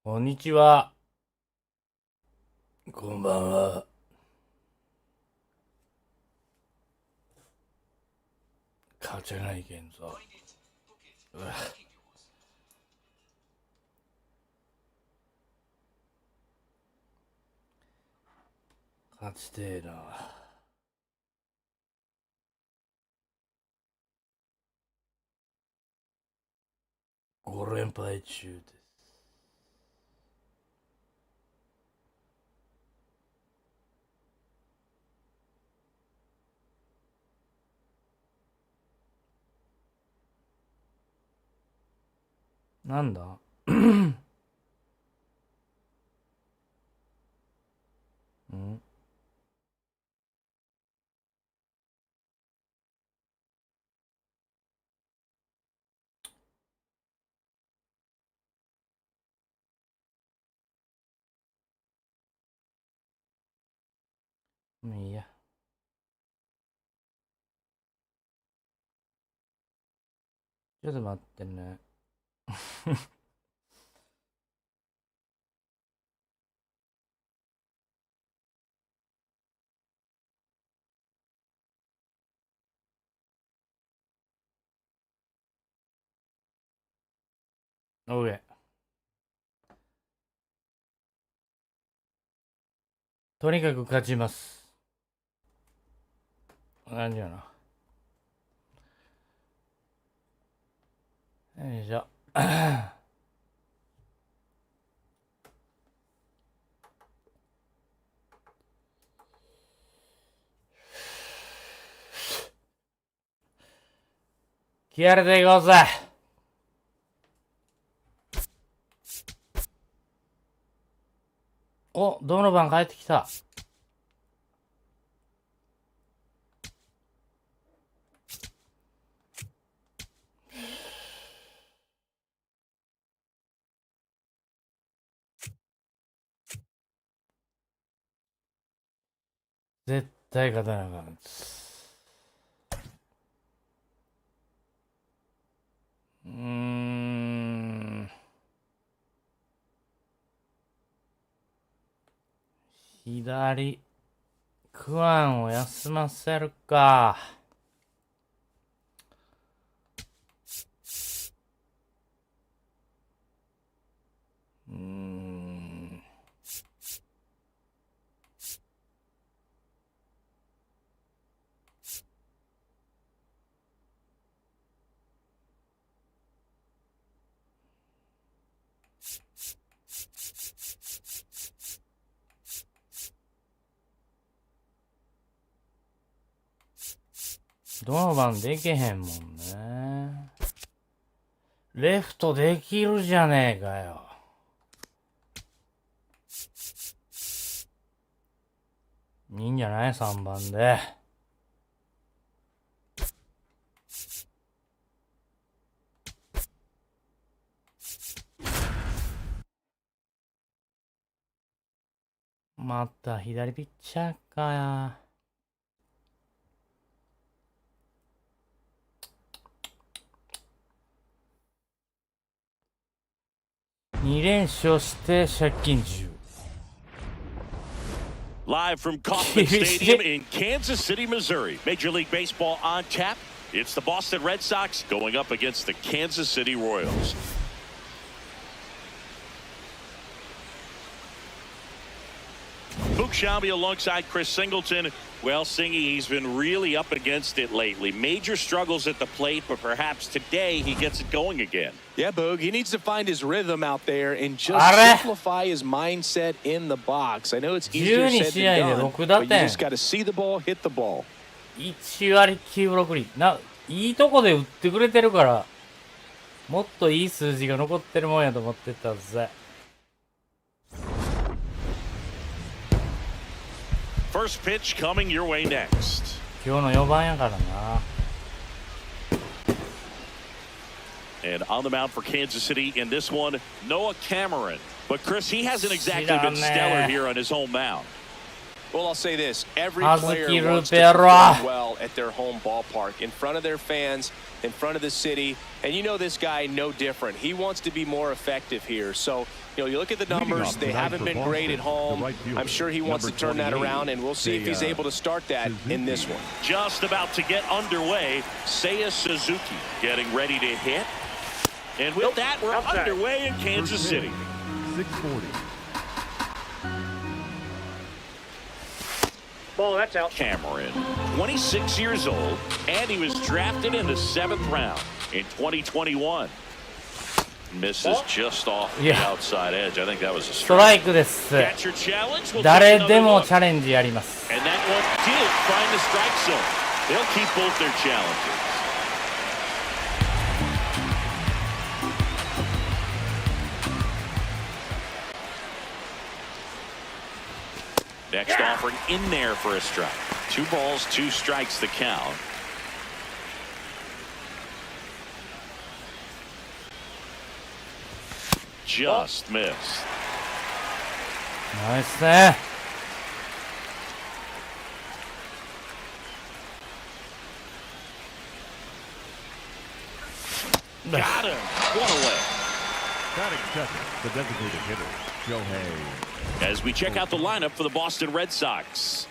こんにちは。こんばんは。勝ちゃないけんぞ。勝ちてえな。5連敗中です。なんだんもういいや。ちょっと待ってね。おい。とにかく勝ちます。何やな。よいしょ。気合入れていこうぜ。お、ドノバン帰ってきた。絶対勝たなあかん。左。クワンを休ませるか。ドノバンできへんもんね。レフトできるじゃねえかよ。いいんじゃない ?3 番で。また左ピッチャーかや。2連勝して借金10。Live from Kauffman Stadium in Kansas City, Missouri. Major League Baseball on tap. It's the Boston Red Sox going up against the Kansas City Royals. Book Shelby alongside Chris Singleton. Well, Singy, he's been really up against it lately. Major struggles at the plate, but perhaps today he gets it going again. Yeah, Boog, he needs to find his rhythm out there and just simplify his mindset in the box. I know it's easier said than done, but you just got to see the ball, hit the ball. 1割9分6厘。いいとこで打ってくれてるから、もっといい数字が残ってるもんやと思ってたぜ。First pitch coming your way next. 今日の4番やからな。And on the mound for Kansas City in this one, Noah Cameron. But Chris, he hasn't exactly been stellar here on his home mound. Well, I'll say this. Every player wants to perform well at their home ballpark, in front of their fans, in front of the city. And you know this guy no different. He wants to be more effective here. So, you know, you look at the numbers, they haven't been great at home. I'm sure he wants to turn that around, and we'll see if he's able to start that in this one. Just about to get underway, Seiya Suzuki getting ready to hit. And with that, we're underway in Kansas City. 640. Ball, that's out. Cameron, 26 years old, and he was drafted in the 7th round in 2021. Misses just off the outside edge. I think that was a ストライクです。 Catcher challenge. We'll 誰 take で another も look. チャレンジやります。 And that one did find the strike zone. They'll keep both their challenges. Next offering in there for a strike. 2 balls, 2 strikes the count. Just missed. ナイスね。Got him. One away. Batting second, the designated hitter, Shohei. As we check out the lineup for the Boston Red Sox.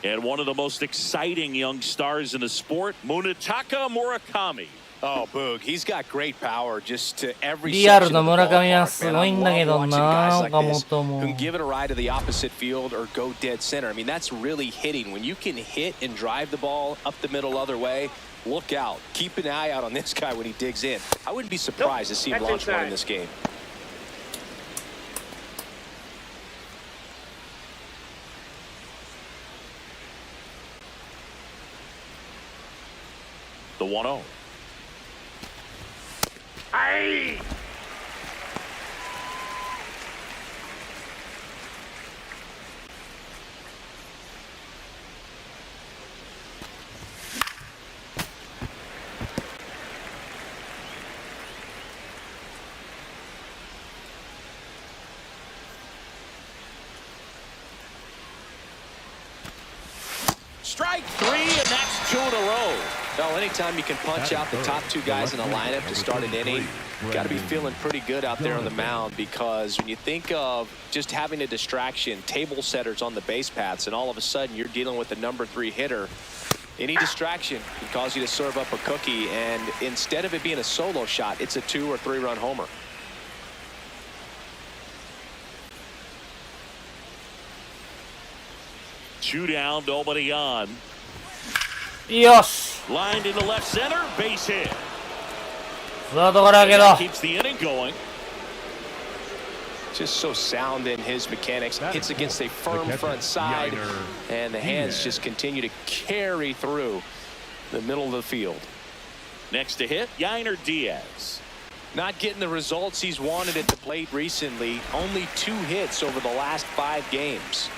And one of the most exciting young stars in the sport, Munetaka Murakami. Oh, Boog, he's got great power just to every リアル section の of the 村上は ballpark, す man. ごい I んだけ love ど watching な、 guys 岡 like this 本 who も can。give it a ride to the opposite field or go dead center. I mean, that's really hitting. When you can hit and drive the ball up the middle other way, look out. Keep an eye out on this guy when he digs in. I wouldn't be surprised to see him launch one in this game. The 1-0. Aye. Strike 3, and that's 2 in a row. Well, anytime you can punch out the top 2 guys in the lineup to start an inning, you got to be feeling pretty good out there on the mound, because when you think of just having a distraction, table setters on the base paths, and all of a sudden you're dealing with the number 3 hitter, any distraction can cause you to serve up a cookie, and instead of it being a solo shot, it's a 2 or 3 run homer. Two down, nobody on. よし。 Lined into left center, base hit. ツーアウトからやけど。 Keeps the inning going. Just so sound in his mechanics. Hits against a firm front side, and the hands just continue to carry through the middle of the field. Next to hit, Yainer Diaz. Not getting the results he's wanted at the plate recently. Only 2 hits over the last 5 games.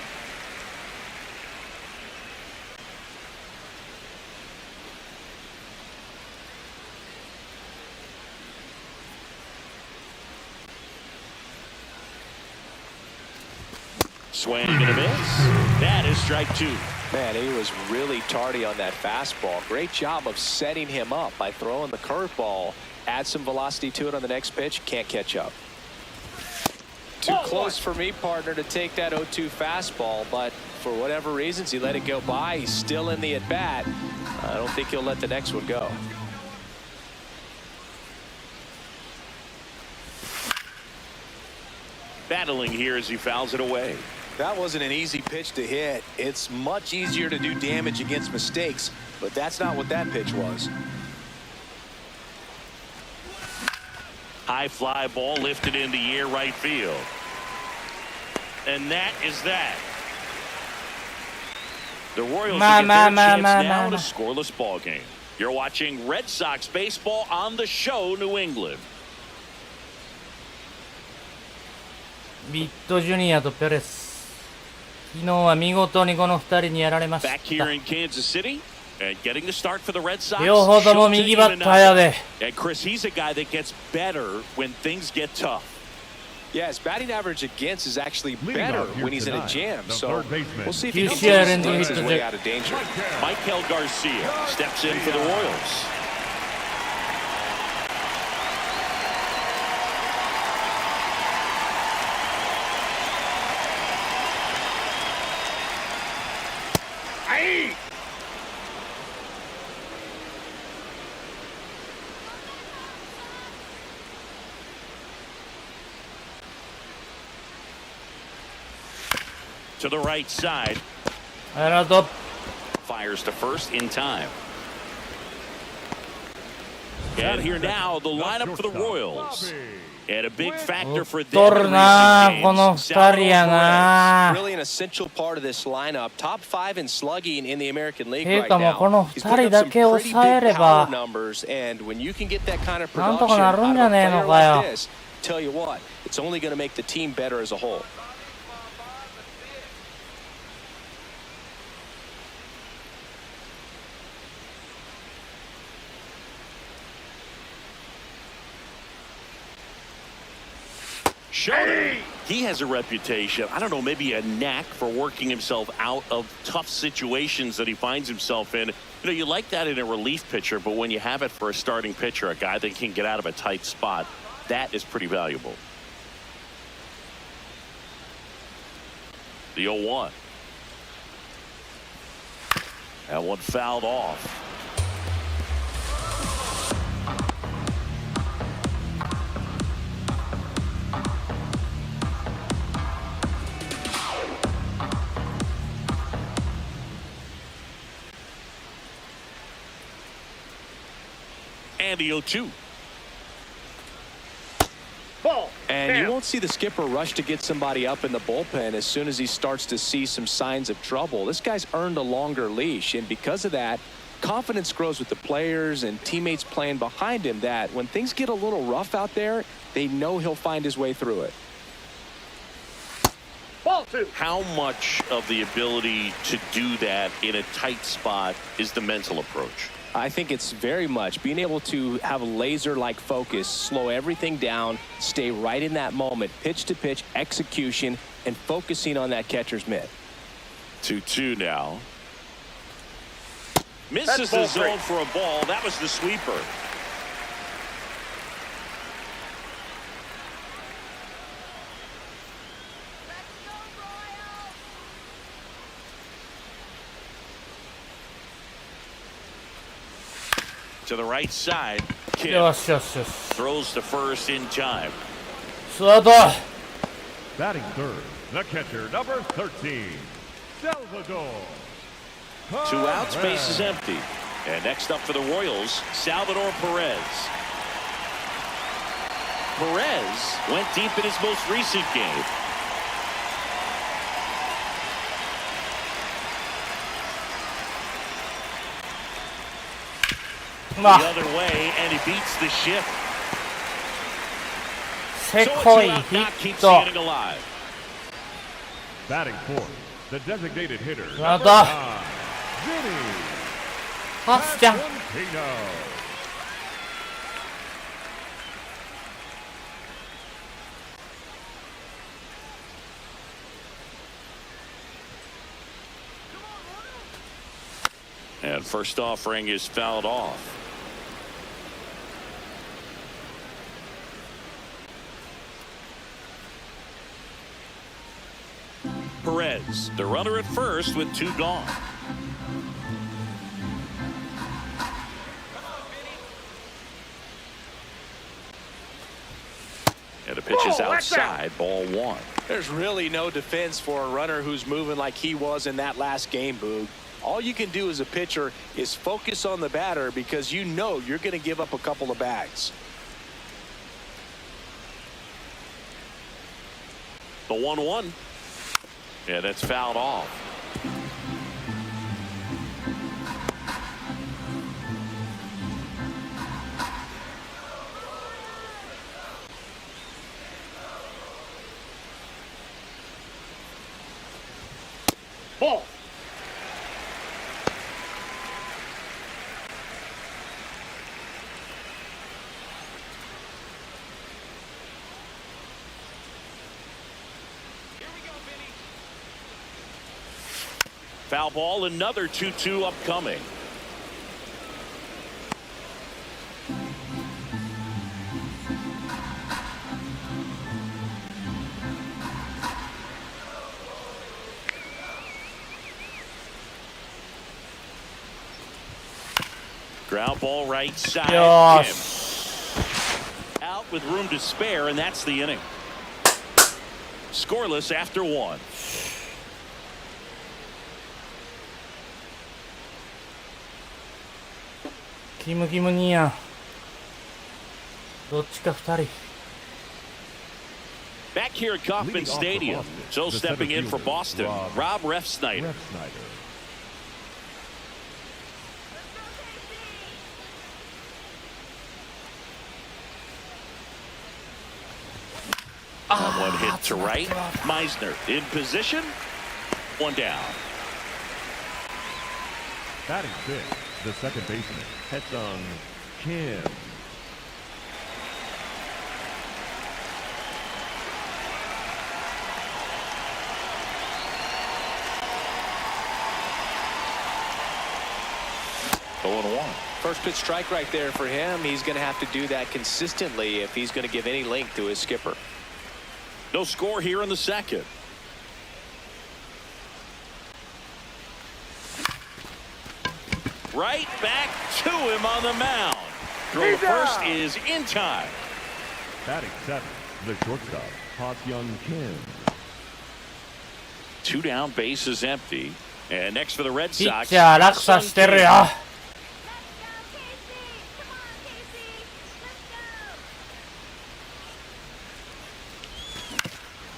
Swing and a miss. That is strike 2. Man, he was really tardy on that fastball. Great job of setting him up by throwing the curveball. Add some velocity to it on the next pitch. Can't catch up. Too close for me, partner, to take that 0-2 fastball, but for whatever reasons, he let it go by. He's still in the at-bat. I don't think he'll let the next one go. Battling here as he fouls it away. That wasn't an easy pitch to hit. It's much easier to do damage against mistakes, but that's not what that pitch was. High fly ball lifted into the air right field. And that is that. The Royals get their chance now in a scoreless ball game. You're watching Red Sox baseball on the show, New England. ビットジュニアとペレス。昨日は見事にこの2人にやられました。 Back here in Kansas City and getting the start for the Red Sox. 両方とも右バッターやで。 And Chris, he's a guy that gets better when things get tough. Yeah, his batting average against is actually better when he's in a jam. So we'll see if he can dance his way out of danger. Michael Garcia steps in for the Royals. To the right side. あらと Fires to first in time. And here now, the lineup for the Royals. And a big factor for them 取 in るな recent この games. 2人やな Really an essential part of this lineup. Top 5 in slugging in the American League ていう right かもう now. この He's 2 putting 人 up だ some け pretty 抑え big れ power ば numbers, and when you can get that kind of なんとか production なるん out じ of ゃ a ねえの player かよ like this, tell you what, it's only going to make the team better as a whole. Showed he has a reputation, I don't know, maybe a knack for working himself out of tough situations that he finds himself in. You know, you like that in a relief pitcher, but when you have it for a starting pitcher, a guy that can get out of a tight spot, that is pretty valuable. The 0-1. That one fouled off. And the 0-2. Ball. And you won't see the skipper rush to get somebody up in the bullpen as soon as he starts to see some signs of trouble. This guy's earned a longer leash, and because of that, confidence grows with the players and teammates playing behind him that when things get a little rough out there, they know he'll find his way through it. Ball 2. How much of the ability to do that in a tight spot is the mental approach? I think it's very much being able to have a laser-like focus, slow everything down, stay right in that moment, pitch to pitch execution, and focusing on that catcher's mitt. 2-2 now. Misses the zone for a ball. That was the sweeper. To the right side. Kim よしよしよし throws to first in time. スワート Batting third, the catcher, number 13, Salvador. Two outs, base is empty. And next up for the Royals, Salvador Perez. Perez went deep in his most recent game. The まあ other way, and he beats the shift. せ So a こい two-out ヒ knock ッ keeps ト standing alive. Batting fourth, the designated hitter, スワー number ト 9, Vinny パスちゃん Valentino. And first offering is fouled off. Perez, the runner at first with two gone. And the pitch is outside, ball one. There's really no defense for a runner who's moving like he was in that last game, Boog. All you can do as a pitcher is focus on the batter because you know you're going to give up a couple of bags. The 1-1. Yeah, that's fouled off. Ball. Foul ball, another 2-2 upcoming. Ground ball right side. Gosh. Kim. Out with room to spare, and that's the inning. Scoreless after one. キムキムにやん。どっちか2人。 Back here at Kauffman Stadium. So stepping in for Boston, Rob Refsnyder. One hit to right. Meisner in position. One down. Batting fifth, the second baseman, Hetsung Kim. First pitch strike right there for him. He's going to have to do that consistently if he's going to give any length to his skipper. No score here in the second. Right back to him on the mound. Throw to first is in time. Batting seventh, the shortstop, Ha-Seong Kim. 2 down, base is empty. And next for the Red ピッ Sox. チャー落差してるよ。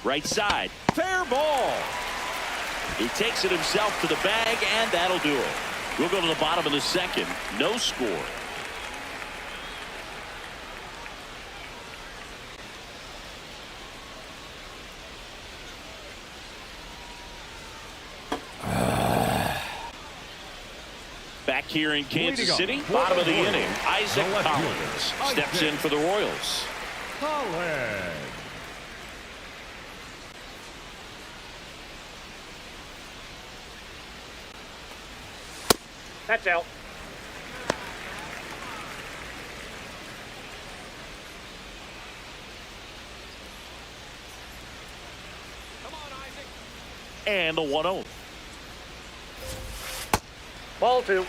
Right side, fair ball. He takes it himself to the bag, and that'll do it. We'll go to the bottom of the second. No score. Back here in Kansas City, bottom of the inning, Isaac Collins steps in for the Royals. Collins. That's out. And the 1-0. Ball 2.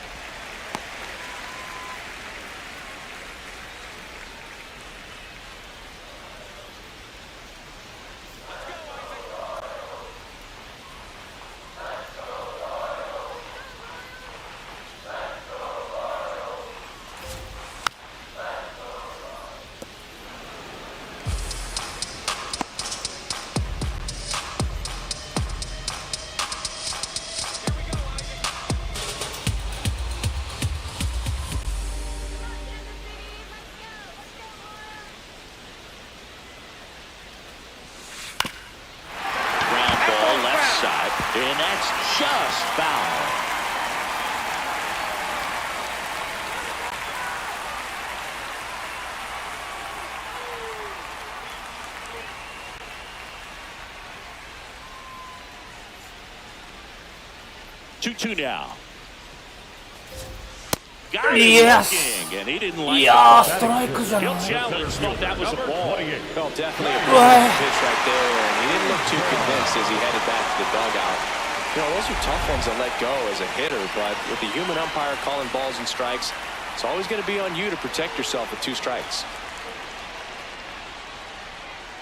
And that's just foul. Two now. Got it Yes. looking, and he didn't like いやー、ストライクじゃない。 He'll challenge, thought that was a ball. Well, definitely a good pitch right there, and he didn't look too convinced as he headed back to the dugout. You know, those are tough ones to let go as a hitter, but with the human umpire calling balls and strikes, it's always going to be on you to protect yourself with 2 strikes.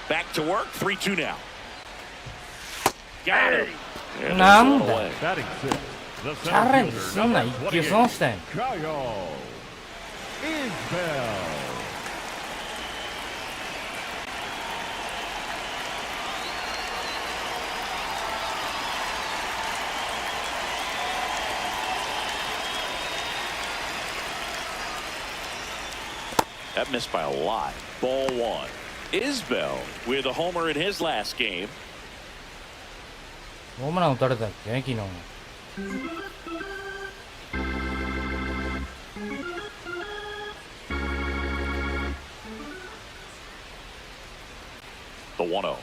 Back to work, 3-2 now. Got him. And Nam. thrown away. Batting sixth, the チャレンジ center すんな、一 fielder, 球損したんやん。 Kyle Isbell. That missed by a lot. Ball 1. Isbell with a homer in his last game. ホームラン打たれたっけ昨日。 The 1-0.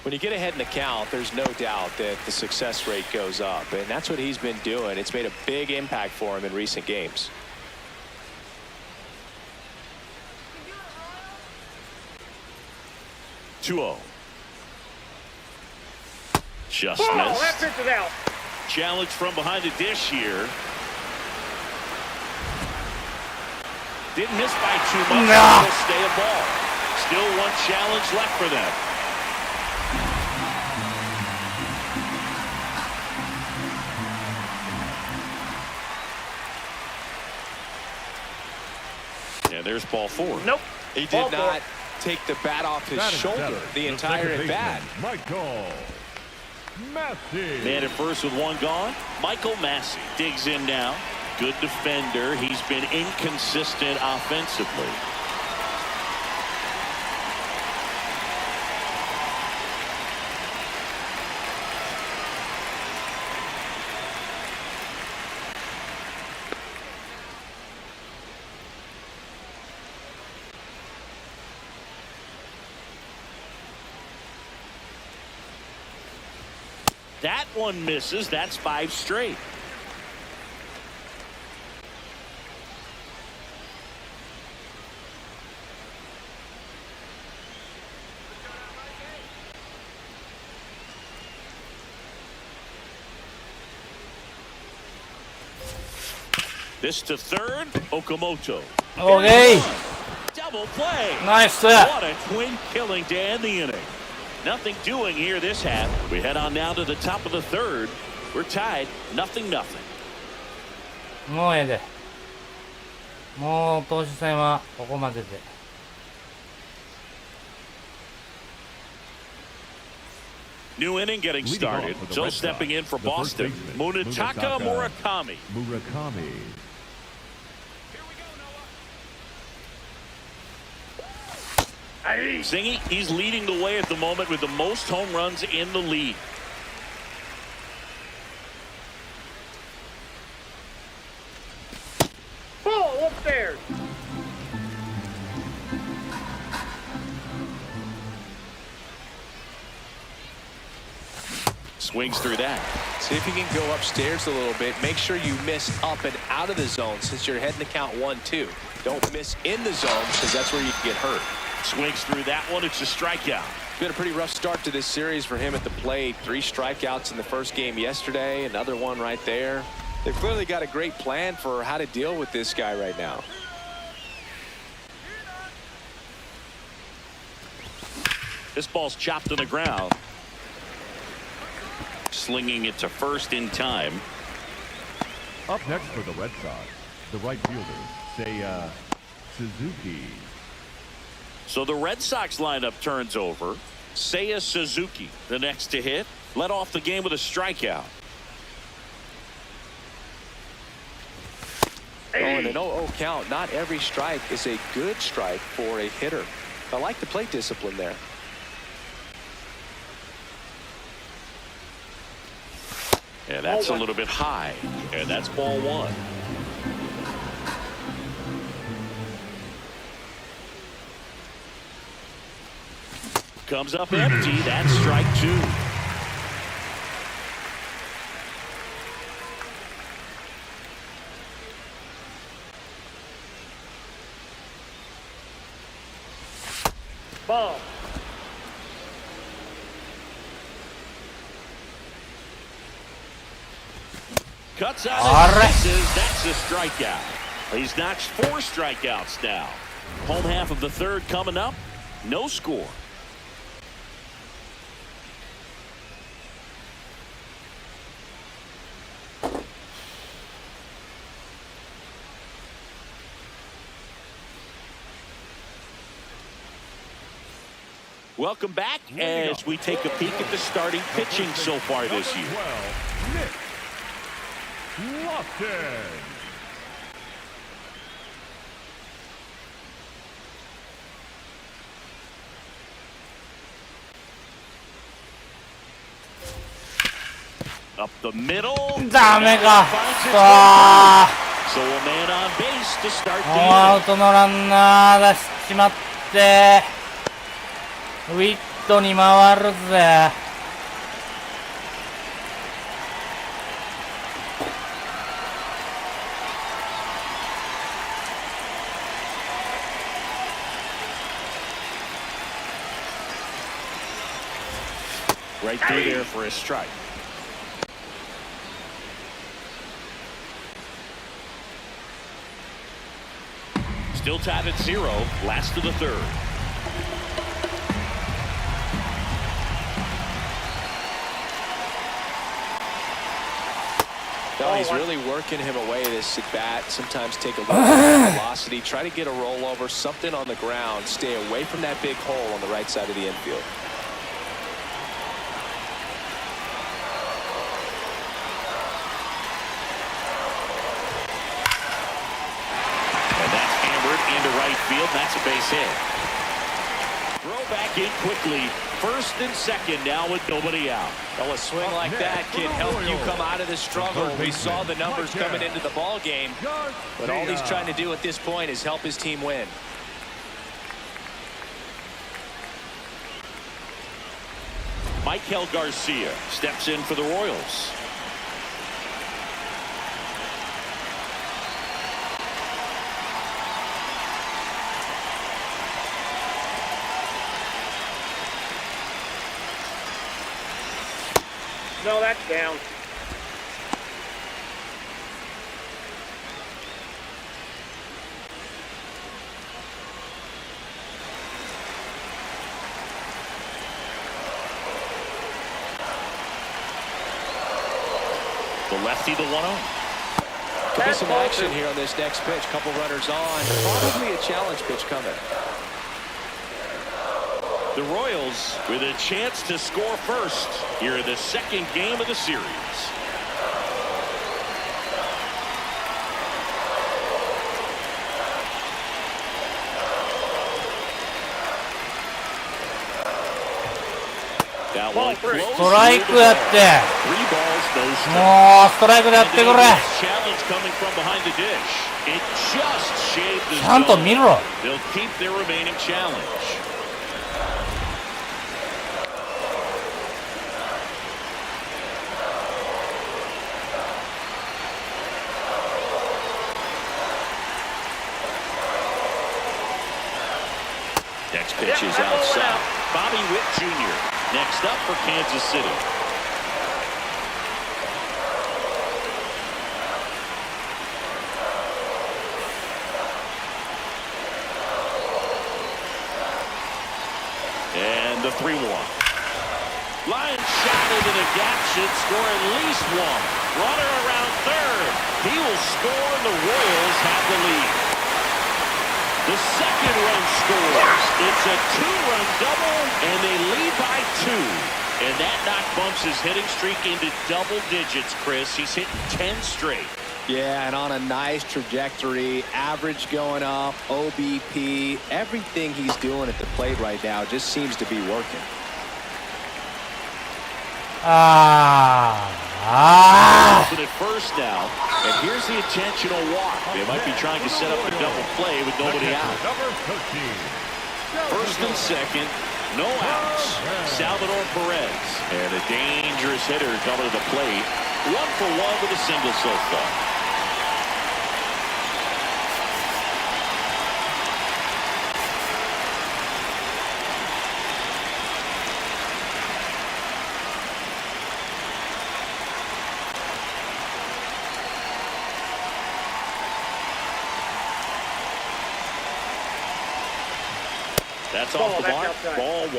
When you get ahead in the count, there's no doubt that the success rate goes up, and that's what he's been doing. It's made a big impact for him in recent games. Just Ball. That missed. pitch is out. Challenge from behind the dish here. Didn't miss by too much. Nah. It'll stay a ball. Still one challenge left for them. And there's ball 4. Nope. He Ball did not take the bat off his Batting shoulder seventh, the the entire second at bat. baseman, Michael Massey. Man at first with one gone. Michael Massey digs in now. Good defender. He's been inconsistent offensively. That one misses. That's 5 straight. This to third. Okamoto. Okay. Double play. Nice. What a twin killing to end the inning. Nothing doing here this half. We head on now to the top of the third. We're tied 0-0. もうええで。もう投手戦はここまでで。New inning getting Leading started. off for the So Red stepping Sox, in for the first Boston, baseman, Munetaka Murakami. Murakami. Hey. Zingy, he's leading the way at the moment with the most home runs in the league. Ball upstairs. Swings through that. See if you can go upstairs a little bit. Make sure you miss up and out of the zone since you're heading to count 1-2. Don't miss in the zone because that's where you can get hurt. Swings through that one. It's a strikeout. It's been a pretty rough start to this series for him at the plate. 3 strikeouts in the first game yesterday. Another one right there. They've clearly got a great plan for how to deal with this guy right now. This ball's chopped on the ground. Slinging it to first in time. Up next for the Red Sox, the right fielder, Seiya Suzuki. So the Red Sox lineup turns over. Seiya Suzuki, the next to hit, led off the game with a strikeout. Oh, and an 0-0 count. Not every strike is a good strike for a hitter. I like the plate discipline there. And that's a little bit high. And that's ball 1. Comes up empty. That's strike 2. Ball. Cuts out All and right. misses. That's a strikeout. He's notched 4 strikeouts now. Home half of the third coming up. No score. Welcome back as we take a peek at the starting pitching so far this year. Nick Lofton. Up the middle. ダメか。 Finds its く way そ through. So a man on base to start ー。もうア the ウトのランナー出しちまって、ウィットに回るぜ。inning. Right through there for a strike. Still tied at 0. Last of the third. No, he's really working him away this at bat. Sometimes take a little bit of velocity, try to get a rollover, something on the ground. Stay away from that big hole on the right side of the infield. And that's hammered into right field. That's a base hit. Throw back in quickly. First and second now with nobody out. Well, a swing like that can help you come out of the struggle. We saw the numbers coming into the ball game, but all he's trying to do at this point is help his team win. Michael Garcia steps in for the Royals. No, that's down. The lefty, the 1-0. Could be some action here on this next pitch. Couple runners on. Probably a challenge pitch coming. The Royals with a chance to score first here in the second game of the series. That one close. ストライクやって。 Three balls, no strikes. もうストライクでやってくれ。 Challenge coming from behind the dish. It just shaved the ちゃんと見ろ。 They'll keep their remaining challenge. Next pitch is outside. Bobby Witt Jr. next up for Kansas City. And the 3-1. Line shot into the gap should score at least one. Runner around third. He will score and the Royals have the lead. The second run scores. It's a two-run double, and they lead by 2. And that knock bumps his hitting streak into double digits, Chris. He's hitting 10 straight. Yeah, and on a nice trajectory. Average going up, OBP. Everything he's doing at the plate right now just seems to be working. Open at first now, and here's the intentional walk. They might be trying to set up a double play with nobody out. First and second, no outs. Salvador Perez, and a dangerous hitter coming to the plate. 1 for 1 with a single so far. That's off the mark. Ball 1.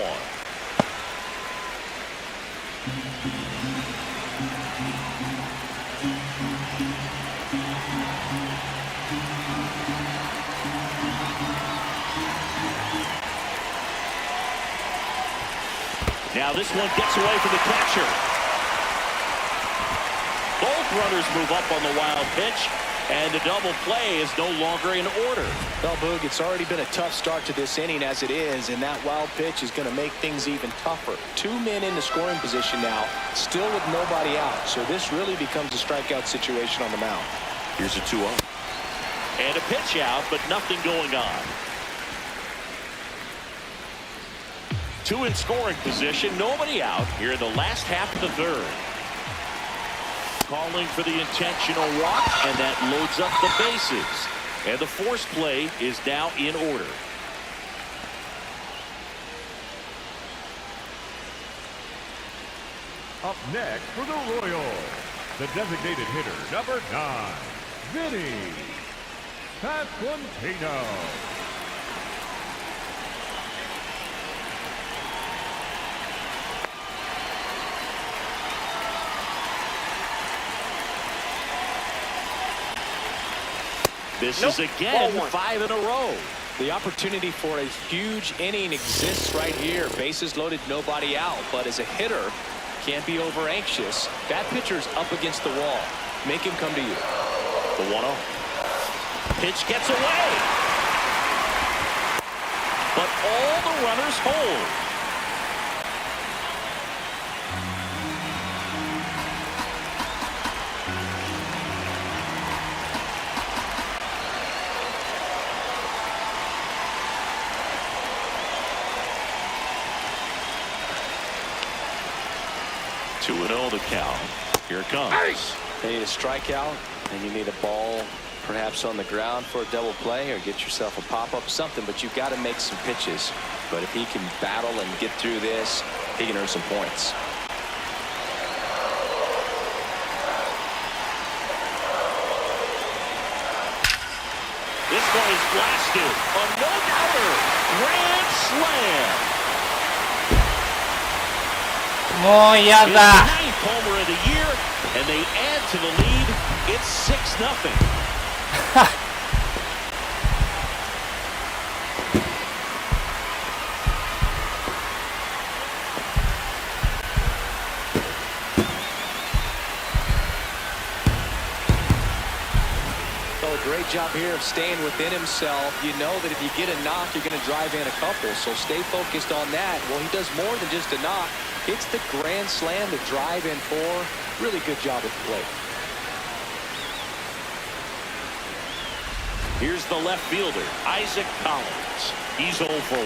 Now this one gets away from the catcher. Both runners move up on the wild pitch, and the double play is no longer in order. Well, Boog, it's already been a tough start to this inning as it is, and that wild pitch is going to make things even tougher. 2 men in the scoring position now, still with nobody out, so this really becomes a strikeout situation on the mound. Here's a 2-0. And a pitch out, but nothing going on. 2 in scoring position, nobody out here in the last half of the third. Calling for the intentional walk, and that loads up the bases. And the force play is now in order. Up next for the Royals, the designated hitter, number 9, Vinny Pasquantino. This Nope. is again Ball one. 5 in a row. The opportunity for a huge inning exists right here. Bases loaded, nobody out. But as a hitter, can't be over anxious. That pitcher's up against the wall. Make him come to you. The 1-0. Pitch gets away. But all the runners hold. Two and 0 the count. Here it comes. You need a strikeout, and you need a ball perhaps on the ground for a double play, or get yourself a pop-up, something, but you've got to make some pitches. But if he can battle and get through this, he can earn some points. This one is blasted. A no-doubter. Grand slam. もうや It's the だ ninth homer of the year, and they add to the lead. It's 6-0. So a great job here of staying within himself. You know that if you get a knock, you're going to drive in a couple. So stay focused on that. Well, he does more than just a knock. It's the grand slam to drive in four. Really good job at the plate. Here's the left fielder, Isaac Collins. He's 0 for 1.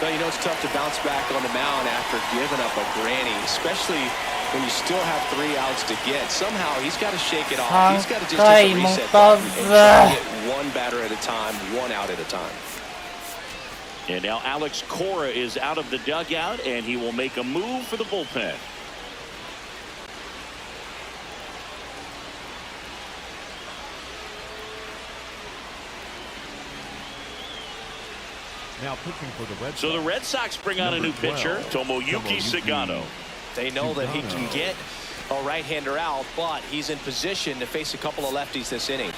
Well, you know it's tough to bounce back on the mound after giving up a granny, especially when you still have 3 outs to get. Somehow he's got to shake it off. He's got to just hit the reset button and try to get one batter at a time, 1 out at a time. And now Alex Cora is out of the dugout, and he will make a move for the bullpen. Now pitching for the Red Sox. So the Red Sox bring on a new pitcher, Tomoyuki Sagano. They know that he can get a right-hander out, but he's in position to face a couple of lefties this inning.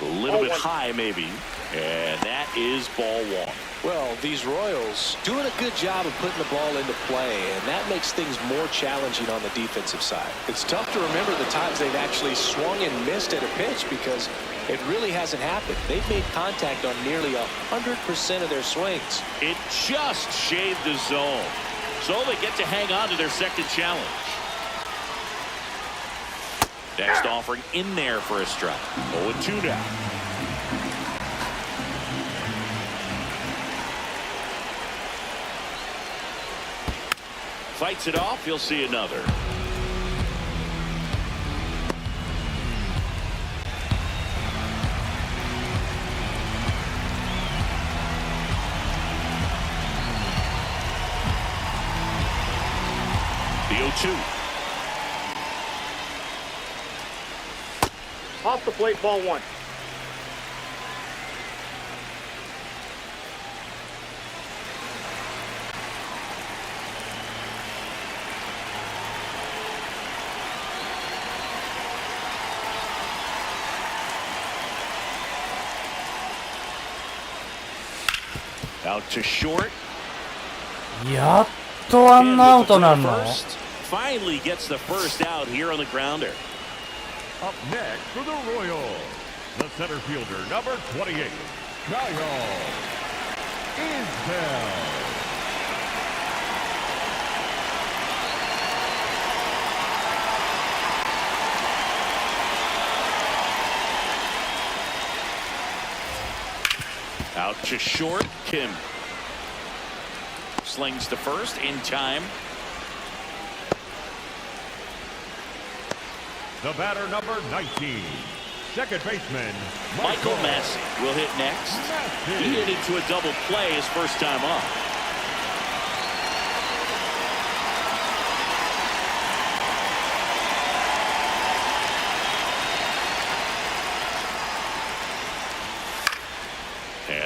A little bit high, maybe. And that is ball 1. Well, these Royals doing a good job of putting the ball into play, and that makes things more challenging on the defensive side. It's tough to remember the times they've actually swung and missed at a pitch because it really hasn't happened. They've made contact on nearly 100% of their swings. It just shaved the zone. So they get to hang on to their second challenge. Next offering in there for a strike. 0-2 now. Fights it off. You'll see another. The 0-2. Off the plate, ball 1. Out to short. やっとワンアウトなんの First, finally gets the first out here on the grounder. Up next for the Royals, the center fielder, number 28, Kyle Isbell. Out to short, Kim. Slings to first in time. The batter, number 19, second baseman, Michael Massey will hit next. He hit into a double play his first time up.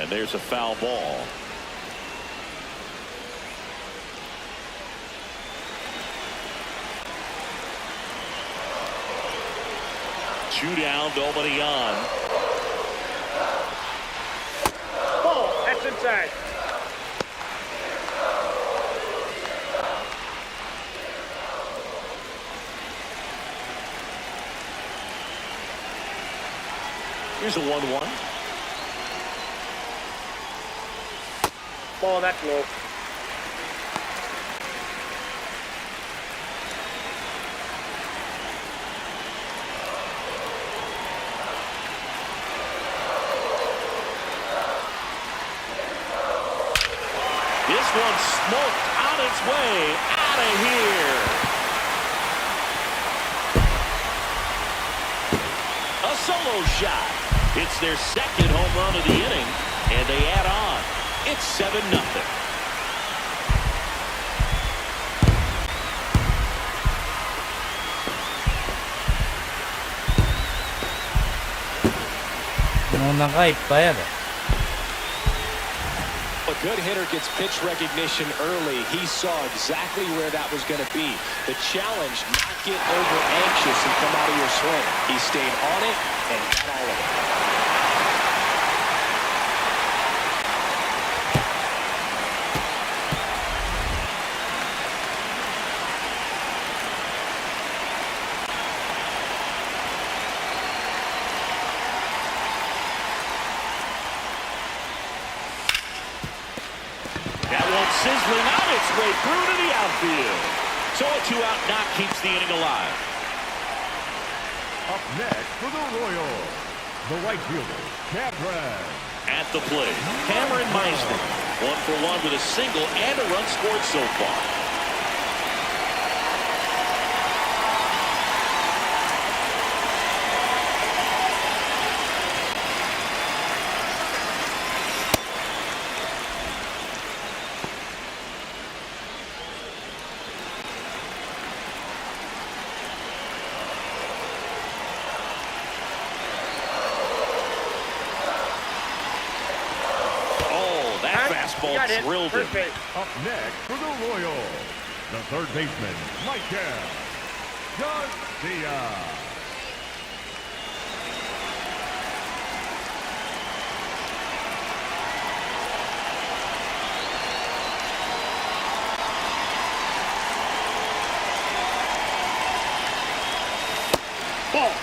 And there's a foul ball. Two down, nobody on. Ball, that's inside. Here's a 1-1. Ball, that's low. This one's smoked on its way out of here. A solo shot. It's their second home run of the inning, and they add on. It's 7-0. A good hitter gets pitch recognition early. He saw exactly where that was going to be. The challenge, not get over anxious and come out of your swing. He stayed on it and got all of it. Sizzling on its way through to the outfield. So a two-out knock keeps the inning alive. Up next for the Royals, the right fielder, Cameron. At the plate, Cameron Meisner. 1-for-1 with a single and a run scored so far. Fastball drilled him. Up next for the Royals, the third baseman, Michael Garcia. Ball.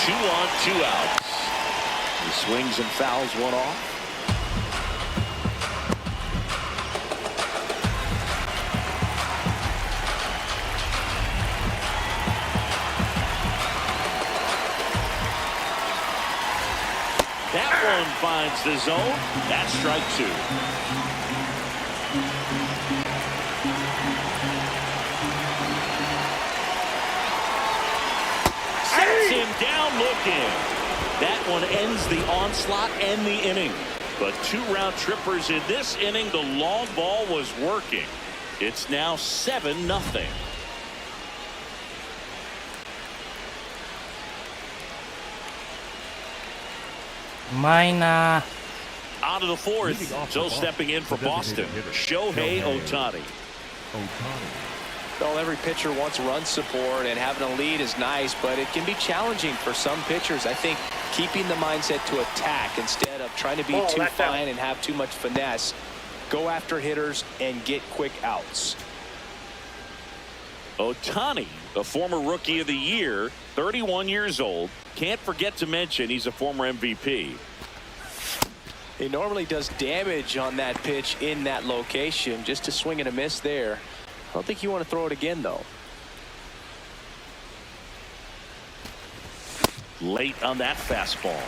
Two on, two outs. He swings and fouls one off. That one finds the zone. That's strike two. Him down looking. That one ends the onslaught and the inning. But two round trippers in this inning. The long ball was working. It's now 7-0. Minor. Out of the fourth. So stepping in for Boston, Shohei Ohtani. Well, every pitcher wants run support, and having a lead is nice, but it can be challenging for some pitchers. I think keeping the mindset to attack instead of trying to be too fine and have too much finesse. Go after hitters and get quick outs. Ohtani, the former Rookie of the Year, 31 years old. Can't forget to mention he's a former MVP. He normally does damage on that pitch in that location. Just a swing and a miss there. I don't think you want to throw it again, though. Late on that fastball.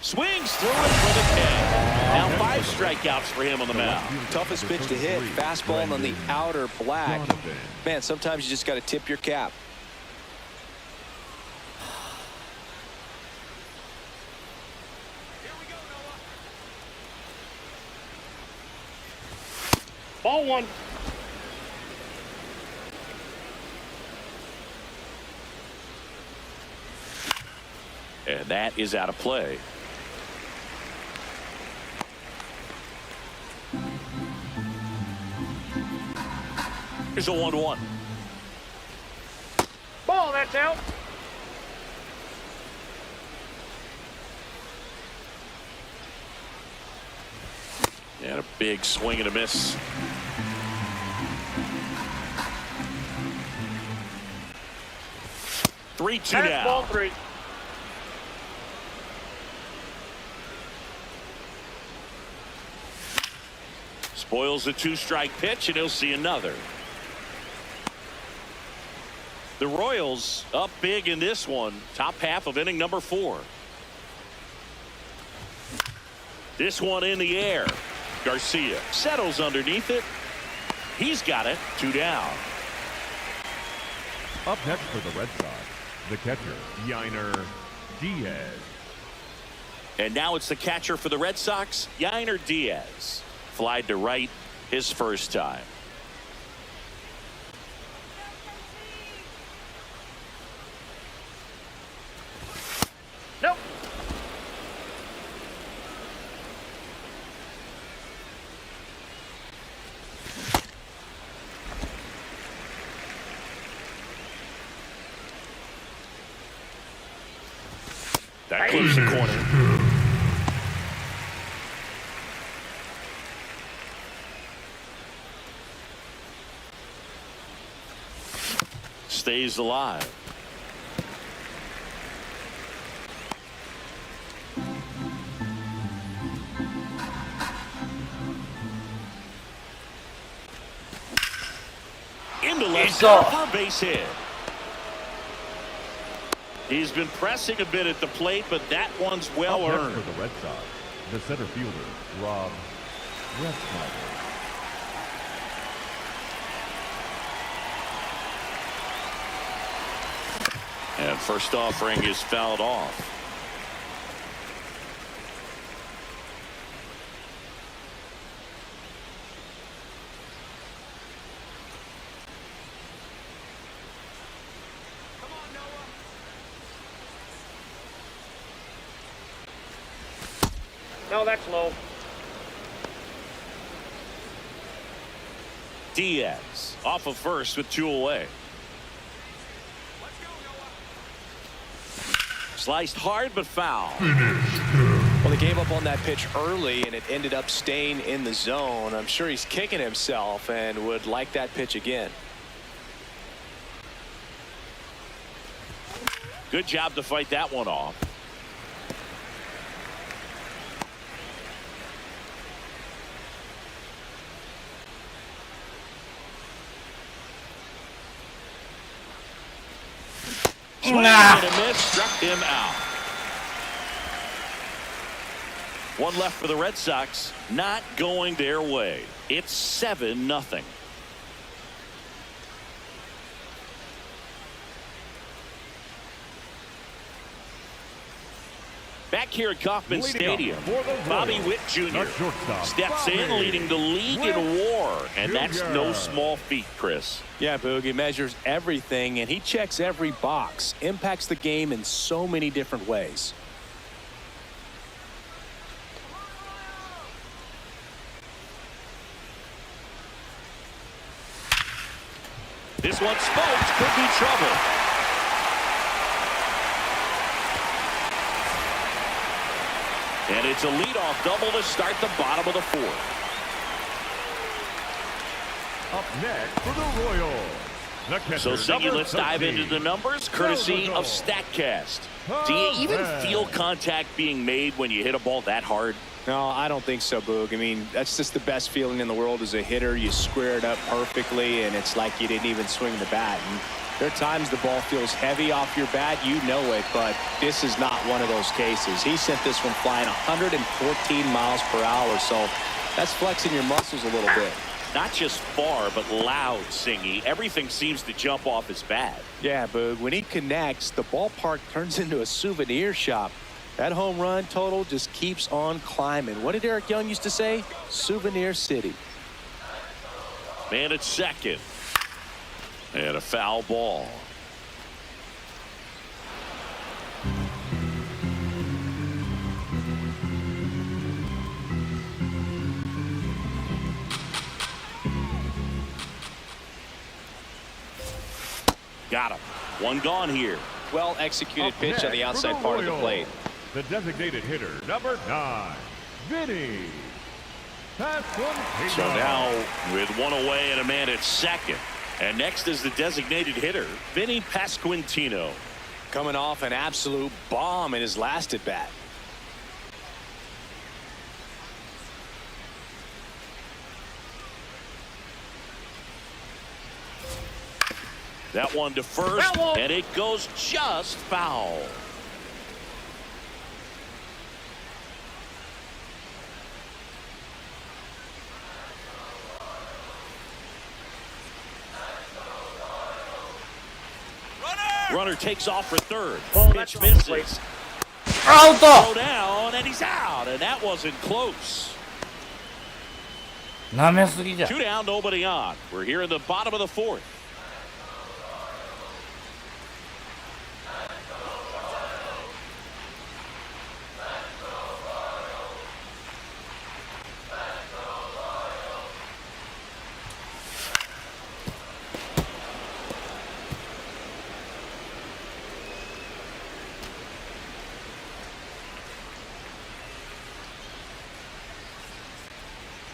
Swings through it for the K. Now 5 strikeouts for him on the mound. Toughest pitch to hit. Fastball on the outer black. Man, sometimes you just got to tip your cap. Ball one. And that is out of play. Here's a 1-1. Ball, that's out. And a big swing and a miss. Three-two Pass now. ball 3. Spoils a two-strike pitch, and he'll see another. The Royals up big in this one. Top half of inning number 4. This one in the air. Garcia settles underneath it. He's got it. 2 down. Up next for the Red Sox, the catcher, Yainer Diaz. And now it's the catcher for the Red Sox, Yainer Diaz. Flied to right his first time. Nope. That clears the corner. Stays alive. Into left center for a base hit. He's been pressing a bit at the plate, but that one's well Up next earned. for the Red Sox, the center fielder, Rob Refsnyder. And first offering is fouled off. No, that's low. Diaz off of first with 2 away. Sliced hard but foul. Well, they gave up on that pitch early, and it ended up staying in the zone. I'm sure he's kicking himself and would like that pitch again. Good job to fight that one off. Swing and a miss, struck him out. One left for the Red Sox, not going their way. It's 7-0. Back here at Kauffman Stadium, Bobby Witt Jr. steps in, leading the league in WAR, and that's no small feat, Chris. Yeah, Boog, he measures everything, and he checks every box. Impacts the game in so many different ways. This one smoked, could be trouble. And it's a leadoff double to start the bottom of the 4th. Up next for the Royals, the catcher, So, Siggy, let's dive 13. into the numbers, courtesy of StatCast. Do you even feel contact being made when you hit a ball that hard? No, I don't think so, Boog. I mean, that's just the best feeling in the world as a hitter. You square it up perfectly, and it's like you didn't even swing the bat. And there are times the ball feels heavy off your bat. You know it, but this is not one of those cases. He sent this one flying 114 miles per hour, so that's flexing your muscles a little bit. Not just far, but loud, Singy. Everything seems to jump off his bat. Yeah, Boog. When he connects, the ballpark turns into a souvenir shop. That home run total just keeps on climbing. What did Eric Young used to say? Souvenir City. Man at second. And a foul ball. Got him. One gone here. Well executed Up pitch on the next for outside part of the Royals, plate. The designated hitter, number 9, Vinny Pasquantino. So now with one away and a man at second. And next is the designated hitter, Vinny Pasquantino. Coming off an absolute bomb in his last at bat. That one to first, Foul. and it goes just foul. Runner takes off for third. Ball, Pitch that's off the plate. misses. アウ Throw ト down, and he's out, and that wasn't close. 舐めすぎじゃん。 Two down, nobody on. We're here in the bottom of the fourth.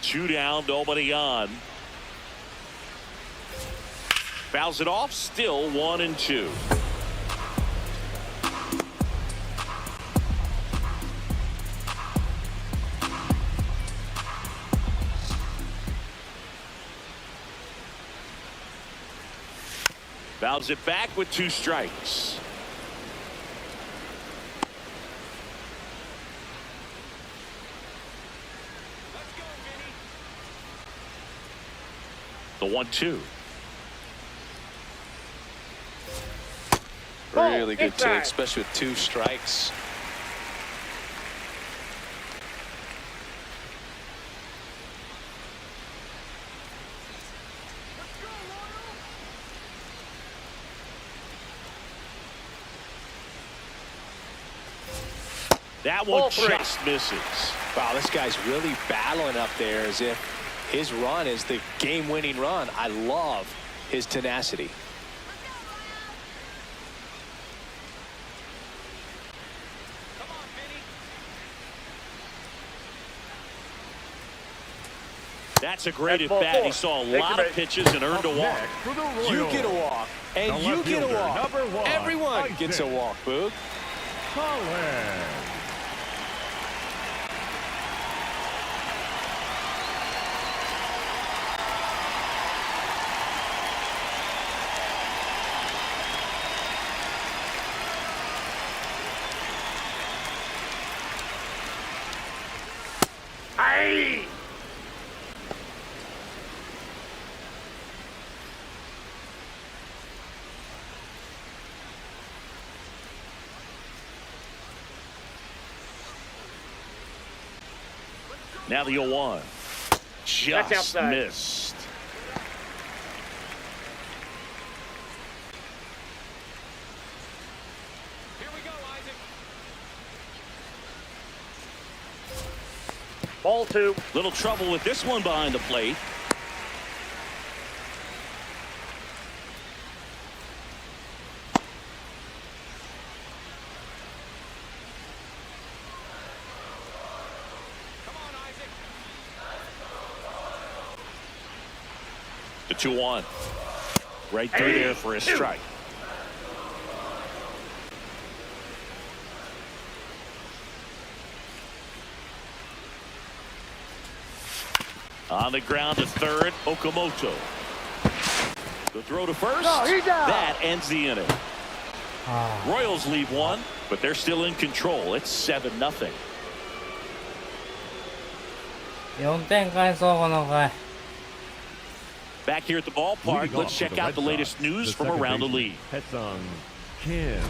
Two down, nobody on. Fouls it off, still 1-2. Fouls it back with 2 strikes. The 1-2. Really good inside. take, especially with 2 strikes. That one Ball 3. just misses. Wow, this guy's really battling up there as if his run is the game-winning run. I love his tenacity. That's a great That's at ball bat. 4. He saw a Take lot your of base. pitches and earned a walk. Next for the Royals, You get a walk, and the you left get a fielder, walk. number 1, Everyone gets a Isaac walk, Boog. Collins. Aye. Now the 0-1. Just outside. missed. Ball 2. Little trouble with this one behind the plate. The 2-1. Right through there for a strike. On the ground to third, Okamoto. The throw to first. No, he's out. That ends the inning. あ Royals lead one, but they're still in control. It's 7-0. 4点返そうこの回。 Back here at the ballpark, Leading off let's for check the out Red the latest Sox, news the from second around the baseman, league. Haesung Kim.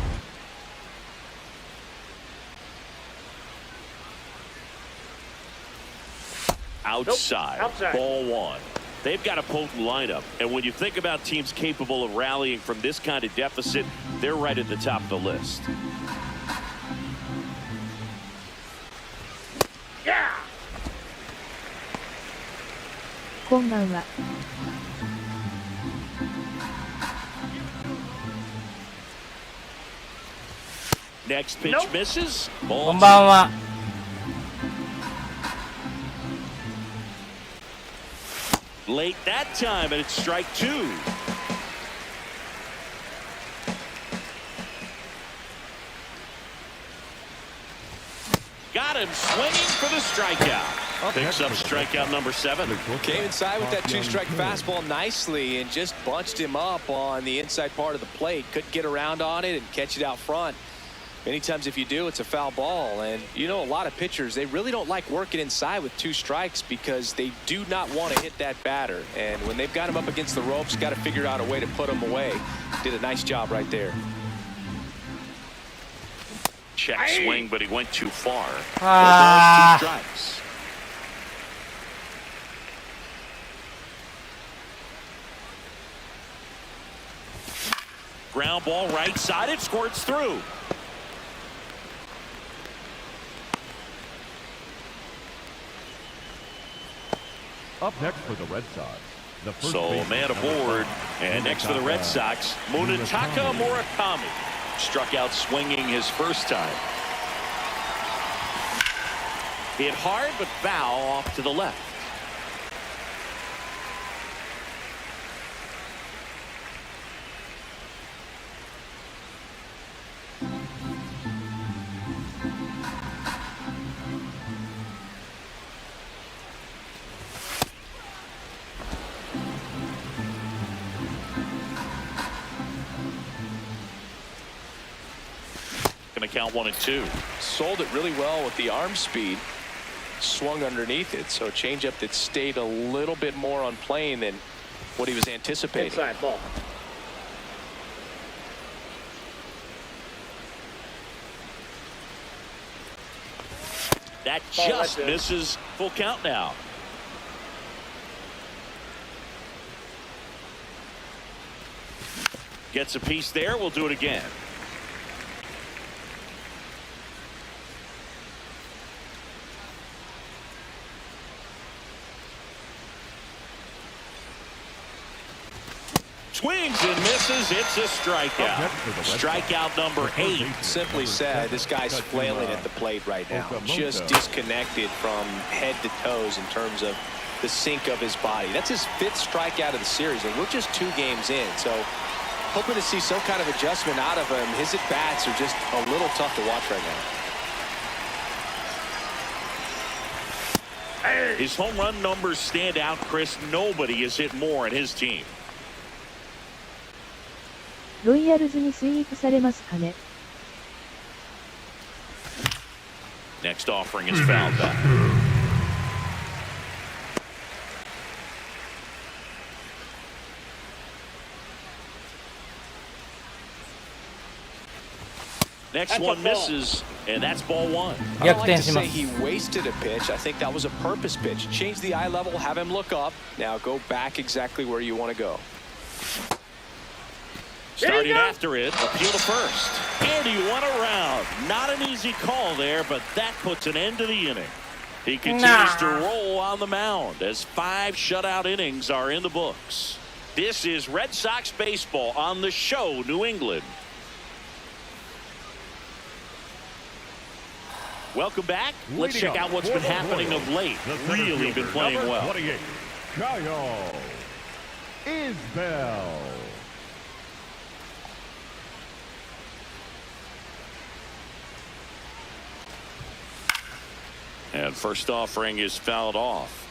Outside. Outside. Ball 1. They've got a potent lineup, and when you think about teams capable of rallying from this kind of deficit, they're right at the top of the list. Yeah. こんばんは。Next pitch Nope. misses. こ Ball んばんは。 late that time, and it's strike two. Got him swinging for the strikeout. Picks up strikeout number 7. Came inside with that two-strike fastball nicely and just bunched him up on the inside part of the plate. Couldn't get around on it and catch it out front. Many times if you do, it's a foul ball. And you know, a lot of pitchers, they really don't like working inside with 2 strikes because they do not want to hit that batter. And when they've got him up against the ropes, got to figure out a way to put him away. Did a nice job right there. Check swing, but he went too far. Ah. 2 strikes. Ground ball right side, it squirts through. Up next for the Red Sox, the first So a baseman man aboard, and next for the Red Sox, Munetaka Murakami. Struck out swinging his first time. Hit hard, but foul off to the left. Going to count 1 and 2. Sold it really well with the arm speed. Swung underneath it, so a changeup that stayed a little bit more on plane than what he was anticipating. Inside ball. That Ball just right there. misses. Full count now. Gets a piece there. We'll do it again. Swings and misses. It's a strikeout. Strikeout number 8. Simply said, this guy's flailing at the plate right now. Just disconnected from head to toes in terms of the sink of his body. That's his 5th strikeout of the series, and we're just 2 games in. So hoping to see some kind of adjustment out of him. His at-bats are just a little tough to watch right now. His home run numbers stand out, Chris. Nobody has hit more in his team. ロイヤルズにスイープされますかね。 Next offering is fouled back. Next That's a one ball. misses, and that's ball 1. I 逆 don't 転 like to しま say す。 he wasted a pitch. I think that was a purpose pitch. Change the eye level, have him look up. Now go back exactly where you want to go. Starting after it, appeal to first. And he went around. Not an easy call there, but that puts an end to the inning. He continues to roll on the mound as 5 shutout innings are in the books. This is Red Sox baseball on the show, New England. Welcome back. Let's check out what's been happening of late. Really been playing well. 28, Kyle Isbell. And first offering is fouled off.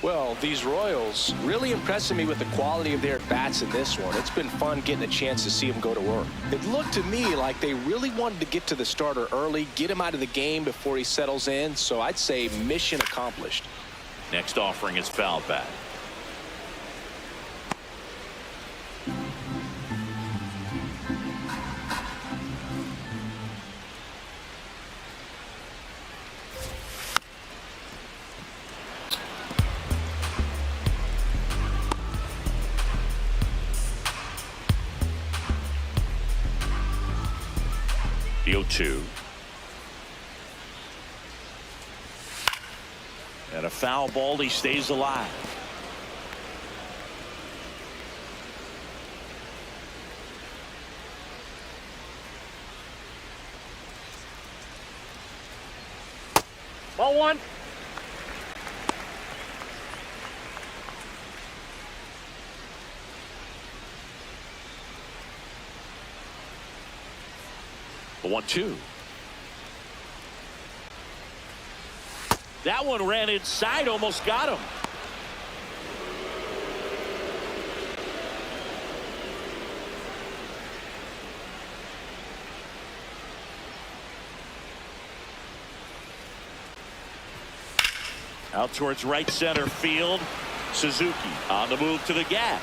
Well, these Royals really impressing me with the quality of their bats in this one. It's been fun getting a chance to see them go to work. It looked to me like they really wanted to get to the starter early, get him out of the game before he settles in. So I'd say mission accomplished. Next offering is fouled back. 0-2. And a foul ball. He stays alive. Ball one. The 1-2. That one ran inside, almost got him. Out towards right center field. Suzuki on the move to the gap.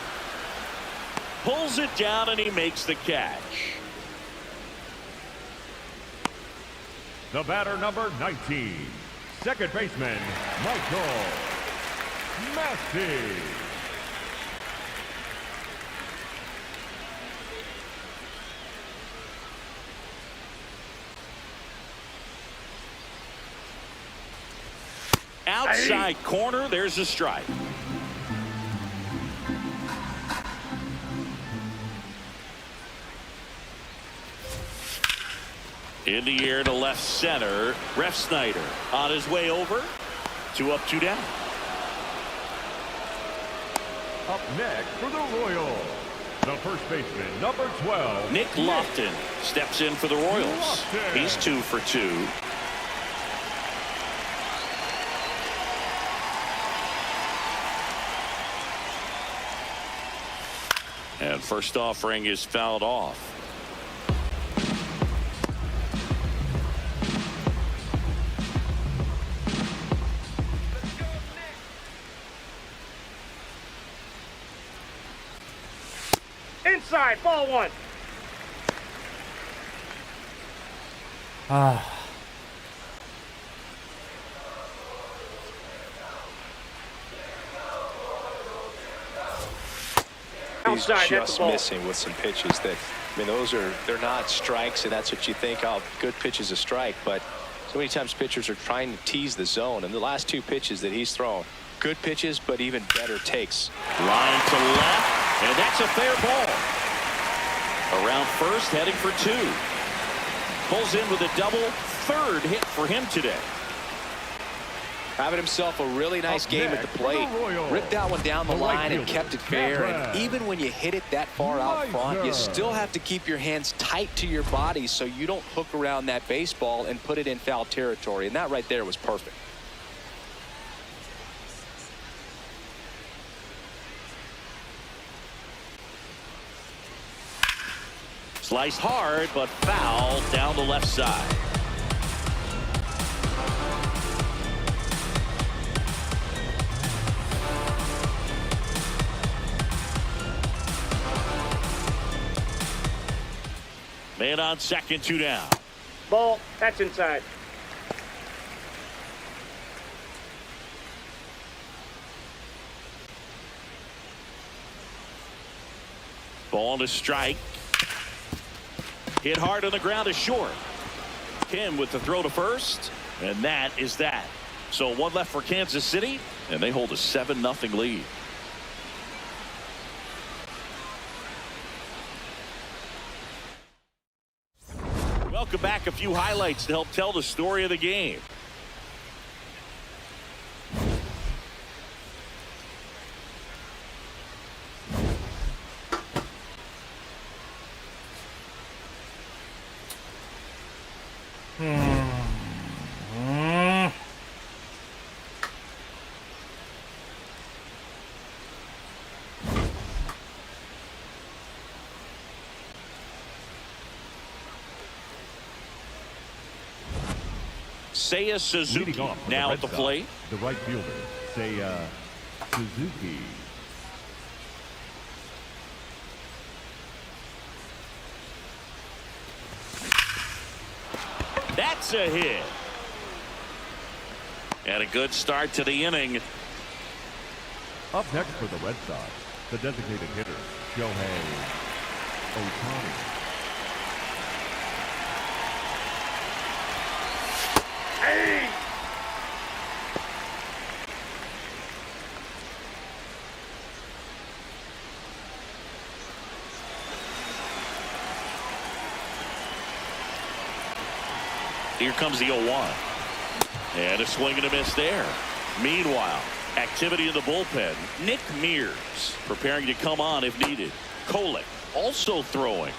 Pulls it down and he makes the catch. The batter, number 19, second baseman, Michael Massey. Outside corner, there's a strike. In the air to left center. Ref Snyder on his way over. 2 up, 2 down. Up next for the Royals, the first baseman, number 12, Nick Lofton steps in for the Royals. Lofton. He's 2 for 2. And first offering is fouled off. Inside, ball one. He's Outside, that's the just ball. missing with some pitches that, I mean, they're not strikes, and that's what you think, oh, good pitch is a strike, but so many times pitchers are trying to tease the zone, and the last 2 pitches that he's thrown, good pitches, but even better takes. Line to left, and that's a fair ball. Around first, heading for 2. Pulls in with a double, 3rd hit for him today. Having himself a really nice game at the plate. Ripped that one down the line and kept it fair. And even when you hit it that far out front, you still have to keep your hands tight to your body so you don't hook around that baseball and put it in foul territory. And that right there was perfect. Sliced hard, but foul down the left side. Man on second, 2 down. Ball, that's inside. Ball to strike. Hit hard on the ground is short. Kim with the throw to first, and that is that. So 1 left for Kansas City, and they hold a 7-0 lead. Welcome back. A few highlights to help tell the story of the game. Seiya Suzuki Leading off now Red at the Sox, plate. the right fielder, Seiya Suzuki. That's a hit. And a good start to the inning. Up next for the Red Sox, the designated hitter, Shohei Ohtani. Here comes the 0-1. And a swing and a miss there. Meanwhile, activity in the bullpen. Nick Mears preparing to come on if needed. Kolek also throwing.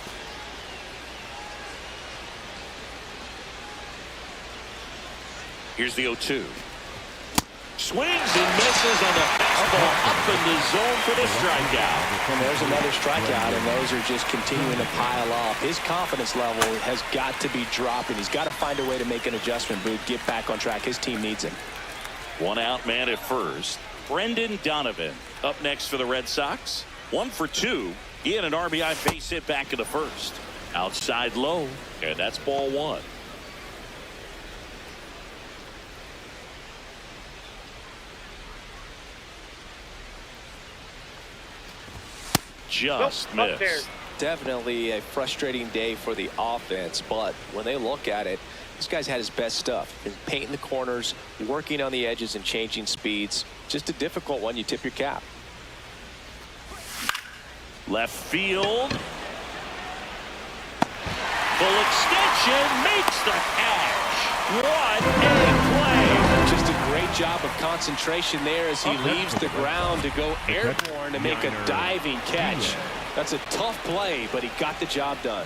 Here's the 0-2. Swings and misses on the fastball up in the zone for the strikeout. And there's another strikeout, and those are just continuing to pile up. His confidence level has got to be dropping. He's got to find a way to make an adjustment, Boog, get back on track. His team needs him. One out man at first. Brendan Donovan up next for the Red Sox. 1 for 2. He had an RBI base hit back in the first. Outside low, and that's ball 1. Just Nope, upstairs. missed. Definitely a frustrating day for the offense, but when they look at it, this guy's had his best stuff. Been painting the corners, working on the edges and changing speeds. Just a difficult one. You tip your cap. Left field. Full extension makes the catch. What a play. Just a great job of concentration there as he leaves the ground to go airborne to make a diving catch. That's a tough play, but he got the job done.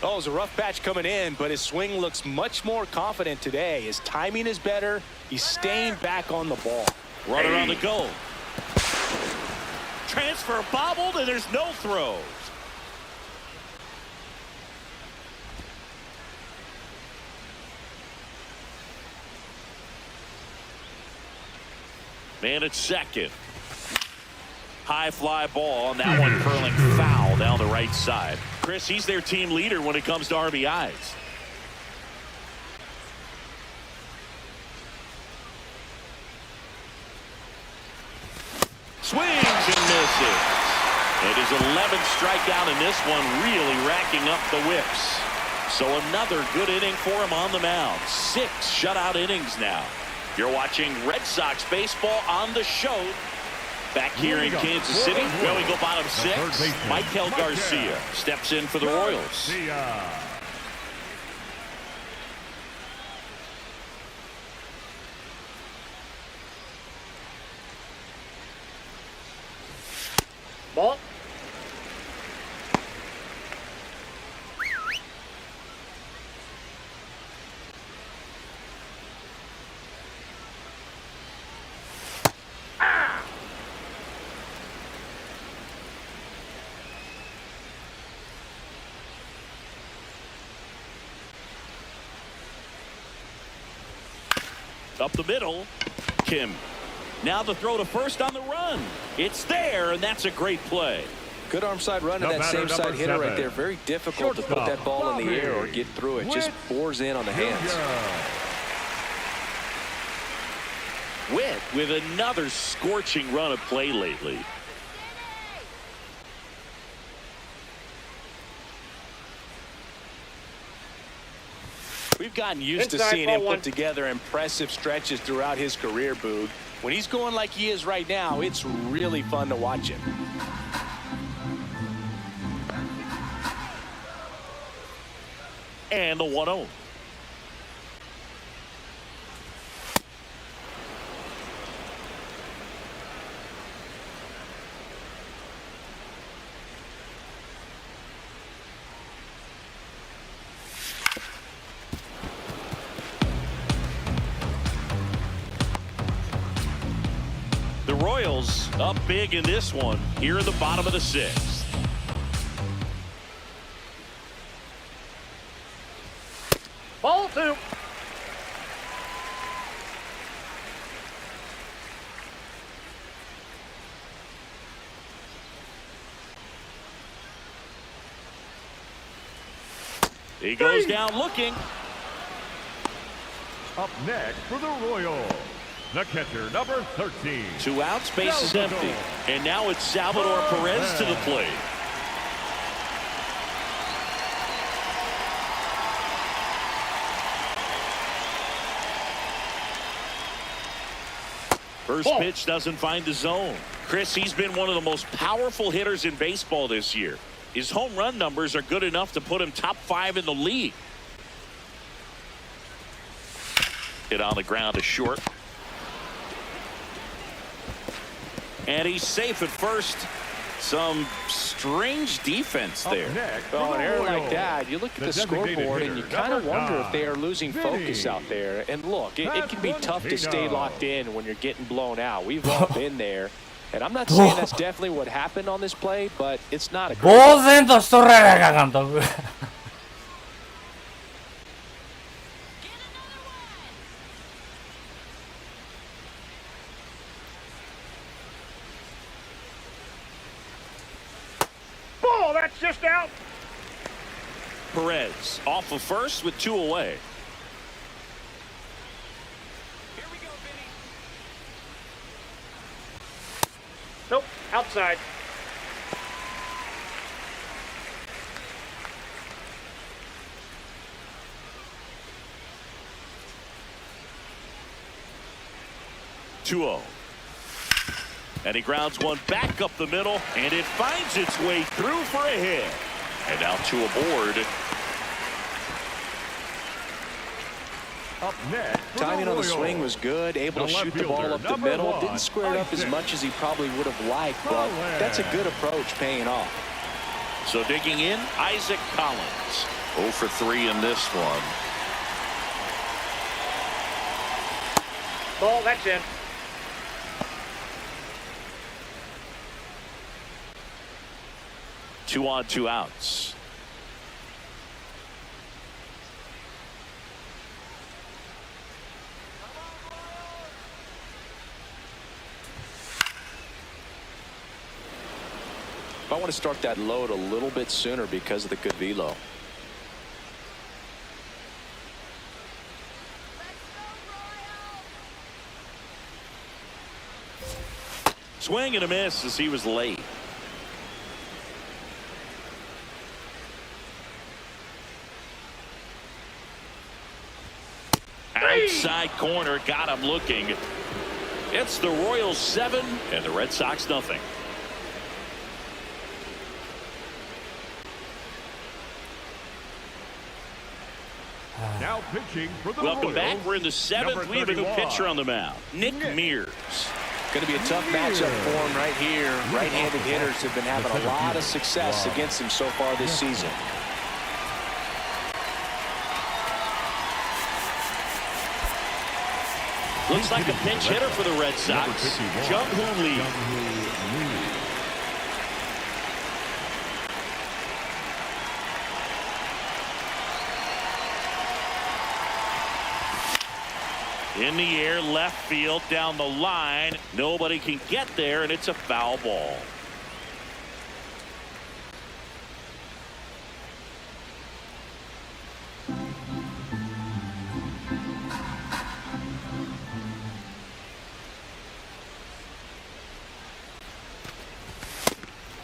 Oh, it was a rough patch coming in, but his swing looks much more confident today. His timing is better. He's staying back on the ball. Runner on the go. Transfer bobbled, and there's no throws. Man at second. High fly ball, and that one curling foul down the right side. Chris, he's their team leader when it comes to RBIs. Swings and misses. And his 11th strikeout in this one, really racking up the whips. So another good inning for him on the mound. 6 shutout innings now. You're watching Red Sox baseball on the show. Back here in Kansas City, where we go bottom 6. Michael Garcia steps in for the Royals. Ball. Up the middle, Kim. Now the throw to first on the run. It's there, and that's a great play. Good arm side run to that same side hitter right there. Very difficult to put that ball in the air or get through it. Just bores in on the hands. Witt with another scorching run of play lately. We've gotten used to seeing him put together impressive stretches throughout his career, Boog. When he's going like he is right now, it's really fun to watch him. And the 1-0. The Royals up big in this one here in the bottom of the 6th. Ball 2. He goes down looking. Up next for the Royals, the catcher, number 13. 2 outs, base is empty. And now it's Salvador Perez to the plate. First pitch doesn't find the zone. Chris, he's been one of the most powerful hitters in baseball this year. His home run numbers are good enough to put him top 5 in the league. Hit on the ground to short. And he's safe at first. Some strange defense there. Well, an error like that, you look at the scoreboard and you kind of wonder if they are losing focus out there. And look, it can be tough to stay locked in when you're getting blown out. We've all been there. And I'm not saying that's definitely what happened on this play, but it's not a great 呆然としとるやないか、監督。Ball, that's just out. Perez off of first with 2 away. Nope, outside. Two-0. And he grounds one back up the middle, and it finds its way through for a hit. And now 2 aboard. Up next, Timing on the swing was good, able to shoot the ball up the middle. Didn't square it up as much as he probably would have liked, but that's a good approach paying off. So digging in, Isaac Collins. 0 for 3 in this one. Ball, that's in. Two on, 2 outs. I want to start that load a little bit sooner because of the good velo. Swing and a miss as he was late. Outside corner, got him looking. It's the Royals 7 and the Red Sox nothing. Now pitching for the Welcome Royals, back. We're in the 7th. number We have a new 31, pitcher on the mound, Nick Mears. Going to be a tough matchup for him right here. Right-handed hitters have been having a lot of success against him so far this season. Looks like a pinch hitter for the Red Sox, Jung-Hoo Lee. In the air, left field, down the line. Nobody can get there, and it's a foul ball.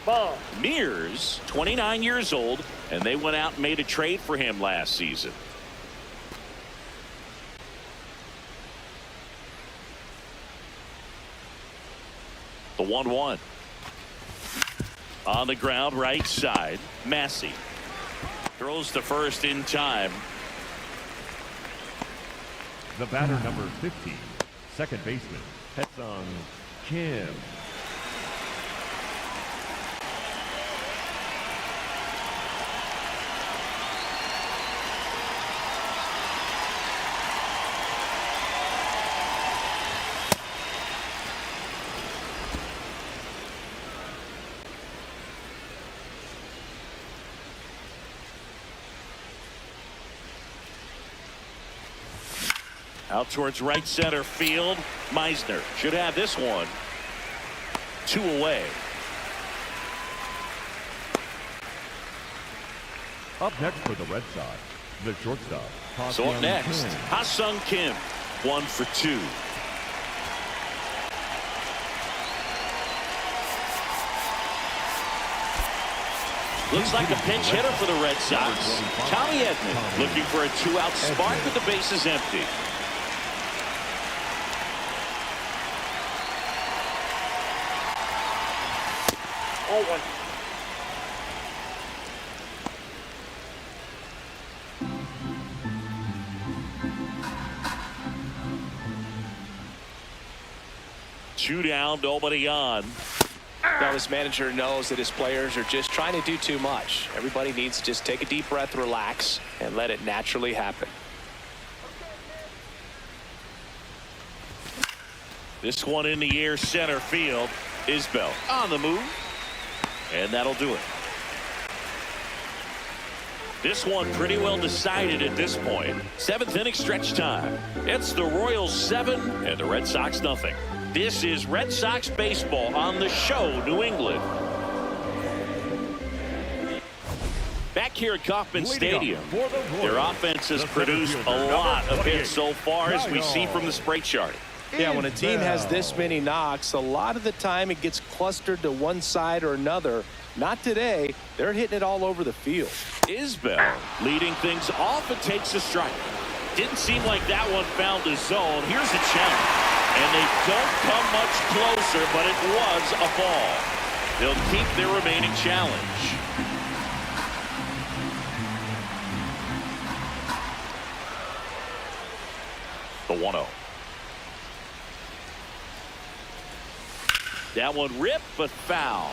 Ball. Mears, 29 years old, and they went out and made a trade for him last season. The 1-1. On the ground, right side. Massey throws to first in time. The batter number 15, second baseman, Hetsung Kim. Out towards right center field. Meisner should have this one. 2 away. Up next for the Red Sox, the shortstop. So up Ha-Seong next, Kim. Ha-Seong Kim, 1 for 2. Looks like a pinch hitter for the Red Sox. Tommy Edman looking for a 2-out spark with the bases empty. 2 down, nobody on. Now this manager knows that his players are just trying to do too much. Everybody needs to just take a deep breath, relax, and let it naturally happen. This one in the air, center field. Isbell on the move, and that'll do it. This one pretty well decided at this point. 7th inning stretch time. It's the Royals 7 and the Red Sox nothing. This is Red Sox baseball on the show, New England. Back here at Kauffman Stadium, their offense has produced a lot of hits so far, as we see from the spray chart. Yeah, when a team has this many knocks, a lot of the time it gets clustered to one side or another. Not today. They're hitting it all over the field. Isbell leading things off and takes a strike. Didn't seem like that one found the zone. Here's a challenge. And they don't come much closer, but it was a ball. They'll keep their remaining challenge. The 1-0. That one ripped, but foul.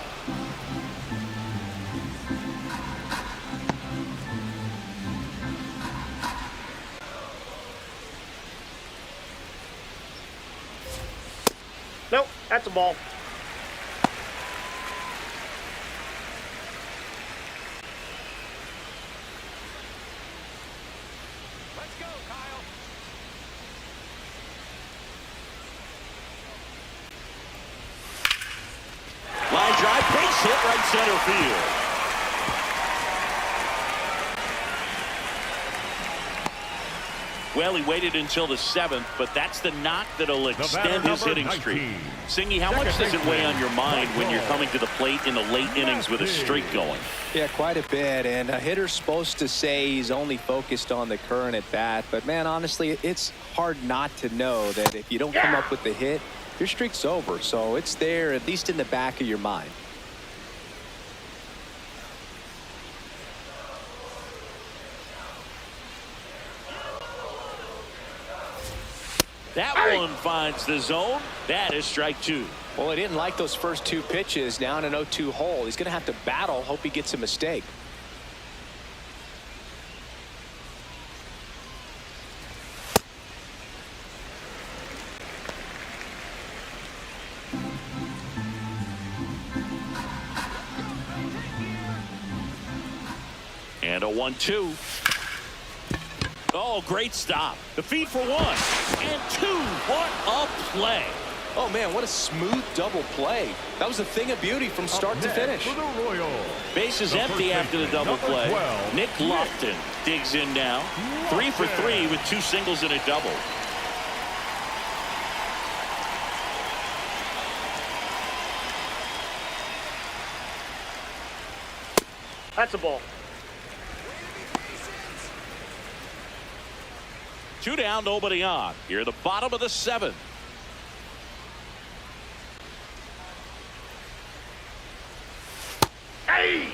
Nope, that's a ball. Let's go, Kyle. Line drive, base hit right center field. Well, he waited until the 7th, but that's the knock that'll extend his hitting streak. Singy, how much does it weigh on your mind when you're coming to the plate in the late innings with a streak going? Yeah, quite a bit. And a hitter's supposed to say he's only focused on the current at bat. But, man, honestly, it's hard not to know that if you don't come up with the hit, your streak's over. So it's there, at least in the back of your mind. That one finds the zone. That is strike 2. Well, he didn't like those first 2 pitches. Now in an 0-2 hole. He's going to have to battle. Hope he gets a mistake. And a 1-2. Oh, great stop. The feed for 1 and 2. What a play. Oh, man, what a smooth double play. That was a thing of beauty from start to finish. For the Royals, Base is empty after the double play. Nick Lofton digs in now. 3 for 3 with 2 singles and a double. That's a ball. 2 down, nobody on. Here at the bottom of the 7th. Hey!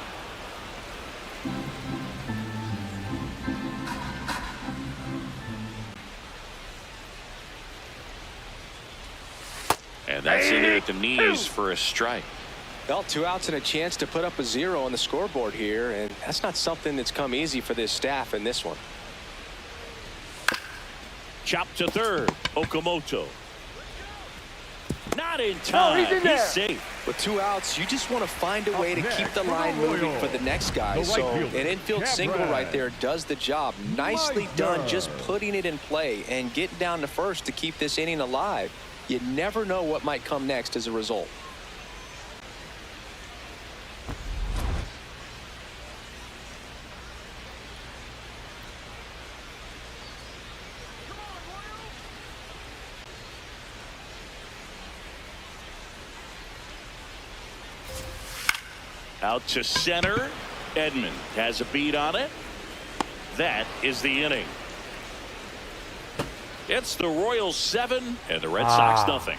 And that's in there at the knees for a strike. Well, 2 outs and a chance to put up a 0 on the scoreboard here, and that's not something that's come easy for this staff in this one. Chop to third. Okamoto. Not in time. he's in there. He's safe. With 2 outs, you just want to find a way to keep the line moving for the next guy. So an infield single right there does the job. Nicely done, just putting it in play and getting down to first to keep this inning alive. You never know what might come next as a result. Out to center. Edman has a beat on it. That is the inning. It's the Royals 7 and the Red Sox nothing.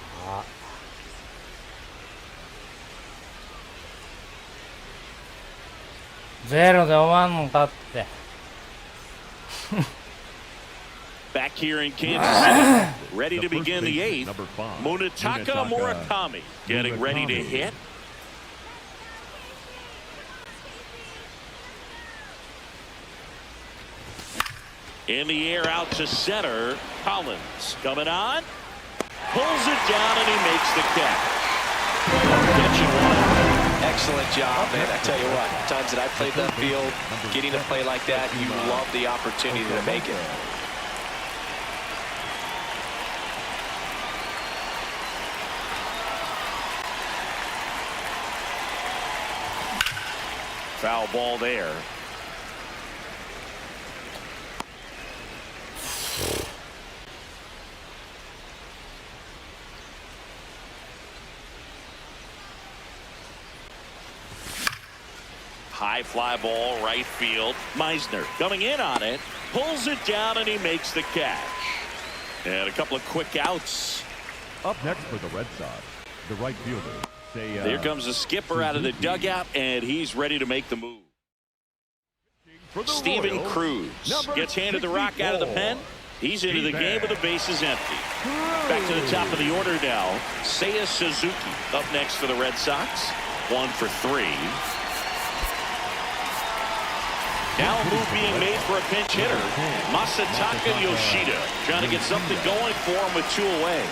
Zero で終わんのかって。Back here in Kansas City, ready to The first begin the baseman, eighth. number 5, Munetaka Murakami getting ready to hit. In the air out to center. Collins coming on. Pulls it down and he makes the catch. Catching one. Excellent job, man. I tell you what, times that I played that field, getting to play like that, you love the opportunity to make it. Foul ball there. High fly ball, right field. Meisner coming in on it, pulls it down, and he makes the catch. And a couple of quick outs. Up next for the Red Sox, the right fielder. Here comes the skipper out of the dugout, and he's ready to make the move. Steven Cruz gets handed the rock out of the pen. He's into the game with the bases empty. Back to the top of the order now. Seiya Suzuki up next for the Red Sox. 1 for 3. Now a move being made for a pinch hitter. Masataka Yoshida trying to get something going for him with 2 away.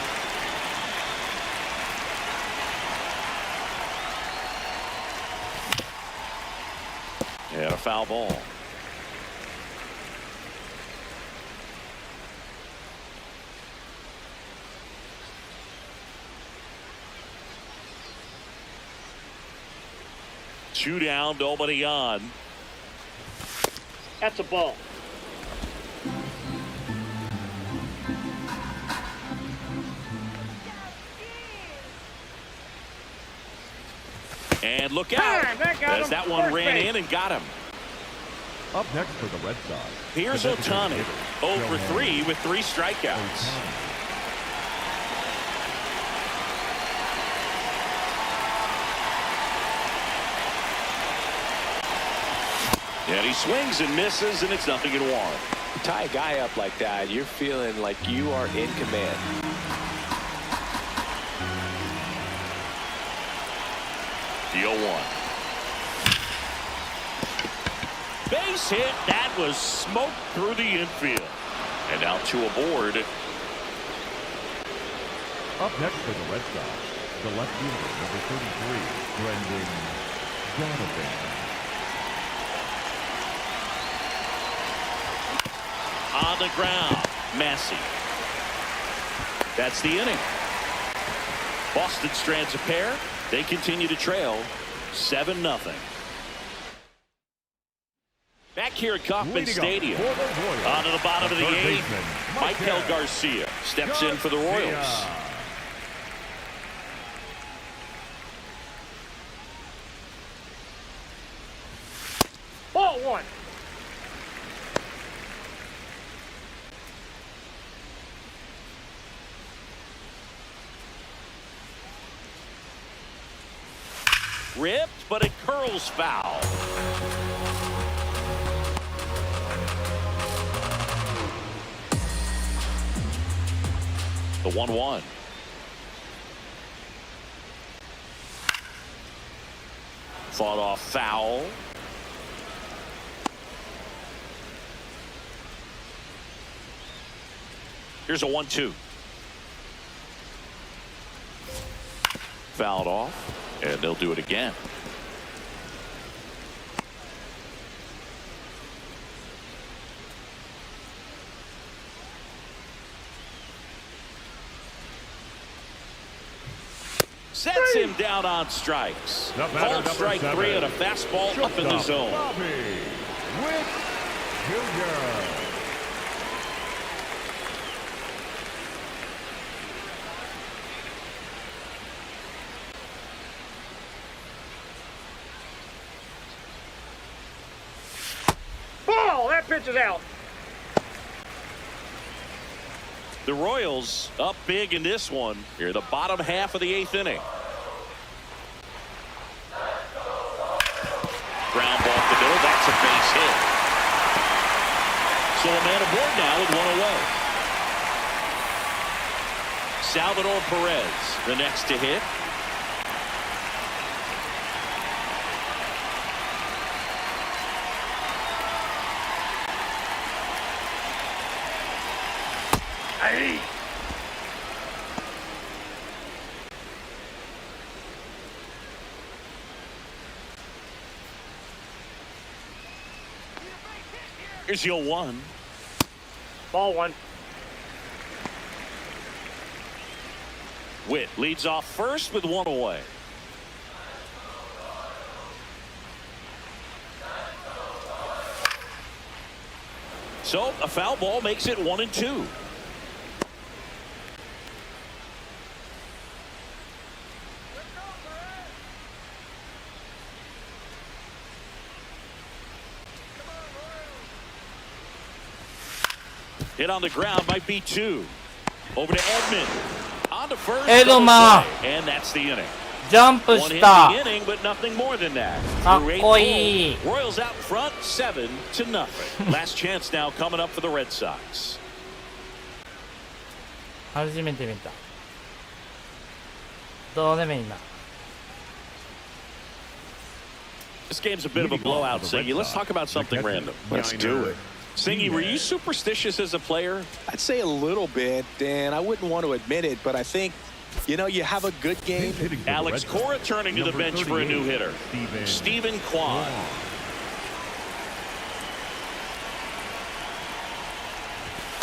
And a foul ball. Two down, nobody on. That's a ball. And look out, as that one ran in and got him. Up next for the Red Sox. Here's Ohtani, 0 for 3 with 3 strikeouts. And he swings and misses, and it's 0-1. Tie a guy up like that, you're feeling like you are in command. The 0-1. Base hit. That was smoked through the infield. And now 2 aboard. Up next for the Red Sox, the left fielder, number 33, Brendan Donovan. On the ground, Massey. That's the inning. Boston strands a pair. They continue to trail 7-0. Back here at Kauffman Stadium. Onto the bottom of the 8th. Michael Garcia steps in for the Royals. Ball 1. Ripped, but it curls foul. The 1-1. Fought off foul. Here's a 1-2. Fouled off, and they'll do it again. Sets him down on strikes. Called strike 3 on a fastball up in the zone. Ball! That pitch is out. The Royals up big in this one. Here, the bottom half of the 8th inning. Ground ball up the middle. That's a base hit. So a man aboard now with 1 away. Salvador Perez, the next to hit. Hey. Here's your 1. Ball 1. Witt leads off first with 1 away. So a foul ball makes it 1-2. Hit on the ground might be 2. Over to Edman. On to first. Edelman. And that's the inning. ジャンプ One し hit た in the inning, but nothing more than that. かっ Through 8こいい balls, Royals out front 7-0. Last chance now coming up for the Red Sox. 初めて見たどうでもいいな This game's a bit of a blowout, Singy. Let's talk about something random. Let's do it. Singy, were you superstitious as a player? I'd say a little bit, and I wouldn't want to admit it, but I think, you know, you have a good game. Alex Cora turning to the bench for a new hitter. Stephen Kwan.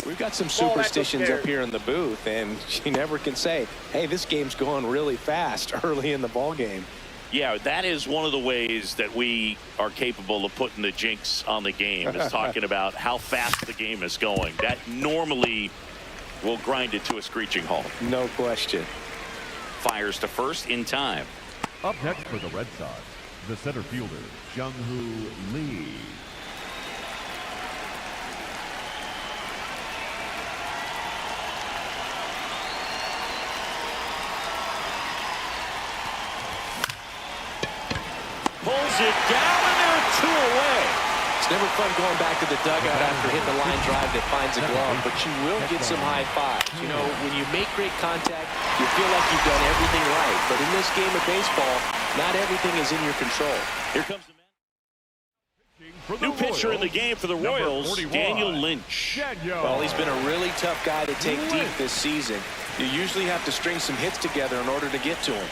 We've got some superstitions up here in the booth, and you never can say, hey, this game's going really fast early in the ball game. Yeah, that is one of the ways that we are capable of putting the jinx on the game, is talking about how fast the game is going. That normally will grind it to a screeching halt. No question. Fires to first in time. Up next for the Red Sox, the center fielder, Jung-Hoo Lee. Pulls it down, and there are 2 away. It's never fun going back to the dugout after hitting the line drive that finds a glove, but you will get some high fives. You know, when you make great contact, you feel like you've done everything right. But in this game of baseball, not everything is in your control. Here comes the new pitcher in the game for the Royals, Daniel Lynch. Well, he's been a really tough guy to take deep this season. You usually have to string some hits together in order to get to him.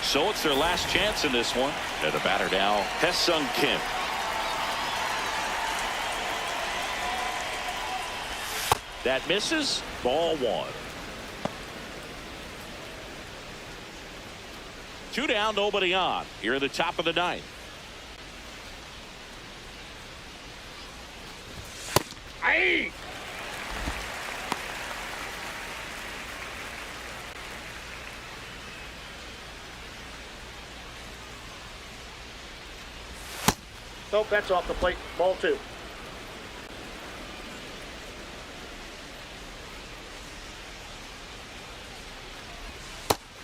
So it's their last chance in this one. And the batter now, Hesung Kim. That misses. Ball 1. 2 down, nobody on. Here at the top of the 9th. Hey. Nope, that's off the plate. Ball 2.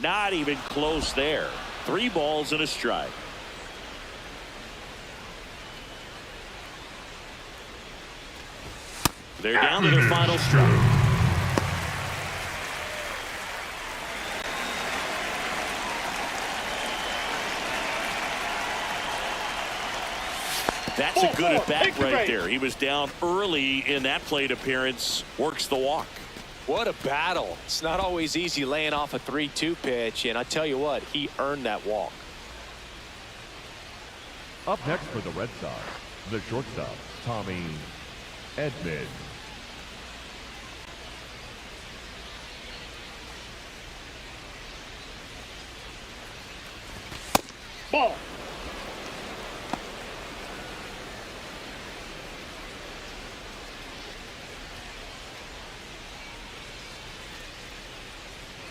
Not even close there. 3 balls and a strike. They're down to their final strike. That's a good at bat right there. He was down early in that plate appearance. Works the walk. What a battle. It's not always easy laying off a 3-2 pitch, and I tell you what, he earned that walk. Up next for the Red Sox, the shortstop, Tommy Edman. Ball.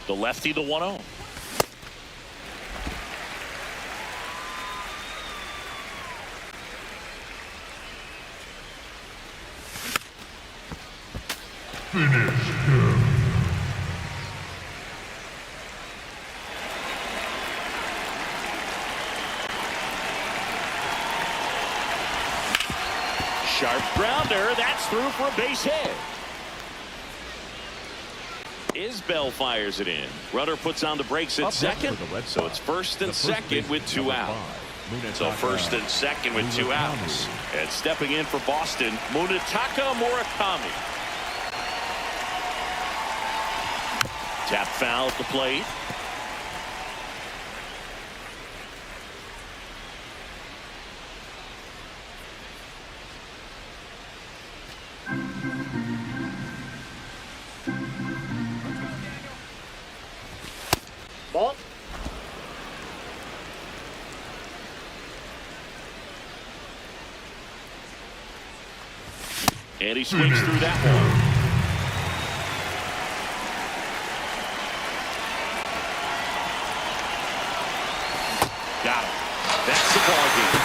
The lefty, the 1-0. Sharp grounder. That's through for a base hit. Isbell fires it in. Runner puts on the brakes at second. So it's first and second with 2 out. So first and second with 2 outs. And stepping in for Boston, Munetaka Murakami. Tap foul at the plate. Ball. And he swings through that one. Got him. That's the ball game.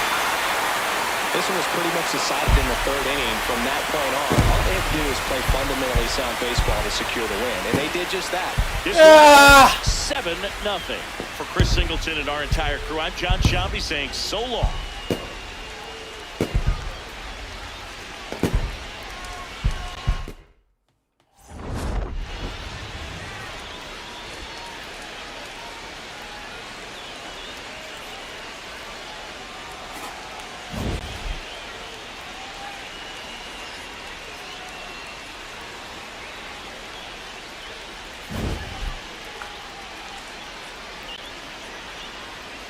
This one was pretty much decided in the 3rd inning. From that point on, all they have to do is play fundamentally sound baseball to secure the win, and they did just that. This one 7-0 for Chris Singleton and our entire crew. I'm John Shambi saying so long.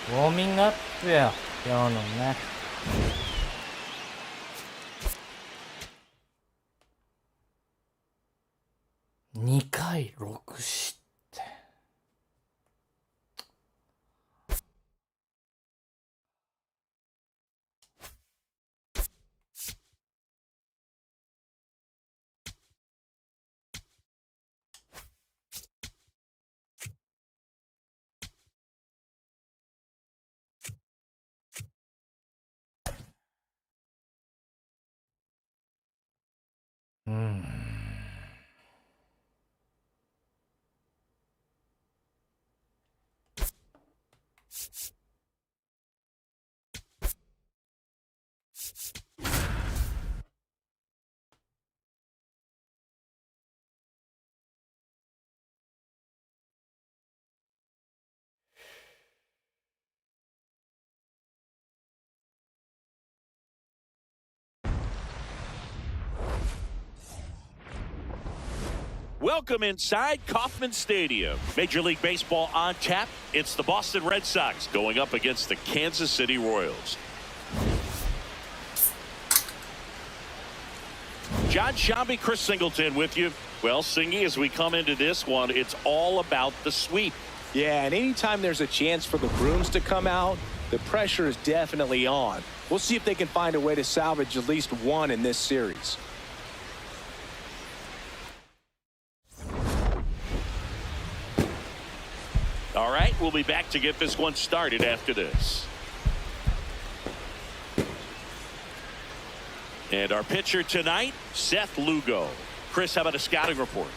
ウォーミングアップや、今日のね。2回6失点。Welcome inside Kauffman Stadium. Major League Baseball on tap. It's the Boston Red Sox going up against the Kansas City Royals. John Shambi, Chris Singleton with you. Well, Singy, as we come into this one, it's all about the sweep. Yeah, and anytime there's a chance for the brooms to come out, the pressure is definitely on. We'll see if they can find a way to salvage at least one in this series. All right, we'll be back to get this one started after this. And our pitcher tonight, Seth Lugo. Chris, how about a scouting report?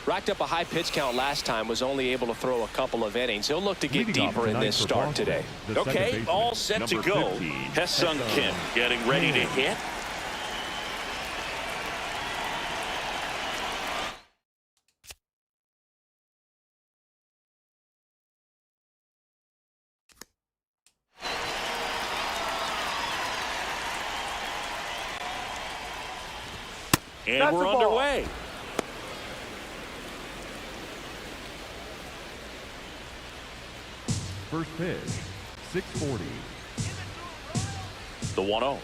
Racked up a high pitch count last time, was only able to throw a couple of innings. He'll look to get deeper in this start today. Okay, all set to go. Haesung Kim getting ready to hit. And we're underway. First pitch, 640. The 1-0.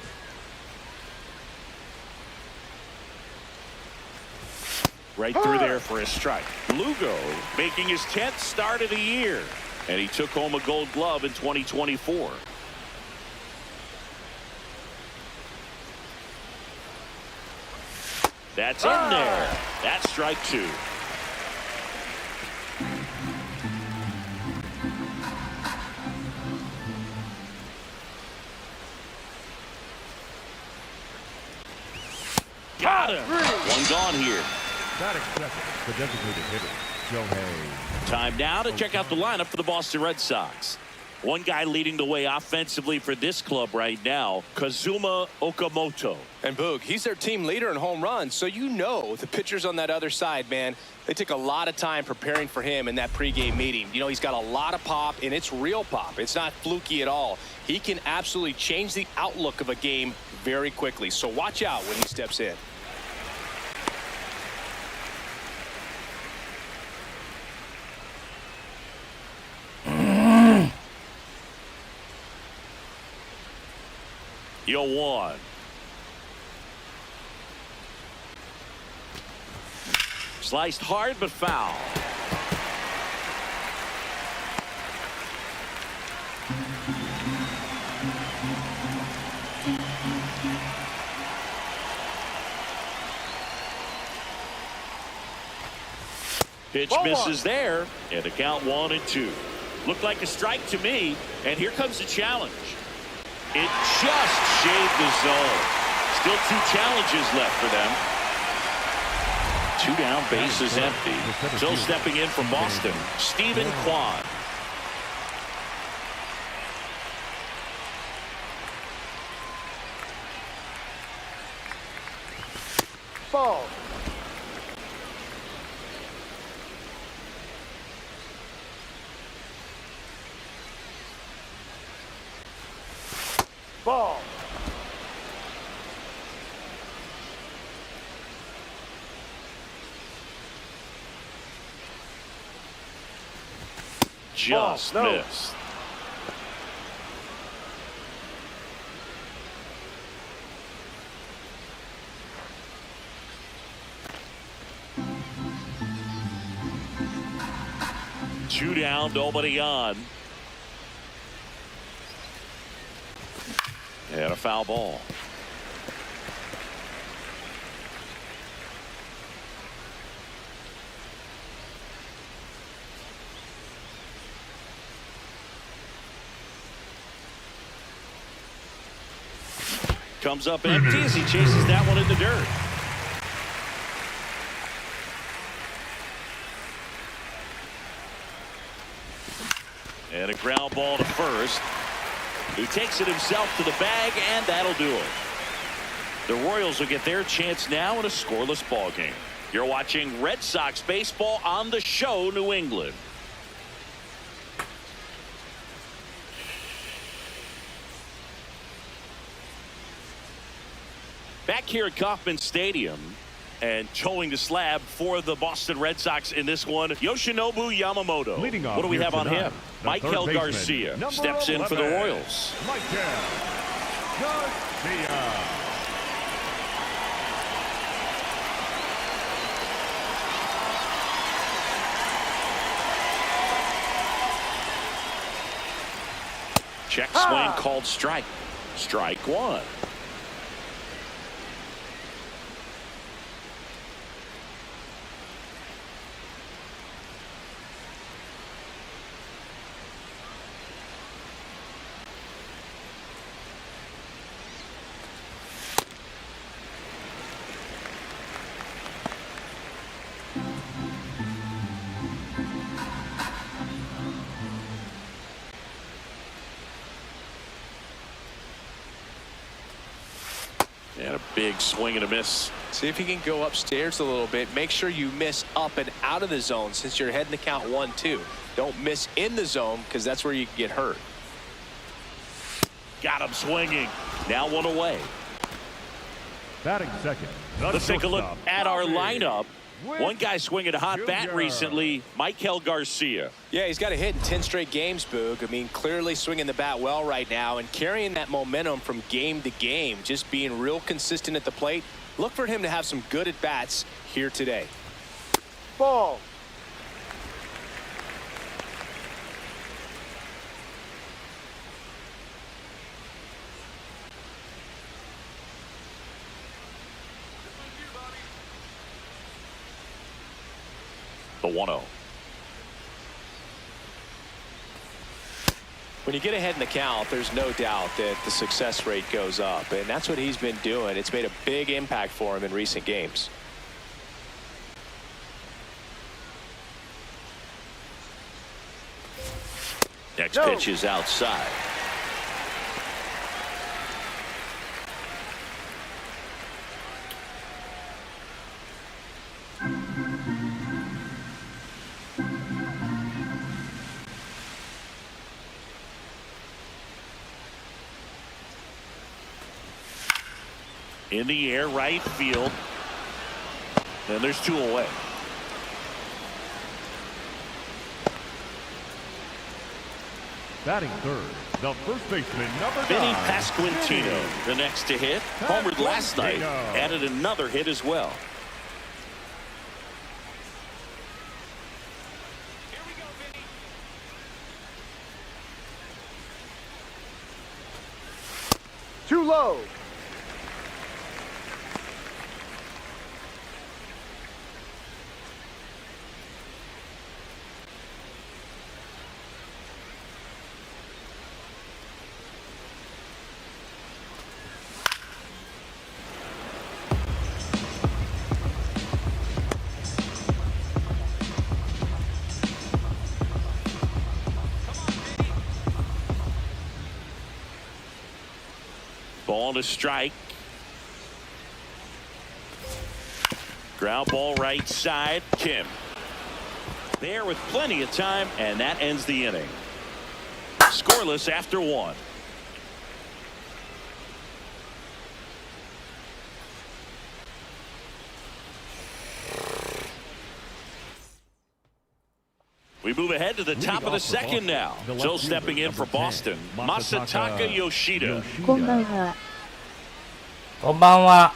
Right through there for a strike. Lugo making his 10th start of the year. And he took home a gold glove in 2024. That's in there. That's strike 2. Got him. One gone here. Batting second, the designated hitter, Shohei. Time now to check out the lineup for the Boston Red Sox. One guy leading the way offensively for this club right now, Kazuma Okamoto. And Boog, he's their team leader in home runs, so you know the pitchers on that other side, man, they took a lot of time preparing for him in that pregame meeting. You know, he's got a lot of pop, and it's real pop. It's not fluky at all. He can absolutely change the outlook of a game very quickly, so watch out when he steps in. Yo one. Sliced hard but foul. Pitch misses there, and the count 1-2. Looked like a strike to me, and here comes the challenge. It just shaved the zone. Still 2 challenges left for them. 2 down, bases empty. Still stepping in from Boston, Stephen Kwan. Ball. Ball. Just no. missed. Two down, nobody on. And a foul ball. Comes up empty as he chases that one in the dirt. And a ground ball to first. He takes it himself to the bag, and that'll do it. The Royals will get their chance now in a scoreless ball game. You're watching Red Sox baseball on the show, New England. Back here at Kauffman Stadium, and towing the slab for the Boston Red Sox in this one, Yoshinobu Yamamoto. Leading off What do we here have on tonight, him? the Michael third baseman, Garcia number steps in for the 11, Royals. Michael Garcia. Check swing called strike. Strike one. And a big swing and a miss. See if you can go upstairs a little bit. Make sure you miss up and out of the zone since you're heading to count 1-2. Don't miss in the zone because that's where you can get hurt. Got him swinging. Now one away. Batting second. Let's take a look shortstop, at our Bobby lineup. One guy swinging a hot bat Jr. recently, Michael Garcia. Yeah, he's got a hit in 10 straight games, Boog. I mean, clearly swinging the bat well right now and carrying that momentum from game to game, just being real consistent at the plate. Look for him to have some good at-bats here today. Ball. The 1-0. When you get ahead in the count, there's no doubt that the success rate goes up, and that's what he's been doing. It's made a big impact for him in recent games. Next No. pitch is outside. In the air, right field. And there's 2 away. Batting third, the first baseman, number 9. Vinny Pasquantino, the next to hit. Homered last night. Added another hit as well. Too low. Ball to strike. Ground ball right side. Kim. There with plenty of time, and that ends the inning. Scoreless after 1. We move ahead to the top of the second now. So stepping in for Boston, Masataka Yoshida. こんばんは。こんばんは。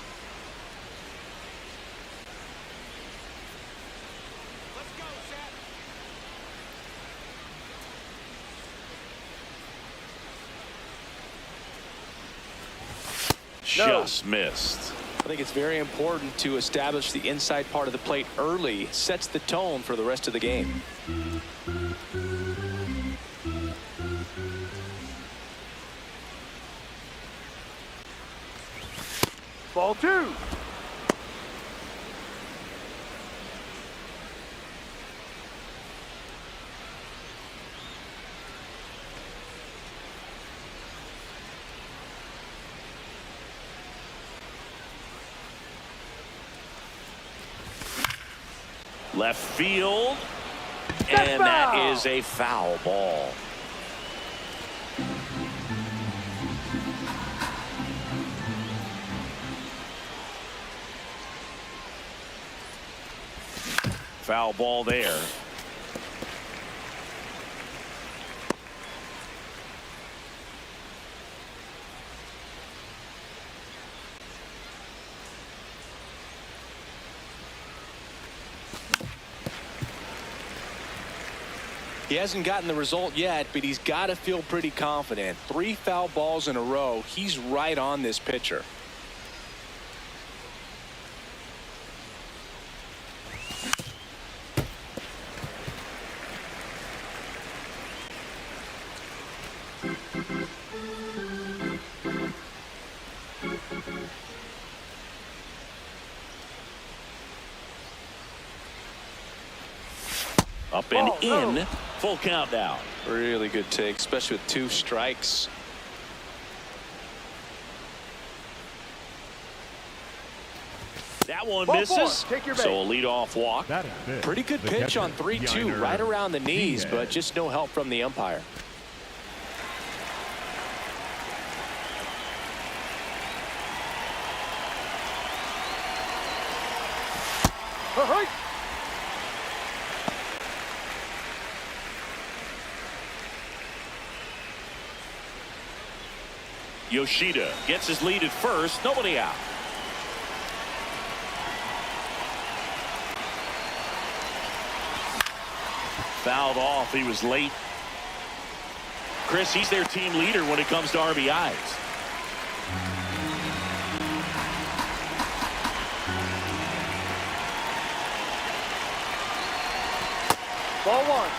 Just missed. I think it's very important to establish the inside part of the plate early. Sets the tone for the rest of the game. Ball 2. Left field. And that is a foul ball. Foul ball there. He hasn't gotten the result yet, but he's got to feel pretty confident. 3 foul balls in a row. He's right on this pitcher. Up and in. Full count now. Really good take, especially with 2 strikes. That one Ball misses. 4. Take your So a base. leadoff walk. That is it. Pretty good The pitch catcher, on 3-2, Yainer right around the knees, Diaz. but just no help from the umpire. Right. Yoshida gets his lead at first. Nobody out. Fouled off. He was late. Chris, he's their team leader when it comes to RBIs. Ball 1.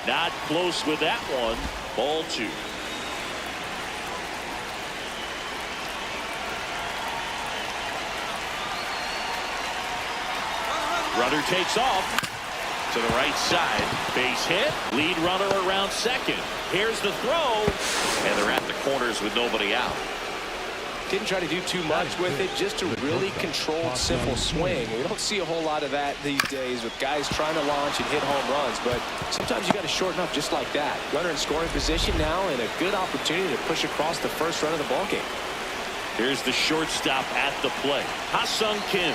Not close with that one. Ball 2. Runner takes off to the right side. Base hit. Lead runner around second. Here's the throw. And they're at the corners with nobody out. Didn't try to do too much with it, just a really controlled, simple swing. We don't see a whole lot of that these days with guys trying to launch and hit home runs, but sometimes you got to shorten up just like that. Runner in scoring position now and a good opportunity to push across the first run of the ballgame. Here's the shortstop at the plate, Ha-Sung Kim.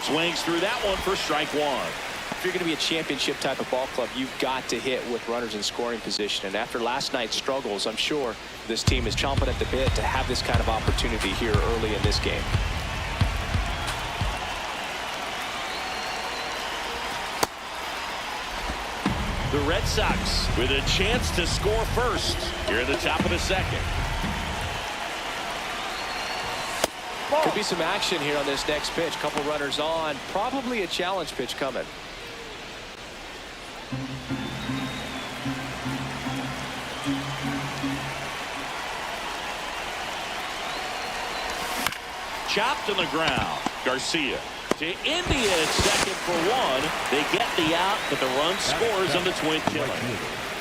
Swings through that one for strike one. If you're going to be a championship type of ball club, you've got to hit with runners in scoring position. And after last night's struggles, I'm sure this team is chomping at the bit to have this kind of opportunity here early in this game. The Red Sox with a chance to score first here at the top of the second. Could be some action here on this next pitch. Couple runners on. Probably a challenge pitch coming. Chopped on the ground. Garcia to India at second for one. They get the out, but the run scores on the twin killer.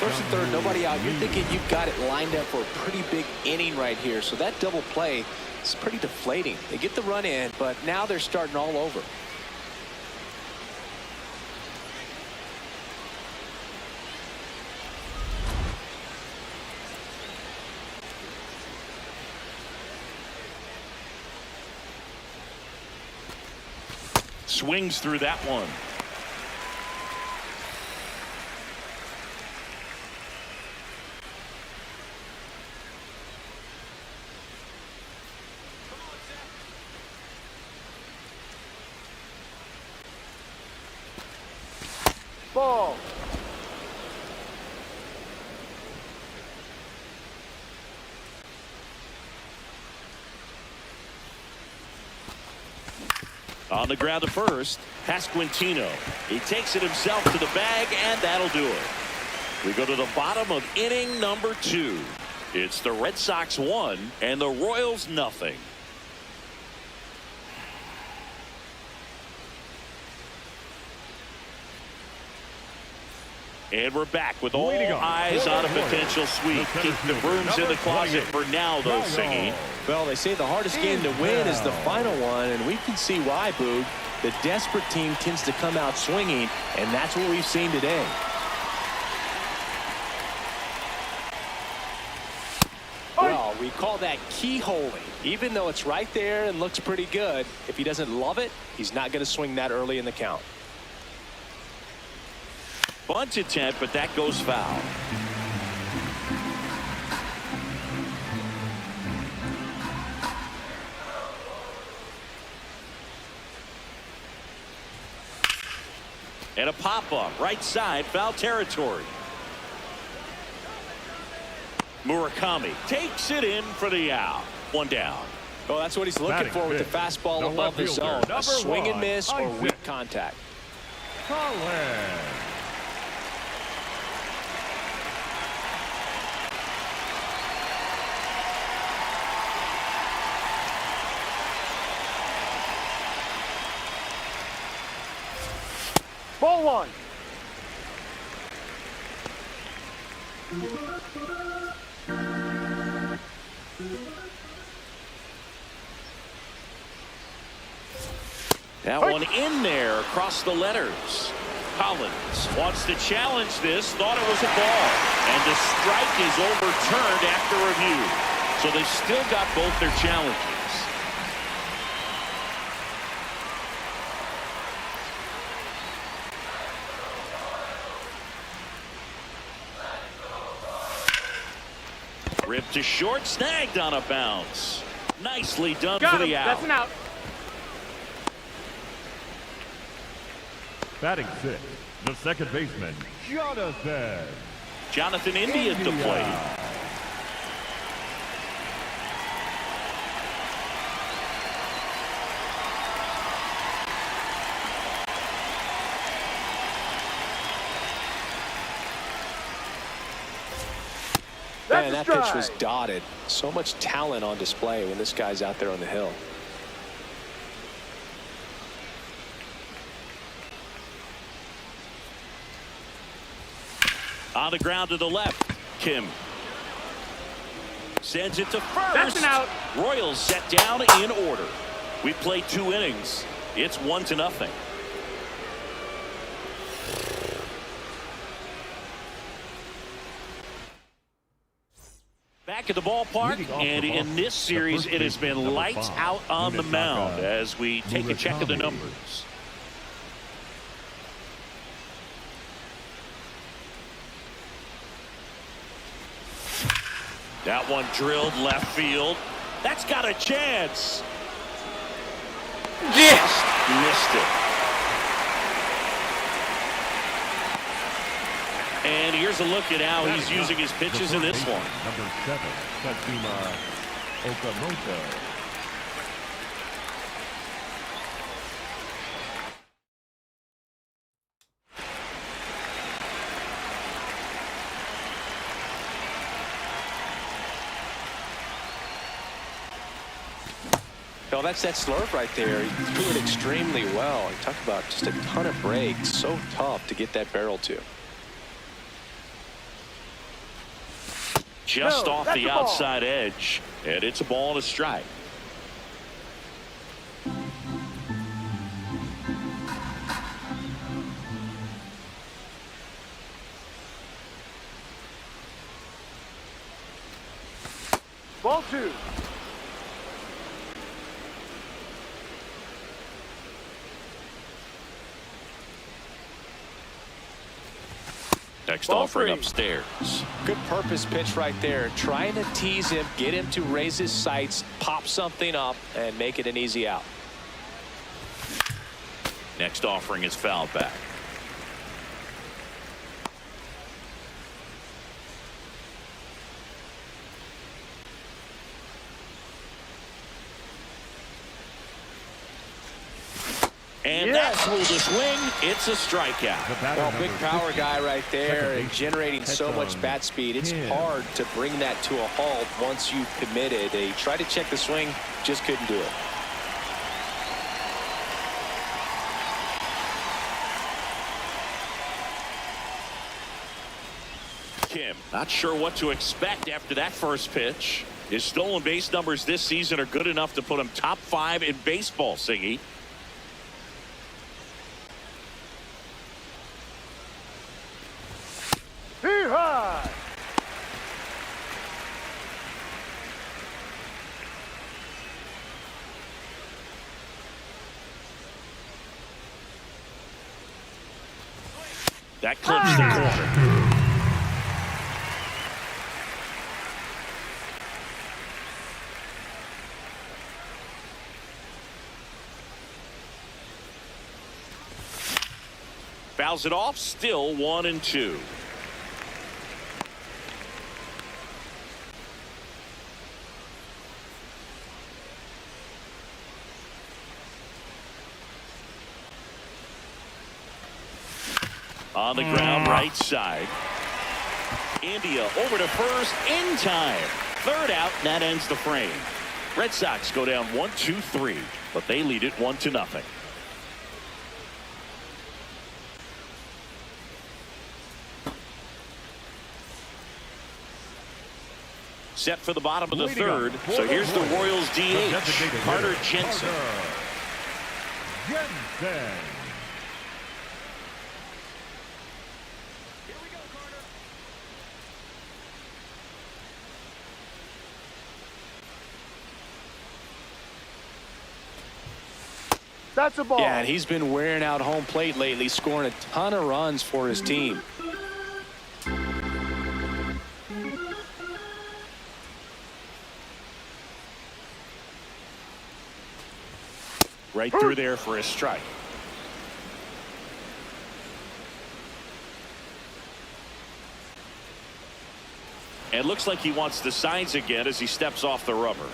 First and third, nobody out. You're thinking you've got it lined up for a pretty big inning right here. So that double play is pretty deflating. They get the run in, but now they're starting all over. Swings through that one. Ball. On the ground to first, Pasquantino. He takes it himself to the bag, and that'll do it. We go to the bottom of inning number 2. It's the Red Sox 1 and the Royals nothing. And we're back with all eyes on a potential sweep. Keep the brooms in the closet for now, though, singing. Well, they say the hardest game to win is the final one, and we can see why, Boog. The desperate team tends to come out swinging, and that's what we've seen today. Well, we call that keyholing. Even though it's right there and looks pretty good, if he doesn't love it, he's not going to swing that early in the count. Bunt attempt, but that goes foul. And a pop-up, right side, foul territory. Murakami takes it in for the out. One down. Well, that's what he's looking for with the fastball above the zone. A swing and miss or weak contact. Ball 1. That one in there across the letters. Collins wants to challenge this, thought it was a ball, and the strike is overturned after review. So they've still got both their challenges. Ripped to short, snagged on a bounce. Nicely done for the out. That's an out. Batting 6, the second baseman, Jonathan India at the plate. Man, that pitch was dotted. So much talent on display when this guy's out there on the hill. On the ground to the left. Kim sends it to first. That's an out. Royals set down in order. We played 2 innings. It's 1-0. Back at the ballpark, and in this series, it has been lights out on the mound as we take a check of the numbers. That one drilled left field. That's got a chance. Just missed it. And here's a look at how he's using his pitches in this one. Number 7, Tatsuma Okamoto. No, that's that slurve right there. He threw it extremely well. He talked about just a ton of breaks. So tough to get that barrel to. Just No, off that's the a ball. outside edge, and it's a ball and a strike. Ball 2. Next Ball offering 3. upstairs. Good purpose pitch right there. Trying to tease him, get him to raise his sights, pop something up, and make it an easy out. Next offering is fouled back. And Yes. that's pulled a swing. It's a strikeout. Well, big power guy right there and generating so much bat speed. It's hard to bring that to a halt once you've committed. He tried to check the swing, just couldn't do it. Kim, not sure what to expect after that first pitch. His stolen base numbers this season are good enough to put him top 5 in baseball, Singy. Hee-haw! That clips the corner. Fouls it off, still 1-2. On the ground, right side. India over to first in time. Third out, and that ends the frame. Red Sox go down 1-2-3, but they lead it 1-0. Set for the bottom of the third. So here's the Royals DH, Carter Jensen. Jensen. That's a ball. Yeah, and he's been wearing out home plate lately, scoring a ton of runs for his team. Right through there for a strike. And looks like he wants the signs again as he steps off the rubber.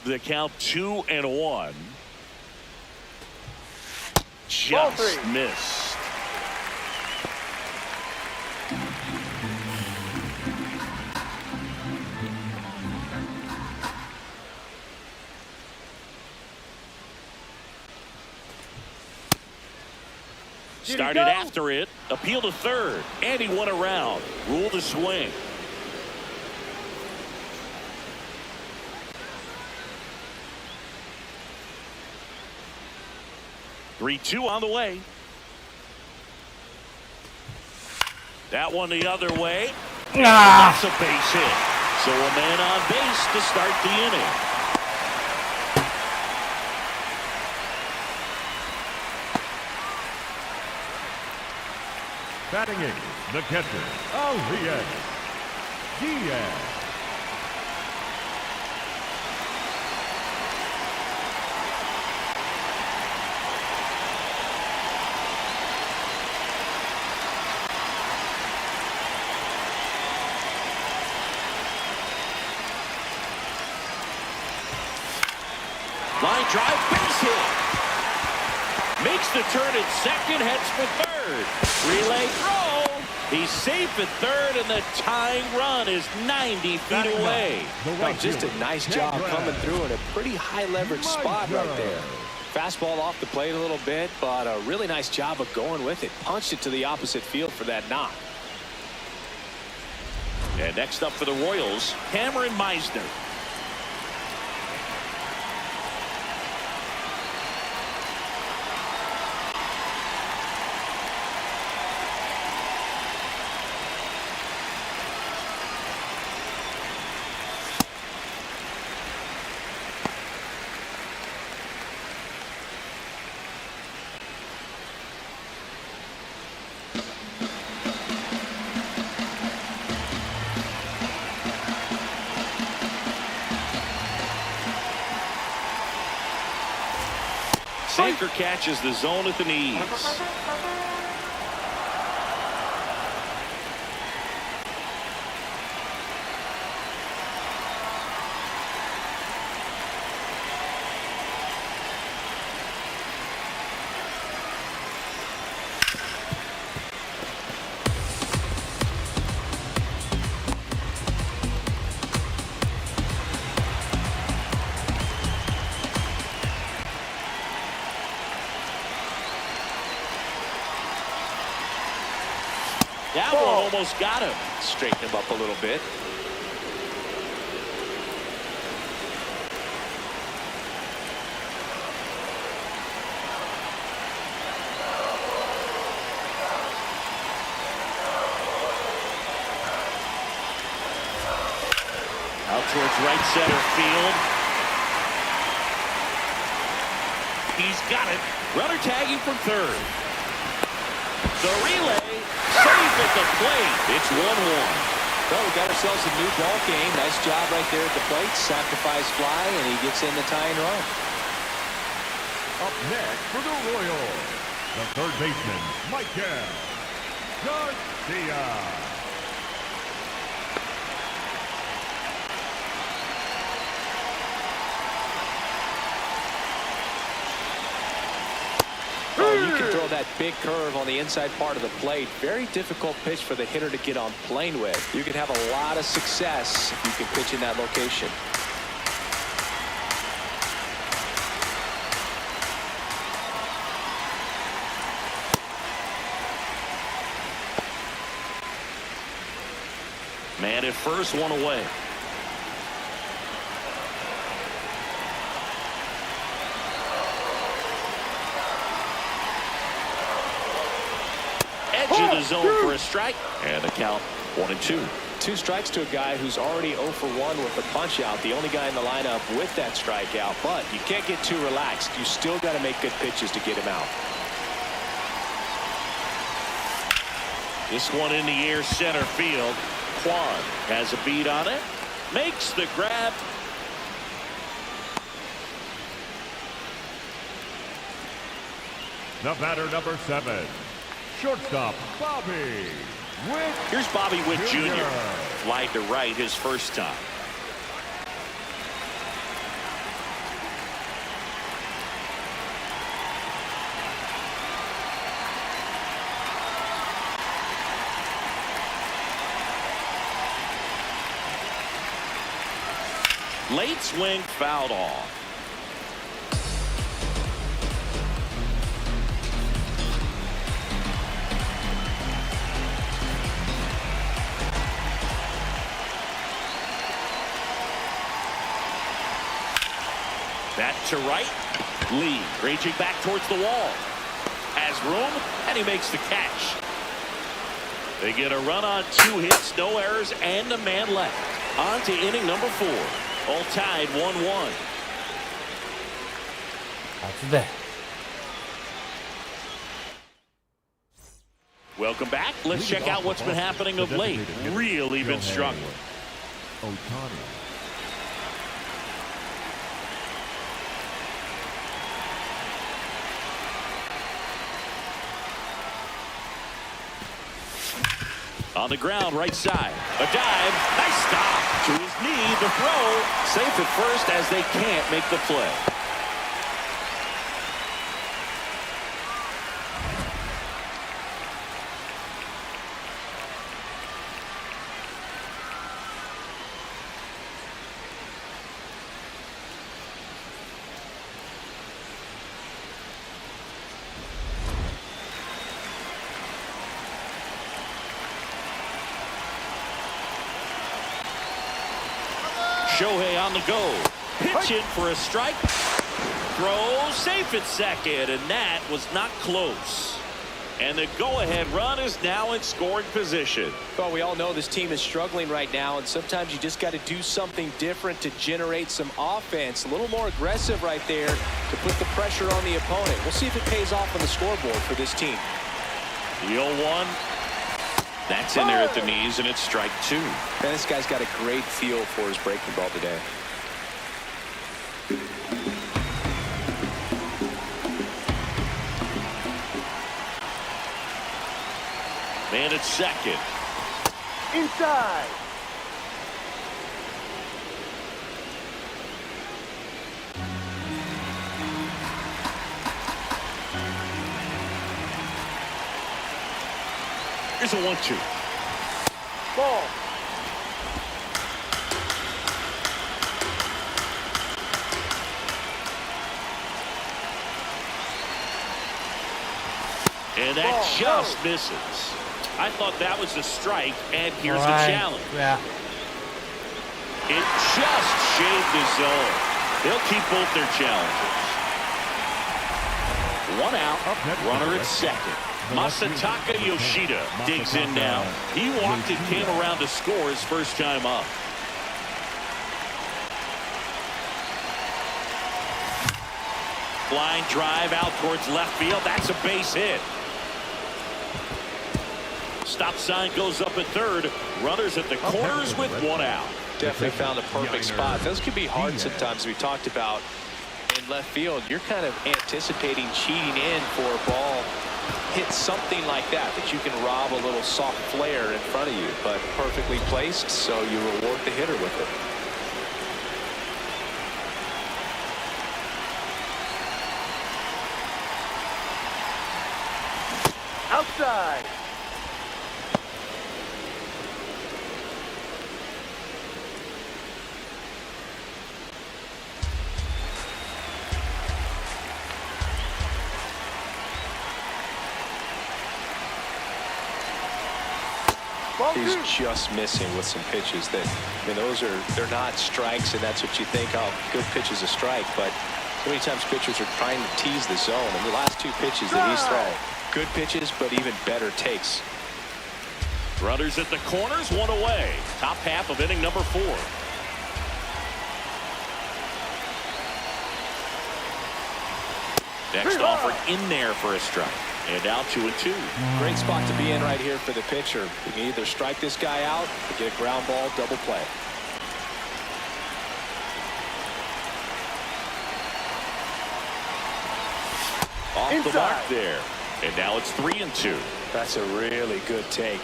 The count 2-1. just three. missed. Started after it, appeal to third, and he went around. Rule the swing. Three-two on the way. That one the other way. That's a base hit. So a man on base to start the inning. Batting eighth, the catcher, Diaz. Line drive, base hit. Makes the turn at second, heads for third. Relay throw. He's safe at third, and the tying run is 90 feet away. Just a nice job coming through in a pretty high leverage spot right there. Fastball off the plate a little bit, but a really nice job of going with it. Punched it to the opposite field for that knock. And next up for the Royals, Cameron Meisner. Sinker catches the zone at the knees. That one almost got him. Straighten him up a little bit. Out towards right center field. He's got it. Runner tagging from third. The relay, safe at the plate. It's 1-1. Well, we got ourselves a new ball game. Nice job right there at the plate. Sacrifice fly, and he gets in the tying run. Up next for the Royals, the third baseman, Michael Garcia. You can throw that big curve on the inside part of the plate. Very difficult pitch for the hitter to get on plane with. You can have a lot of success if you can pitch in that location. Man at first, one away. Edge of the zone for a strike, and the count 1-2. 2 strikes to a guy who's already 0 for 1 with the punch out. The only guy in the lineup with that strikeout, but you can't get too relaxed. You still got to make good pitches to get him out. This one in the air, center field. Kwan has a beat on it, makes the grab. The batter, number 7, shortstop Bobby Witt. Here's Bobby Witt Jr. Flied to right his first time. Late swing fouled off. That to right. Lee raging back towards the wall. Has room, and he makes the catch. They get a run on 2 hits, no errors, and a man left. On to inning number 4. All tied 1-1. 初で。 Welcome back. Let's check out what's been happening of late. Really been struggling. Otani. On the ground, right side. A dive. Nice stop. To his knee. The throw. Safe at first as they can't make the play. Shohei on the go. Pitching for a strike. Throw safe at second, and that was not close. And the go-ahead run is now in scoring position. Well, we all know this team is struggling right now, and sometimes you just got to do something different to generate some offense. A little more aggressive right there to put the pressure on the opponent. We'll see if it pays off on the scoreboard for this team. The 0-1. That's in there at the knees, and it's strike 2. Man, this guy's got a great feel for his breaking ball today. Man at second. Inside. Here's a 1-2. Ball. And that just misses. I thought that was a strike, and here's the challenge. Yeah. It just shaved the zone. They'll keep both their challenges. 1 out, runner at second. Masataka Yoshida digs in now. He walked and came around to score his first time up. Line drive out towards left field. That's a base hit. Stop sign goes up at third. Runners at the corners with 1 out. Definitely found a perfect spot. Those can be hard sometimes. We talked about in left field. You're kind of anticipating cheating in for a ball. Hit something like that you can rob a little soft flare in front of you, but perfectly placed, so you reward the hitter with it. Outside. He's just missing with some pitches that, I mean, they're not strikes, and that's what you think, oh, good pitch is a strike, but so many times pitchers are trying to tease the zone, and the last 2 pitches that he's thrown, good pitches, but even better takes. Runners at the corners, 1 away. Top half of inning number 4. Next offer in there for a strike. And now 2-2. Great spot to be in right here for the pitcher. You can either strike this guy out or get a ground ball double play. Off the mark there. And now it's 3-2. That's a really good take.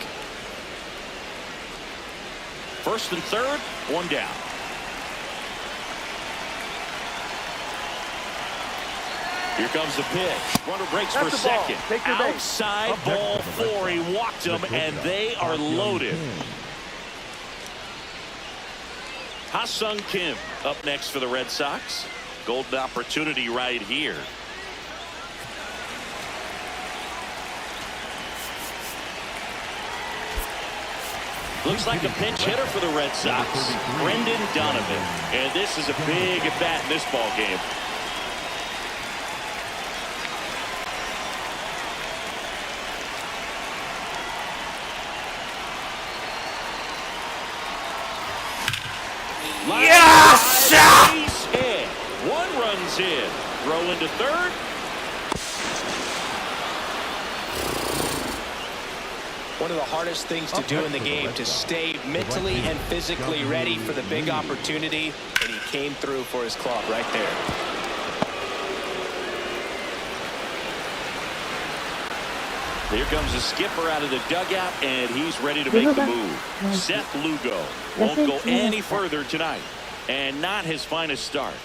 First and third, 1 down. Here comes the pitch. Runner breaks for second. Outside ball 4. He walked him, and they are loaded. Ha-Sung Kim up next for the Red Sox. Golden opportunity right here. Looks like a pinch hitter for the Red Sox, Brendan Donovan. And this is a big at-bat in this ball game. Yes! Base hit. 1 run's in. Throw into third. One of the hardest things to do in the game, to stay mentally and physically ready for the big opportunity, and he came through for his club right there. Here comes the skipper out of the dugout, and he's ready to make the move. Seth Lugo won't go any further tonight, and not his finest start.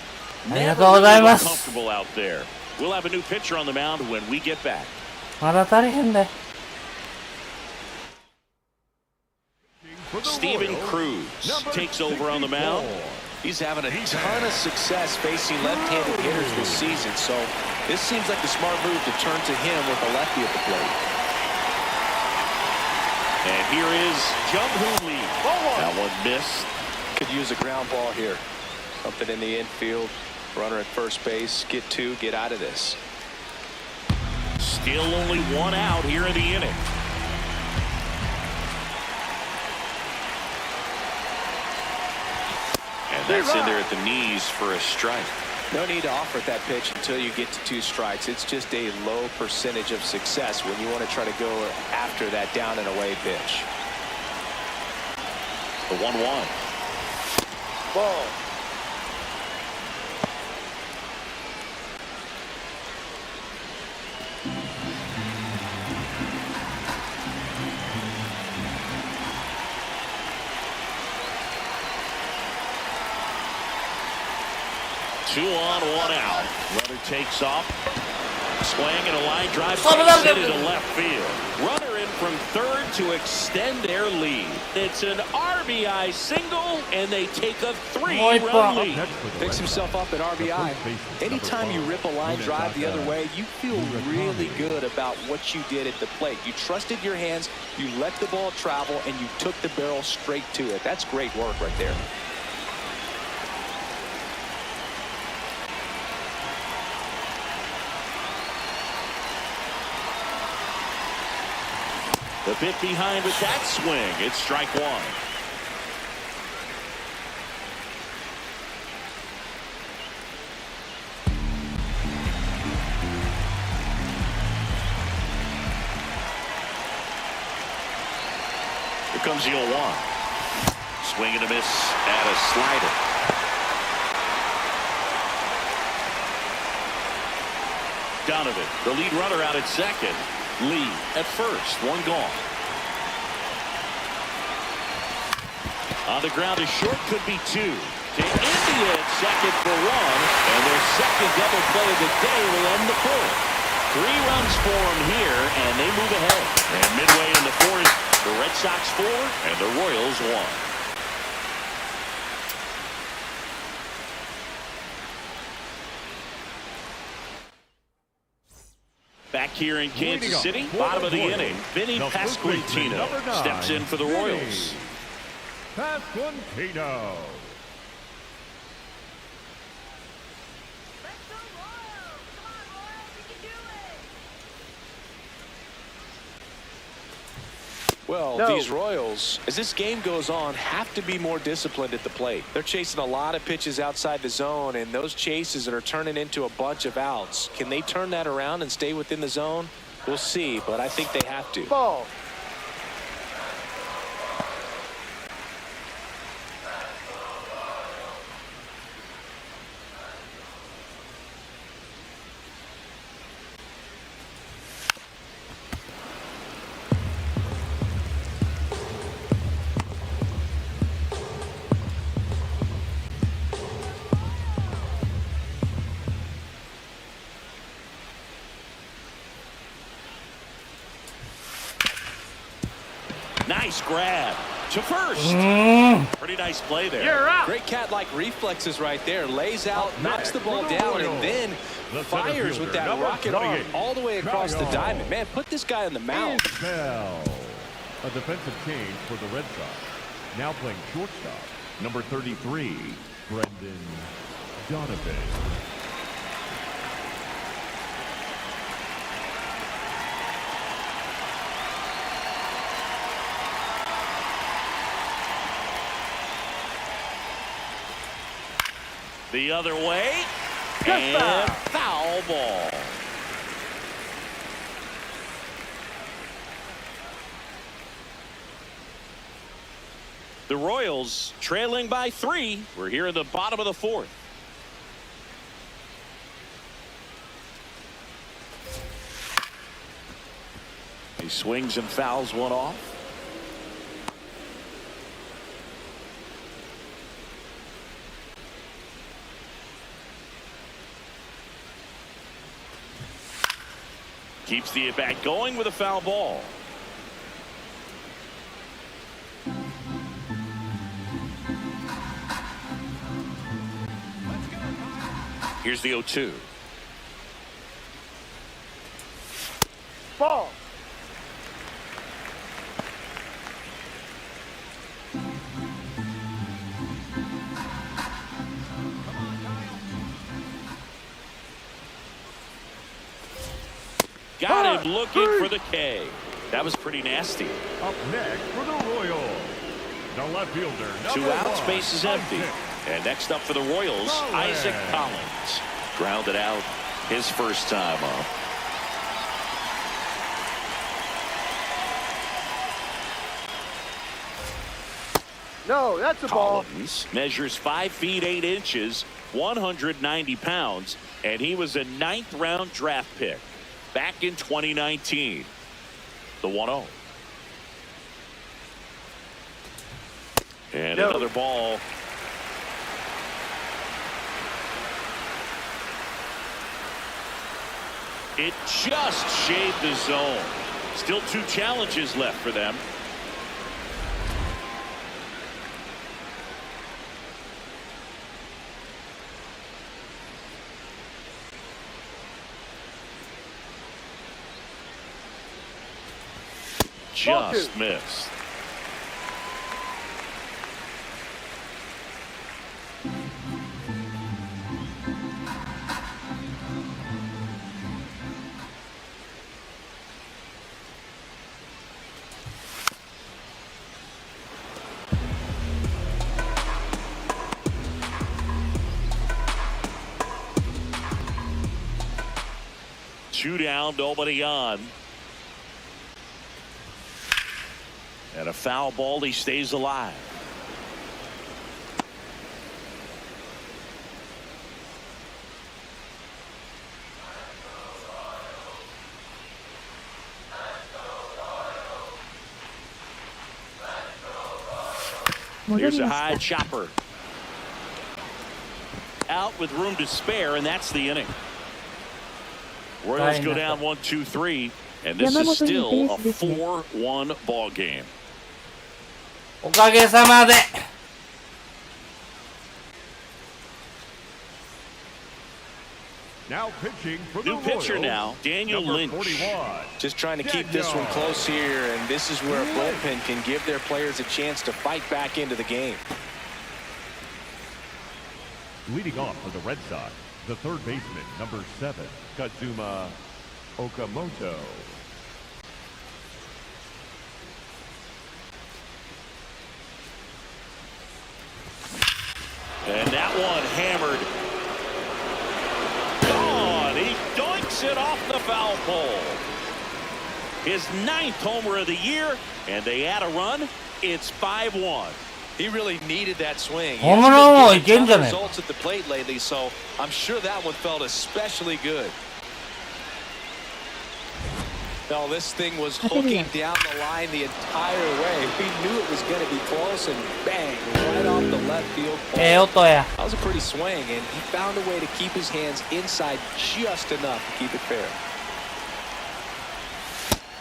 Never really looked comfortable out there. We'll have a new pitcher on the mound when we get back. まだ足りへんで。 Steven Cruz takes over on the mound. He's having a ton of success facing left-handed hitters this season, so this seems like the smart move to turn to him with a lefty at the plate. And here is Jung-Hoo Lee. That one missed. Could use a ground ball here. Something in the infield. Runner at first base. Get 2, get out of this. Still only 1 out here in the inning. And that's in there at the knees for a strike. No need to offer that pitch until you get to 2 strikes. It's just a low percentage of success when you want to try to go after that down and away pitch. The 1-1. Ball. Two on, 1 out. Runner takes off. Swing and a line drive. Hit into left field. Runner in from third to extend their lead. It's an RBI single, and they take a 3-run lead. Picks himself up at RBI. Anytime you rip a line drive the other way, you feel really good about what you did at the plate. You trusted your hands, you let the ball travel, and you took the barrel straight to it. That's great work right there. The bit behind with that swing. It's strike 1. Here comes the 0-1. Swing and a miss at a slider. Donovan, the lead runner out at second. Lee at first, 1 gone. On the ground, a short could be 2. To India at second for 1, and their second double play of the day will end the 4th. 3 runs for them here, and they move ahead. And midway in the 4th, the Red Sox 4 and the Royals 1. Back here in Kansas City, bottom of the inning, Vinny Pasquantino steps in for the Royals. Pasquantino. Well, these Royals, as this game goes on, have to be more disciplined at the plate. They're chasing a lot of pitches outside the zone, and those chases that are turning into a bunch of outs. Can they turn that around and stay within the zone? We'll see, but I think they have to. Ball. Nice grab. to first. Pretty nice play there. You're out. Great cat-like reflexes right there. Lays out, knocks the ball down, and then fires with that rocket arm all the way across the diamond. Man, put this guy on the mound. Bell. A defensive change for the Red Sox. Now playing shortstop, number 33, Brendan Donovan. The other way, and foul ball. The Royals trailing by 3. We're here in the bottom of the 4th. He swings and fouls one off. Keeps the at-bat going with a foul ball. Here's the 0-2. Ball. Got him looking for the K. That was pretty nasty. Up next for the Royals, the left fielder, Two number outs, 1, base is empty. Isaac. And next up for the Royals, Isaac Collins. Grounded out his first time up. No, that's a ball. Collins measures 5 feet 8 inches, 190 pounds, and he was a 9th round draft pick back in 2019. The 1-0. And No. another ball. It just shaved the zone. Still 2 challenges left for them. Just missed. Two down, nobody on. And a foul ball, he stays alive. Here's a high chopper. Out with room to spare, and that's the inning. Royals go down 1-2-3, and this is still a 4-1 ball game. おかげさまで。Now pitching for the New pitcher Royals, now, Daniel number Lynch. 41. Just trying to keep this one close here, and this is where a bullpen can give their players a chance to fight back into the game. Leading off for the Red Sox, the third baseman, number 7, Kazuma Okamoto. And that one hammered. Gone. He doinks it off the foul pole. His 9th homer of the year, and they add a run. It's 5-1. He really needed that swing. He ホームラン王い hasn't けん been じゃ getting ね tough results at the plate lately, so I'm sure that one felt especially good. Well, this thing was hooking down the line the entire way. We knew it was going to be close, and bang, right off the left field pole. 音や。 That was a pretty swing, and he found a way to keep his hands inside just enough to keep it fair.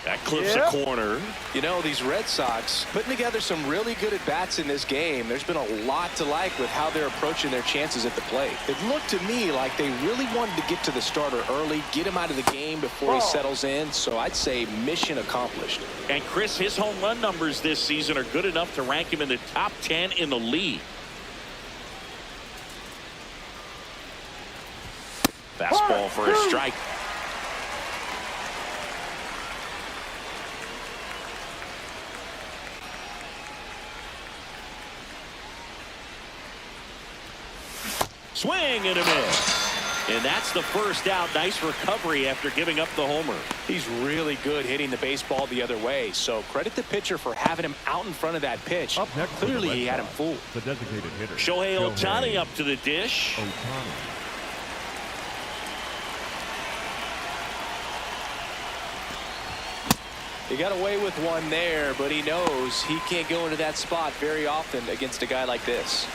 That clips Yeah. a corner. You know, these Red Sox putting together some really good at-bats in this game. There's been a lot to like with how they're approaching their chances at the plate. It looked to me like they really wanted to get to the starter early, get him out of the game before he settles in. So I'd say mission accomplished. And Chris, his home run numbers this season are good enough to rank him in the top 10 in the league. Fastball for a strike. Swing and a miss. And that's the first out. Nice recovery after giving up the homer. He's really good hitting the baseball the other way. So credit the pitcher for having him out in front of that pitch. Up next for the Clearly Red he had him Sox, fooled. The designated hitter. Shohei Ohtani up to the dish. Ohtani. He got away with one there, but he knows he can't go into that spot very often against a guy like this.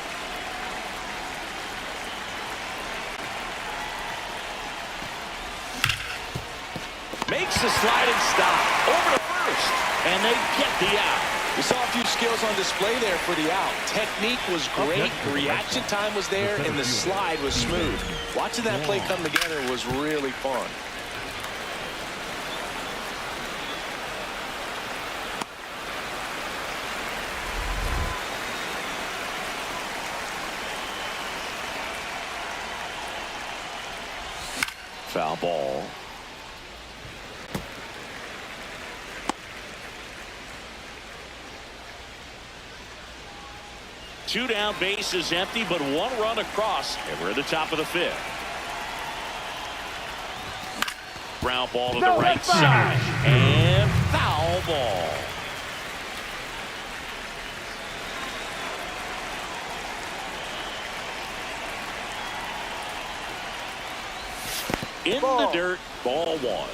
Makes the sliding stop. Over to first. And they get the out. We saw a few skills on display there for the out. Technique was great, reaction time was there, and the slide was smooth. Watching that play come together was really fun. Foul ball. Two down, base is empty, but one run across, and we're at the top of the fifth. Ground ball to the right side, and foul ball. In the dirt, ball one.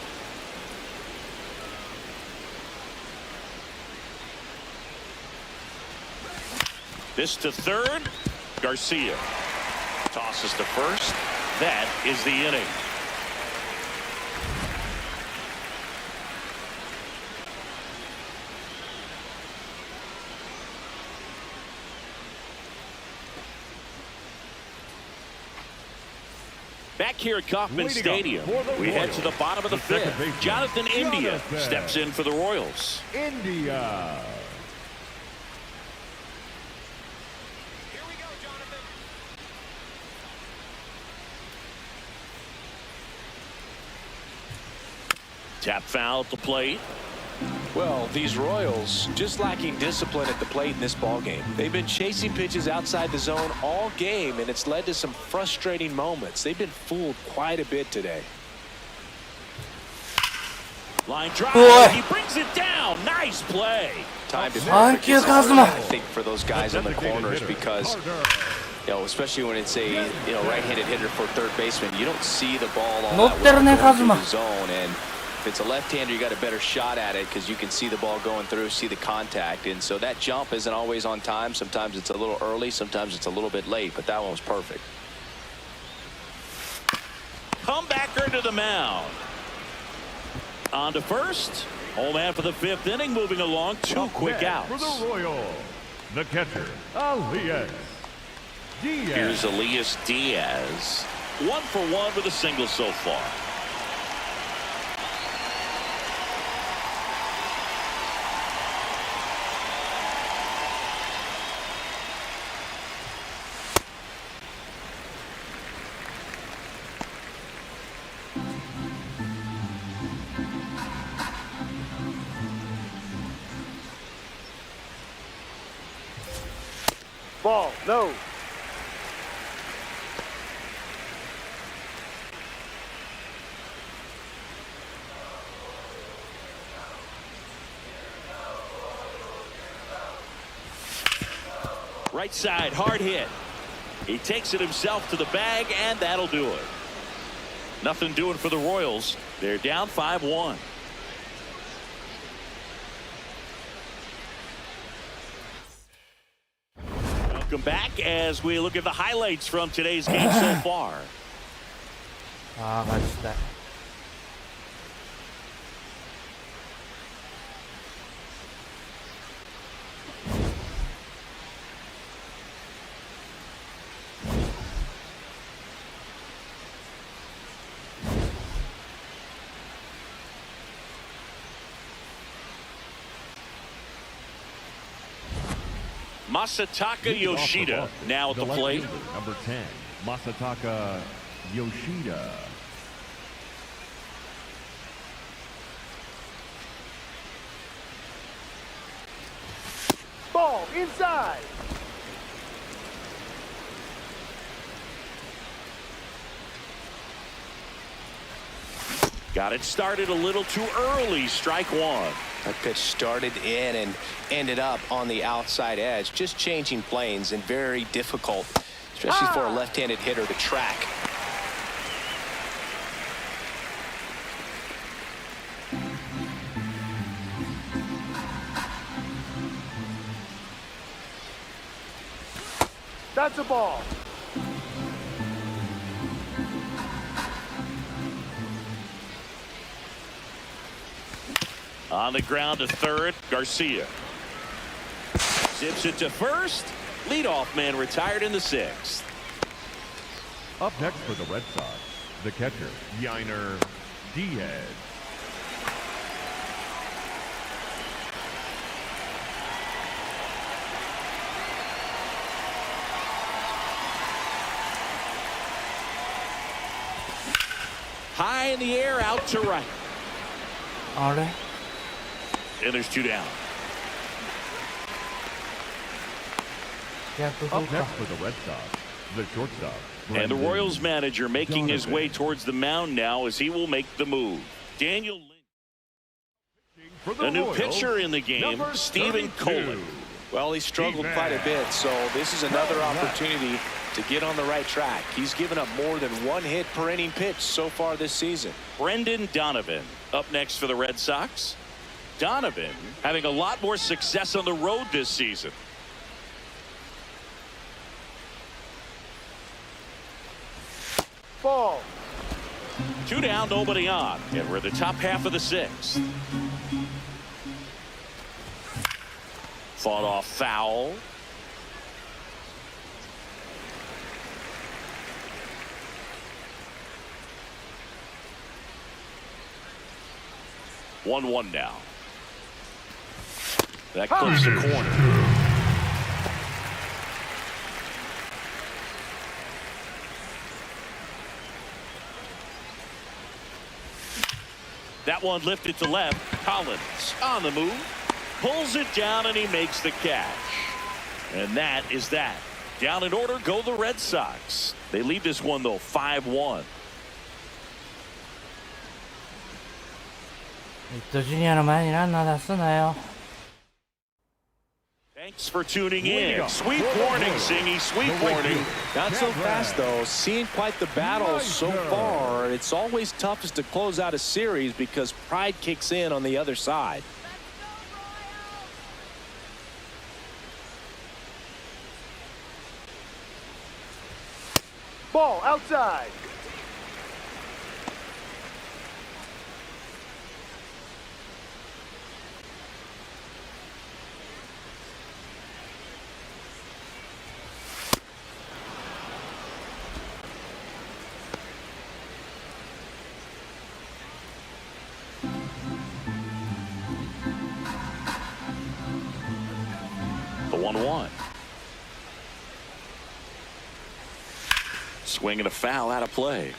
This to third. Garcia tosses to first. That is the inning. Back here at Kauffman Stadium, we head to the bottom of the fifth. Jonathan India steps in for the Royals. India. Tap foul at the plate. Well, these Royals just lacking discipline at the plate in this ballgame. They've been chasing pitches outside the zone all game, and it's led to some frustrating moments. They've been fooled quite a bit today. Line drive. Boy. He brings it down. Nice play. Time to Thank you, I Kazuma. think for those guys on the corners, because you know, especially when it's a right-handed hitter for third baseman, you don't see the ball all that well going through the zone. And if it's a left-hander, you got a better shot at it because you can see the ball going through, see the contact, and so that jump isn't always on time. Sometimes it's a little early, sometimes it's a little bit late, but that one was perfect. Comebacker to the mound. On to first. Home half of the fifth inning, moving along. Two quick outs. For the Royals, the catcher, Elias Diaz. Here's Elias Diaz. 1 for 1 with a single so far. Ball, no. Right side, hard hit. He takes it himself to the bag, and that'll do it. Nothing doing for the Royals. They're down 5-1. Welcome back as we look at the highlights from today's game so far. ああ、マジで。Masataka Leading off for Yoshida Boston, now at the left plate. fielder, number 10, Masataka Yoshida. Ball inside. Got it started a little too early. Strike one. That pitch started in and ended up on the outside edge, just changing planes and very difficult, especially for a left-handed hitter to track. That's a ball. On the ground to third, Garcia. Zips it to first. Leadoff man retired in the sixth. Up next for the Red Sox, the catcher, Yainer Diaz. High in the air, out to right. あれ And there's two down. 逆 Up 風 next か for the Red Sox, the shortstop, And the Brendan Royals manager making his way towards the mound now as he will make the move. Daniel Lynch. For A new Royals, pitcher in the game, number Stephen 32. Cohen. Well, he struggled quite a bit, so this is another opportunity to get on the right track. He's given up more than one hit per inning pitch so far this season. Brendan Donovan up next for the Red Sox. Donovan having a lot more success on the road this season. Ball. Two down, nobody on. And we're at the top half of the sixth. Fought off foul. One now. That clips the corner. That one lifted to left. Collins on the move. Pulls it down and he makes the catch. And that is that. Down in order go the Red Sox. They lead this one though 5-1. ミッドジュニアの前にランナー出すなよ Thanks for tuning in. Sweet warning, Singy. Sweet warning. Not so fast, though. Seeing quite the battle so far. It's always toughest to close out a series because pride kicks in on the other side. Ball outside. The 1-1. Swinging a foul out of play.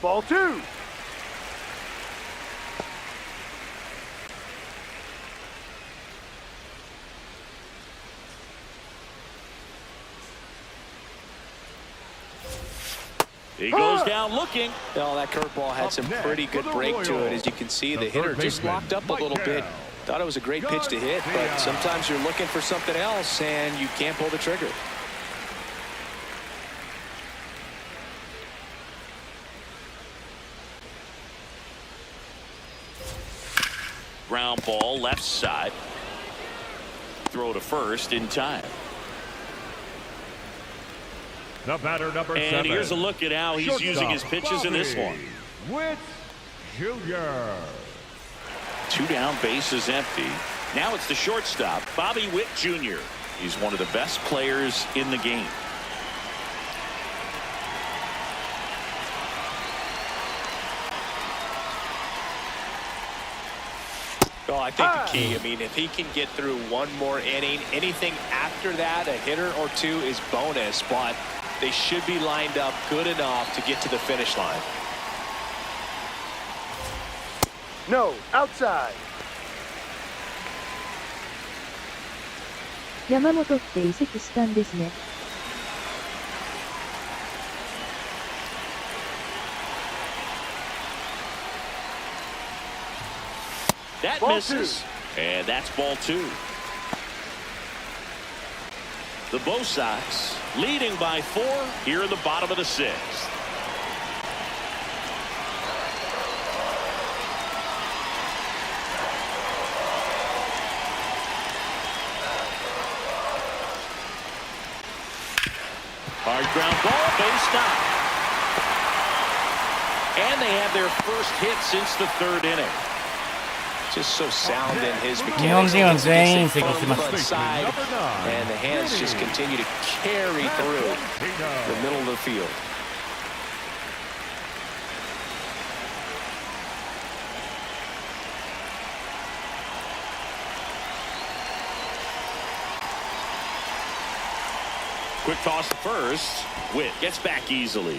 Ball two. He goes down looking. Well, that curveball had some pretty good break to it. As you can see, the hitter just locked up a little bit. Thought it was a great pitch to hit, but sometimes you're looking for something else and you can't pull the trigger. Ground ball left side. Throw to first in time. The batter, number And 7. here's a look at how he's using his pitches in this one. Witt Jr. Two down, bases empty. Now it's the shortstop, Bobby Witt Jr. He's one of the best players in the game. Well, I think the key, I mean, if he can get through one more inning, anything after that, a hitter or two is bonus, but they should be lined up good enough to get to the finish line. No, outside. 山本って移籍したんですね。That Ball misses. And that's ball 2. The Bo Sox leading by 4 here in the bottom of the 6th. Hard ground ball, base knock. And they have their first hit since the 3rd inning. Just so sound in his 日本 mechanics. 人は全員移籍 Firm します。 front side, and the hands just continue to carry through the middle of the field. Quick toss to first. Witt gets back easily.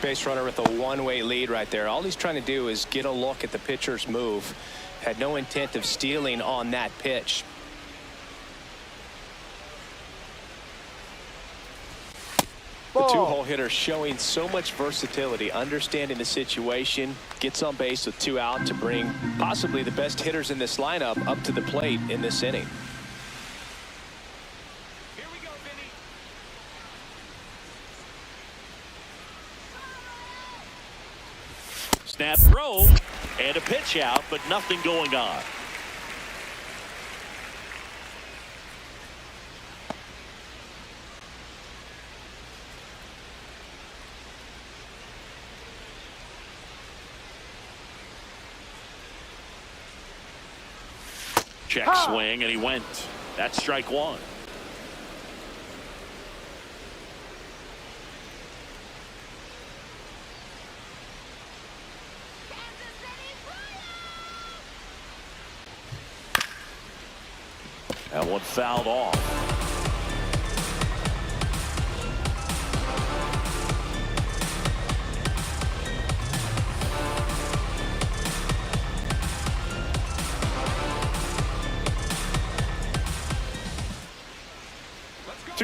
Base runner with a one-way lead right there. All he's trying to do is get a look at the pitcher's move. Had no intent of stealing on that pitch. The two-hole hitter showing so much versatility, understanding the situation, gets on base with 2 out to bring possibly the best hitters in this lineup up to the plate in this inning. Snap throw and a pitch out, but nothing going on. Check swing, and he went. That's strike 1. That one fouled off.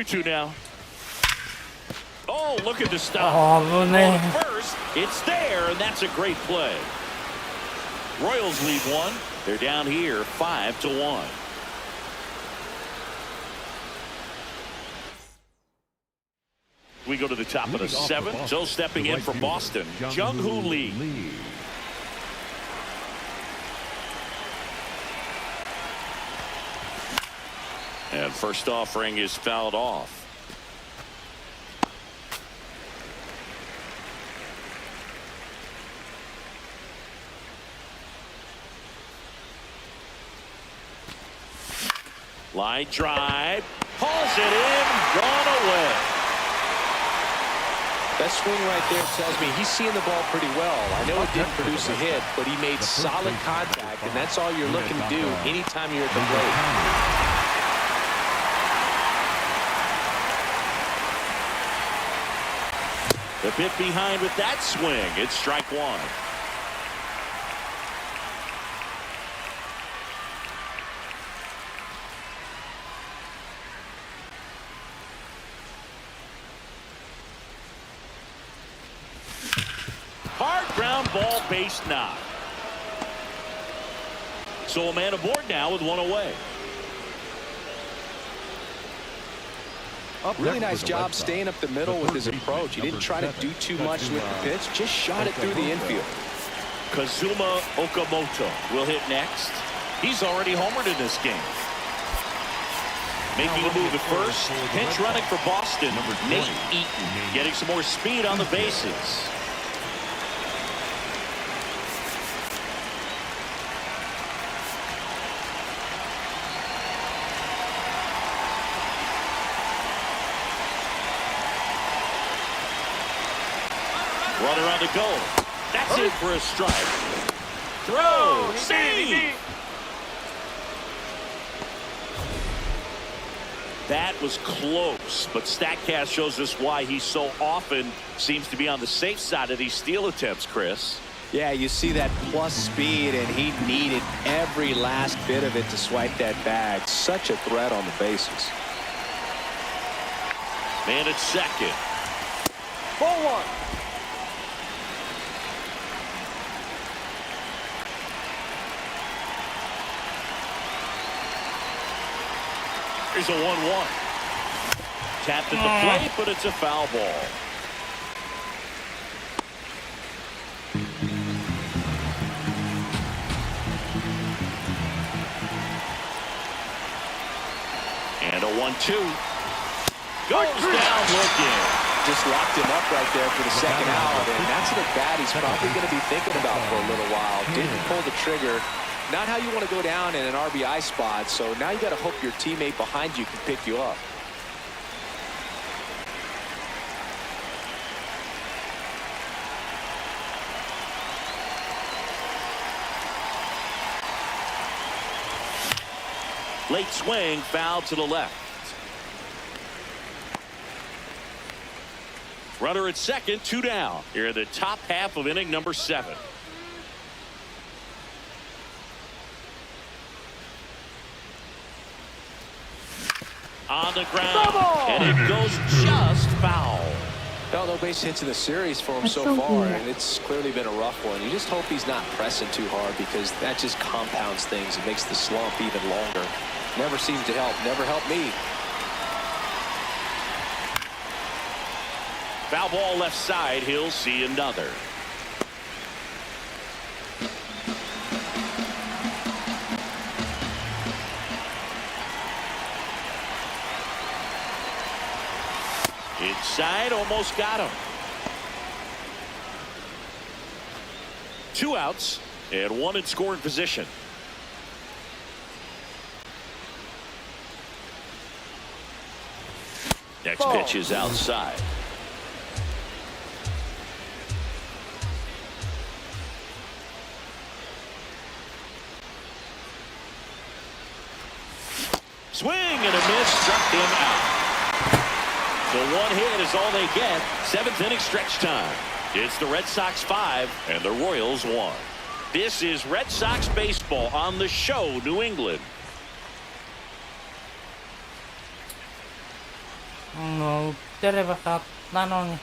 Two now. Oh, look at the stop. Oh, man. First, it's there, and that's a great play. Royals lead 1. They're down here 5-1. We go to the top of the 7th. So stepping in for Boston, Jung-Hoo Lee. And first offering is fouled off. Line drive, pulls it in, gone away. That swing right there tells me he's seeing the ball pretty well. I know it didn't produce a hit, but he made solid contact, and that's all you're looking to do anytime you're at the plate. A bit behind with that swing. It's strike 1. Hard ground ball, base knock. So a man aboard now with 1 away. Really nice job staying up the middle with his approach. He didn't try to do too much with the pitch, just shot it through the infield. Kazuma Okamoto will hit next. He's already homered in this game. Making a move at first. Pinch running for Boston. Nate Eaton getting some more speed on the bases. Runner on the goal. That's it for a strike. Throw. See. That was close, but StatCast shows us why he so often seems to be on the safe side of these steal attempts, Chris. Yeah, you see that plus speed, and he needed every last bit of it to swipe that bag. Such a threat on the bases. Man at second. Ball one. Here's a 1-1. Tapped at the plate, but it's a foul ball. And a 1-2. Goes down looking. Just locked him up right there for the second out, and that's an at-bat he's probably going to be thinking about for a little while. Didn't pull the trigger. Not how you want to go down in an RBI spot, so now you got to hope your teammate behind you can pick you up. Late swing, foul to the left. Runner at second, 2 down. Here in the top half of inning number 7. On the ground, and it goes just foul. Well, no base hits in the series for him so far, and it's clearly been a rough one. You just hope he's not pressing too hard, because that just compounds things. It makes the slump even longer. Never seems to help. Never helped me. Foul ball left side. He'll see another. Inside, almost got him. 2 outs and 1 in scoring position. Next pitch is outside. Swing and a miss, struck him out. So 1 hit is all they get. 7th inning stretch time. It's the Red Sox 5 and the Royals 1. This is Red Sox baseball on the show, New England. もう打ってれば勝ったのに。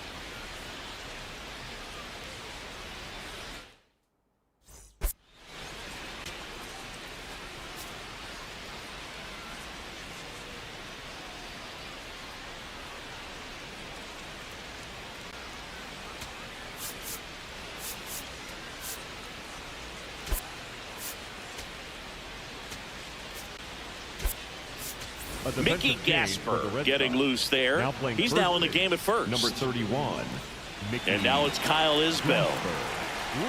Mickey Gasper getting loose there. He's now in the game at first. Number 31. And now it's Kyle Isbell.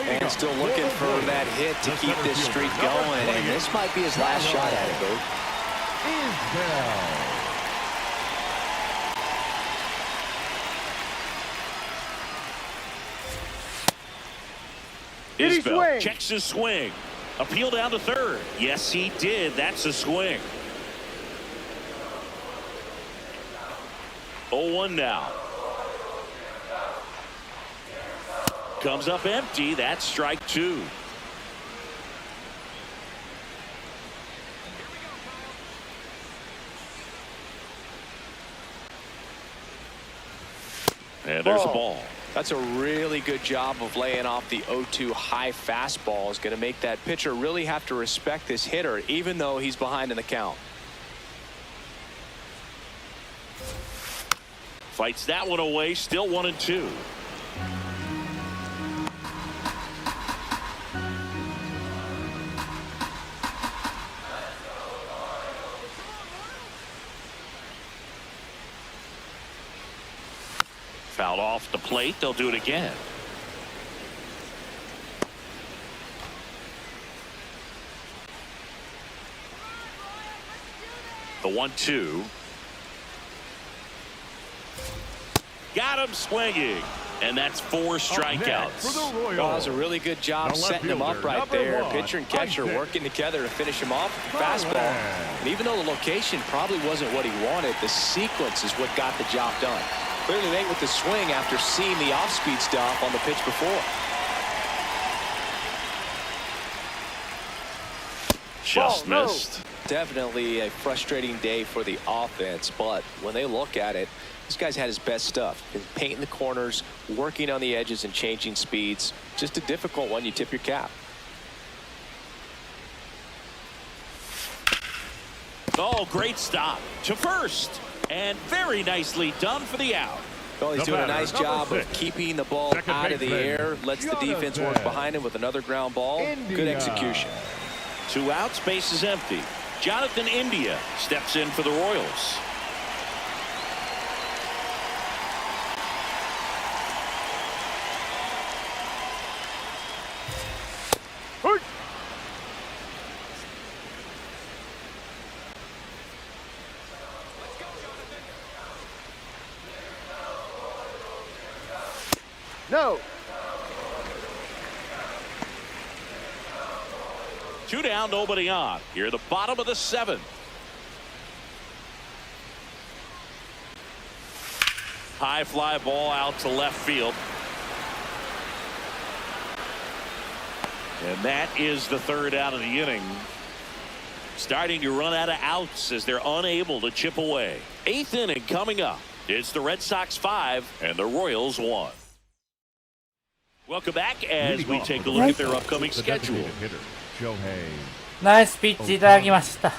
And still looking for that hit to keep this streak going. And this might be his last shot at it, Boo. Isbell checks his swing. Appeal down to third. Yes, he did. That's a swing. 0-1 now. Comes up empty. That's strike 2. And there's a ball. That's a really good job of laying off the 0-2 high fastball. Is going to make that pitcher really have to respect this hitter, even though he's behind in the count. Fights that one away. Still 1-2. Fouled off the plate. They'll do it again. The 1-2. Got him swinging. And that's 4 strikeouts. For the That was a Royals, really good job the setting him up left right fielder, there. number Pitcher and 1, catcher Isaac working together to finish him off. Fastball. And even though the location probably wasn't what he wanted, the sequence is what got the job done. Clearly late with the swing after seeing the off-speed stuff on the pitch before. Just missed. Definitely a frustrating day for the offense, but when they look at it, this guy's had his best stuff. He's painting the corners, working on the edges and changing speeds. Just a difficult one. You tip your cap. Oh, great stop to first. And very nicely done for the out. Well, he's The doing a batter, nice number job of 6. keeping the ball Second out of the baseman, air. Lets the defense work Jonathan. behind him with another ground ball. Good India. execution. 2 outs, base is empty. Jonathan India steps in for the Royals. No. 2 down, nobody on. Here at the bottom of the 7th. High fly ball out to left field. And that is the 3rd out of the inning. Starting to run out of outs as they're unable to chip away. 8th inning coming up. It's the Red Sox 5 and the Royals 1. Welcome back as we take a look at their upcoming the schedule. designated hitter, Shohei. ナイスピッチいただきました。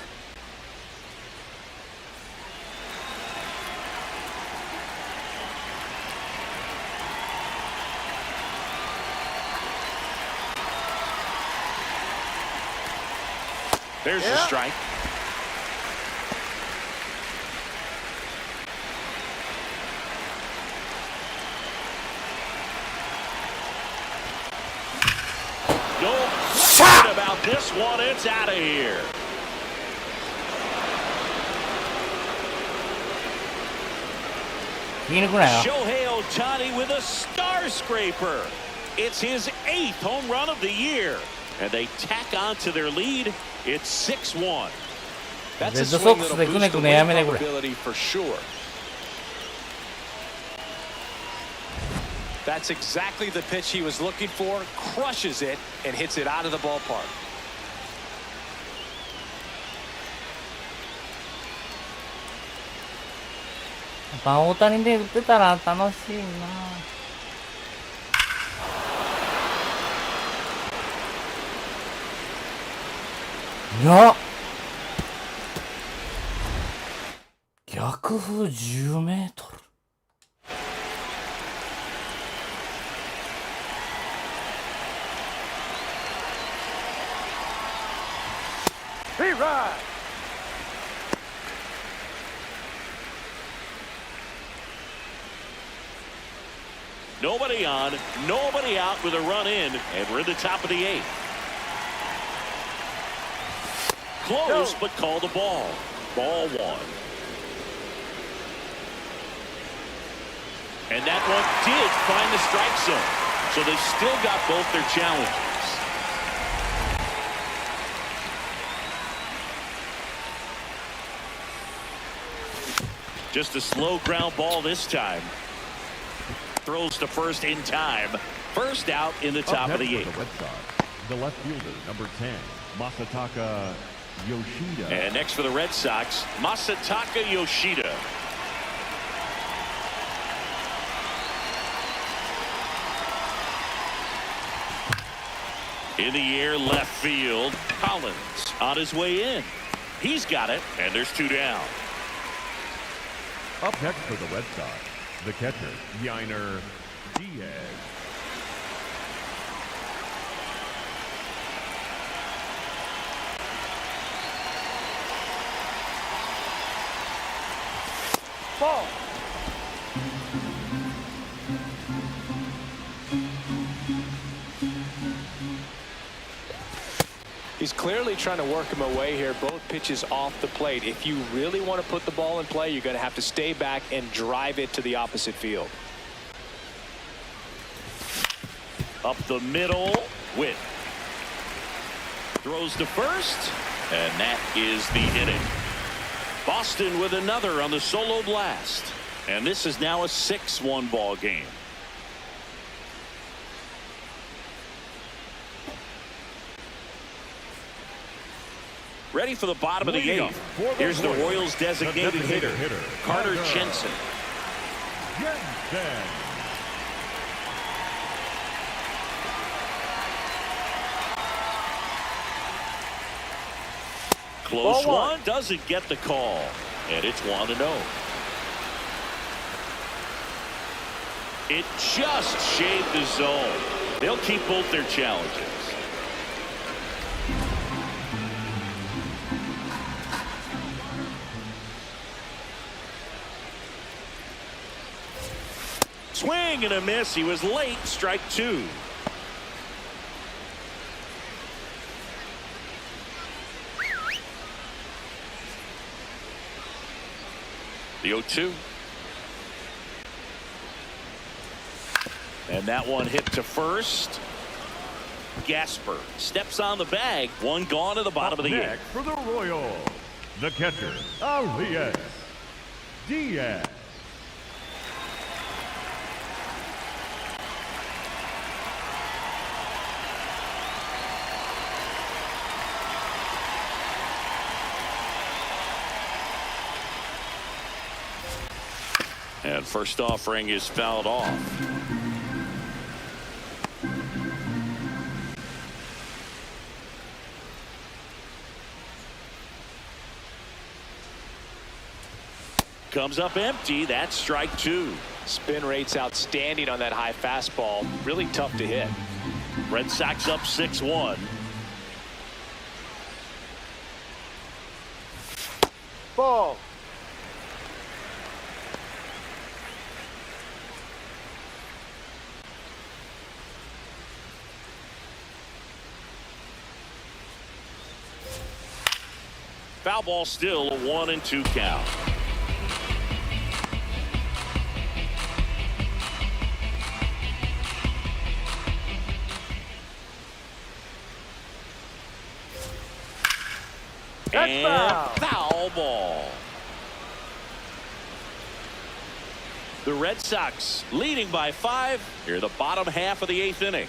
There's the strike. No question about this one. It's out of here. Shohei Ohtani with a star scraper. It's his 8th home run of the year. And they tack on to their lead. It's 6-1. That's Red a swing Sox that'll de boost the Kune win Kuneやめてくれ。 probability for sure. That's exactly the pitch he was looking for. Crushes it and hits it out of the ballpark. 大谷で打ってたら楽しいな。いや、逆風10メートル。Reride. Nobody on, nobody out with a run in, and we're in the top of the 8th. Close, but called a ball. Ball 1. And that one did find the strike zone. So they still got both their challenges. Just a slow ground ball this time. Throws to first in time. First out in the top of the 8th. The Red Sox, the left fielder, number 10, Masataka Yoshida. And next for the Red Sox, Masataka Yoshida. In the air, left field. Collins on his way in. He's got it, and there's 2 down. Up next for the Red Sox, the catcher, Yainer Diaz. Ball. He's clearly trying to work him away here. Both pitches off the plate. If you really want to put the ball in play, you're going to have to stay back and drive it to the opposite field. Up the middle, Witt. Throws to first, and that is the inning. Boston with another on the solo blast. And this is now a 6-1 ball game. Ready for the bottom of the eighth. Here's the Royals' designated hitter, Carter Jensen. Close one, doesn't get the call, and it's 1-0. It just shaved the zone. They'll keep both their challenges. Swing and a miss. He was late. Strike two. The 0-2. And that one hit to first. Gasper steps on the bag. One gone to the bottom of the eighth. For the Royals, the catcher, Elias Diaz. And first offering is fouled off. Comes up empty. That's strike two. Spin rate's outstanding on that high fastball. Really tough to hit. Red Sox up 6-1. Ball. Foul ball, still a 1-2 count. And foul ball. The Red Sox leading by 5 here in the bottom half of the 8th inning.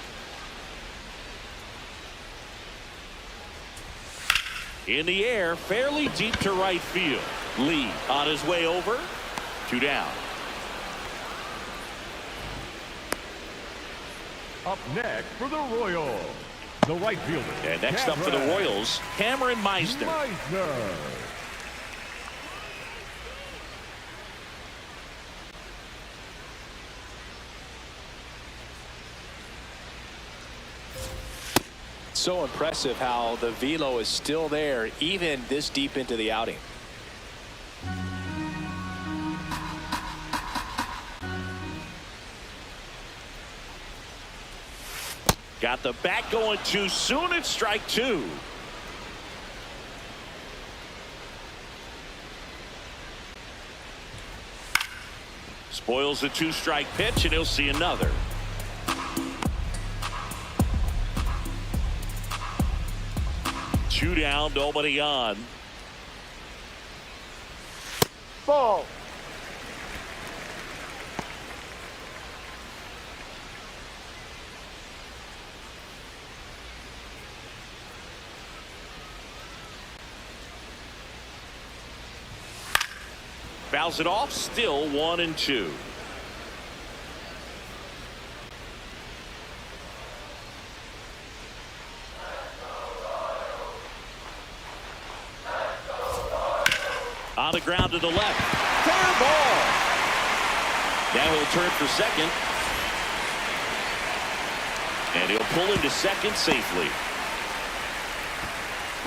In the air, fairly deep to right field. Lee on his way over. 2 down. Up next for the Royals, the right fielder. And next up for the Royals, Cameron Meisner. So impressive how the velo is still there even this deep into the outing. Got the bat going too soon. It's strike two. Spoils the 2-strike pitch, and he'll see another. Two down, nobody on. Ball. Fouls it off, still 1-2. On the ground to the left. Fair ball. Now he'll turn for second. And he'll pull into second safely.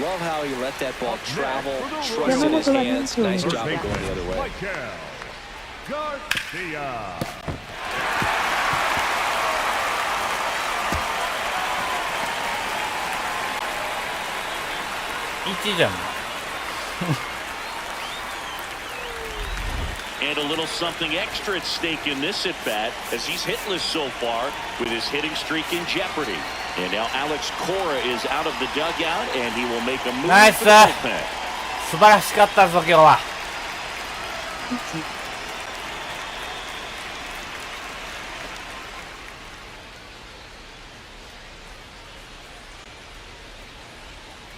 Love how he let that ball travel, trusted his hands. Nice job of going the other way. Garcia. 1じゃん。And a little something extra at stake in this at-bat as he's hitless so far with his hitting streak in jeopardy. And now Alex Cora is out of the dugout and he will make a move Nice, for the bullpen. 素晴らしかったぞ今日は。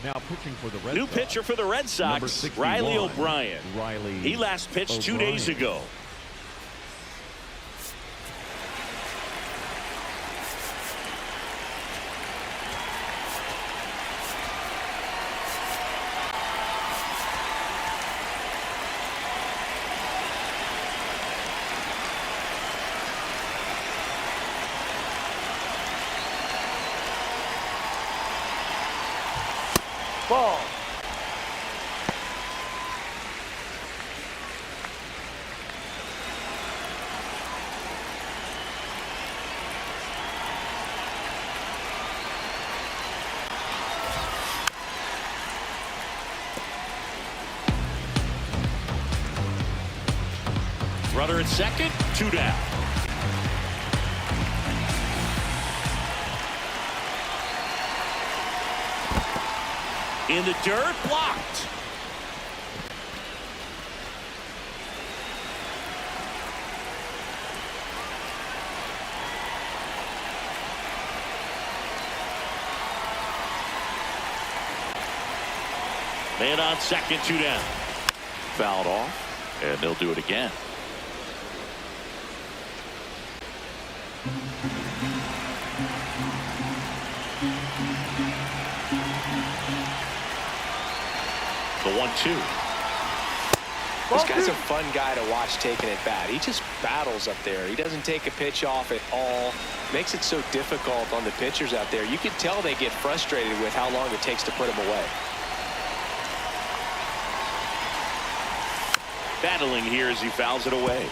Now pitching for the Red New Sox. pitcher for the Red Number Sox, 61, Riley O'Brien. Riley He last pitched 2 days O'Brien. ago. Ball. Runner at second, 2 down. In the dirt, blocked. Man on second, 2 down. Fouled off, and they'll do it again. The 1-2. This guy's a fun guy to watch taking at bat. He just battles up there. He doesn't take a pitch off at all. Makes it so difficult on the pitchers out there. You can tell they get frustrated with how long it takes to put him away. Battling here as he fouls it away.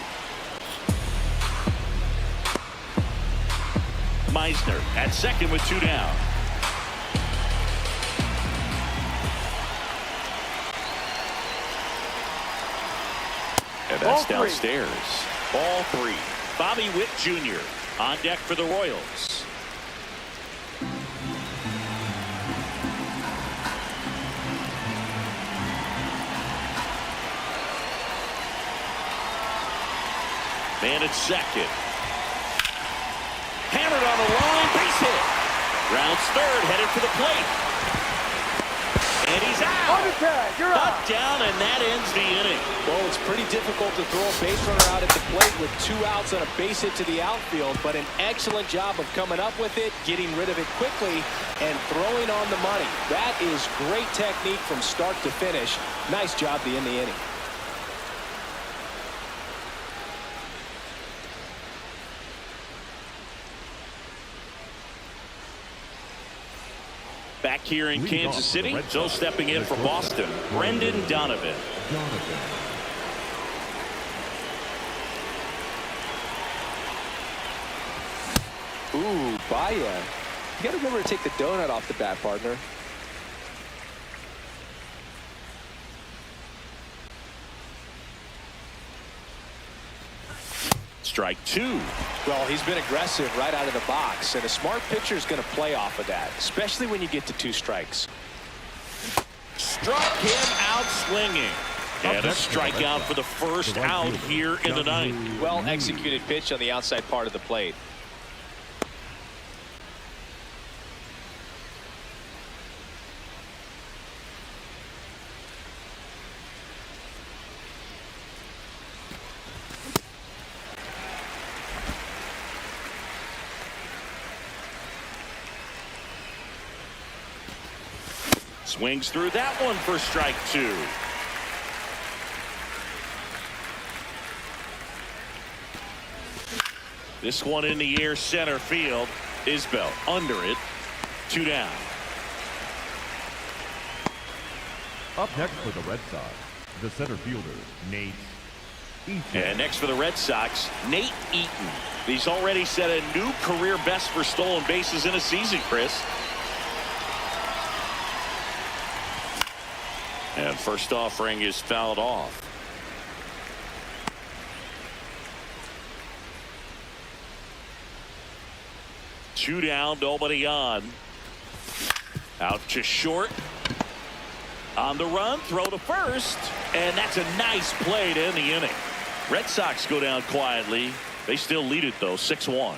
Meisner at second with 2 down. And that's Ball 3. downstairs. Ball 3. Bobby Witt Jr. on deck for the Royals. Man at second. Hammered on the line, base hit. Rounds third, headed for the plate. And he's out. On the tag, you're out. Knocked down, and that ends the inning. Well, it's pretty difficult to throw a base runner out at the plate with 2 outs on a base hit to the outfield, but an excellent job of coming up with it, getting rid of it quickly, and throwing on the money. That is great technique from start to finish. Nice job to end the inning. Back here in Leading Kansas off City, the Red so Sox, stepping in the for shortstop, Boston, Brendan Donovan. Donovan. Ooh, Baya. You got to remember to take the donut off the bat, partner. Strike 2. Well, he's been aggressive right out of the box, and a smart pitcher is going to play off of that, especially when you get to 2 strikes. Struck him out swinging. And a strikeout for the first out here in the ninth. Well executed pitch on the outside part of the plate. Swings through that one for strike 2. This one in the air center field. Isbell under it. 2 down. Up next for the Red Sox, the center fielder, Nate Eaton. And next for the Red Sox, Nate Eaton. He's already set a new career best for stolen bases in a season, Chris. And first offering is fouled off. 2 down, nobody on. Out to short. On the run, throw to first, and that's a nice play to end the inning. Red Sox go down quietly. They still lead it, though, 6-1.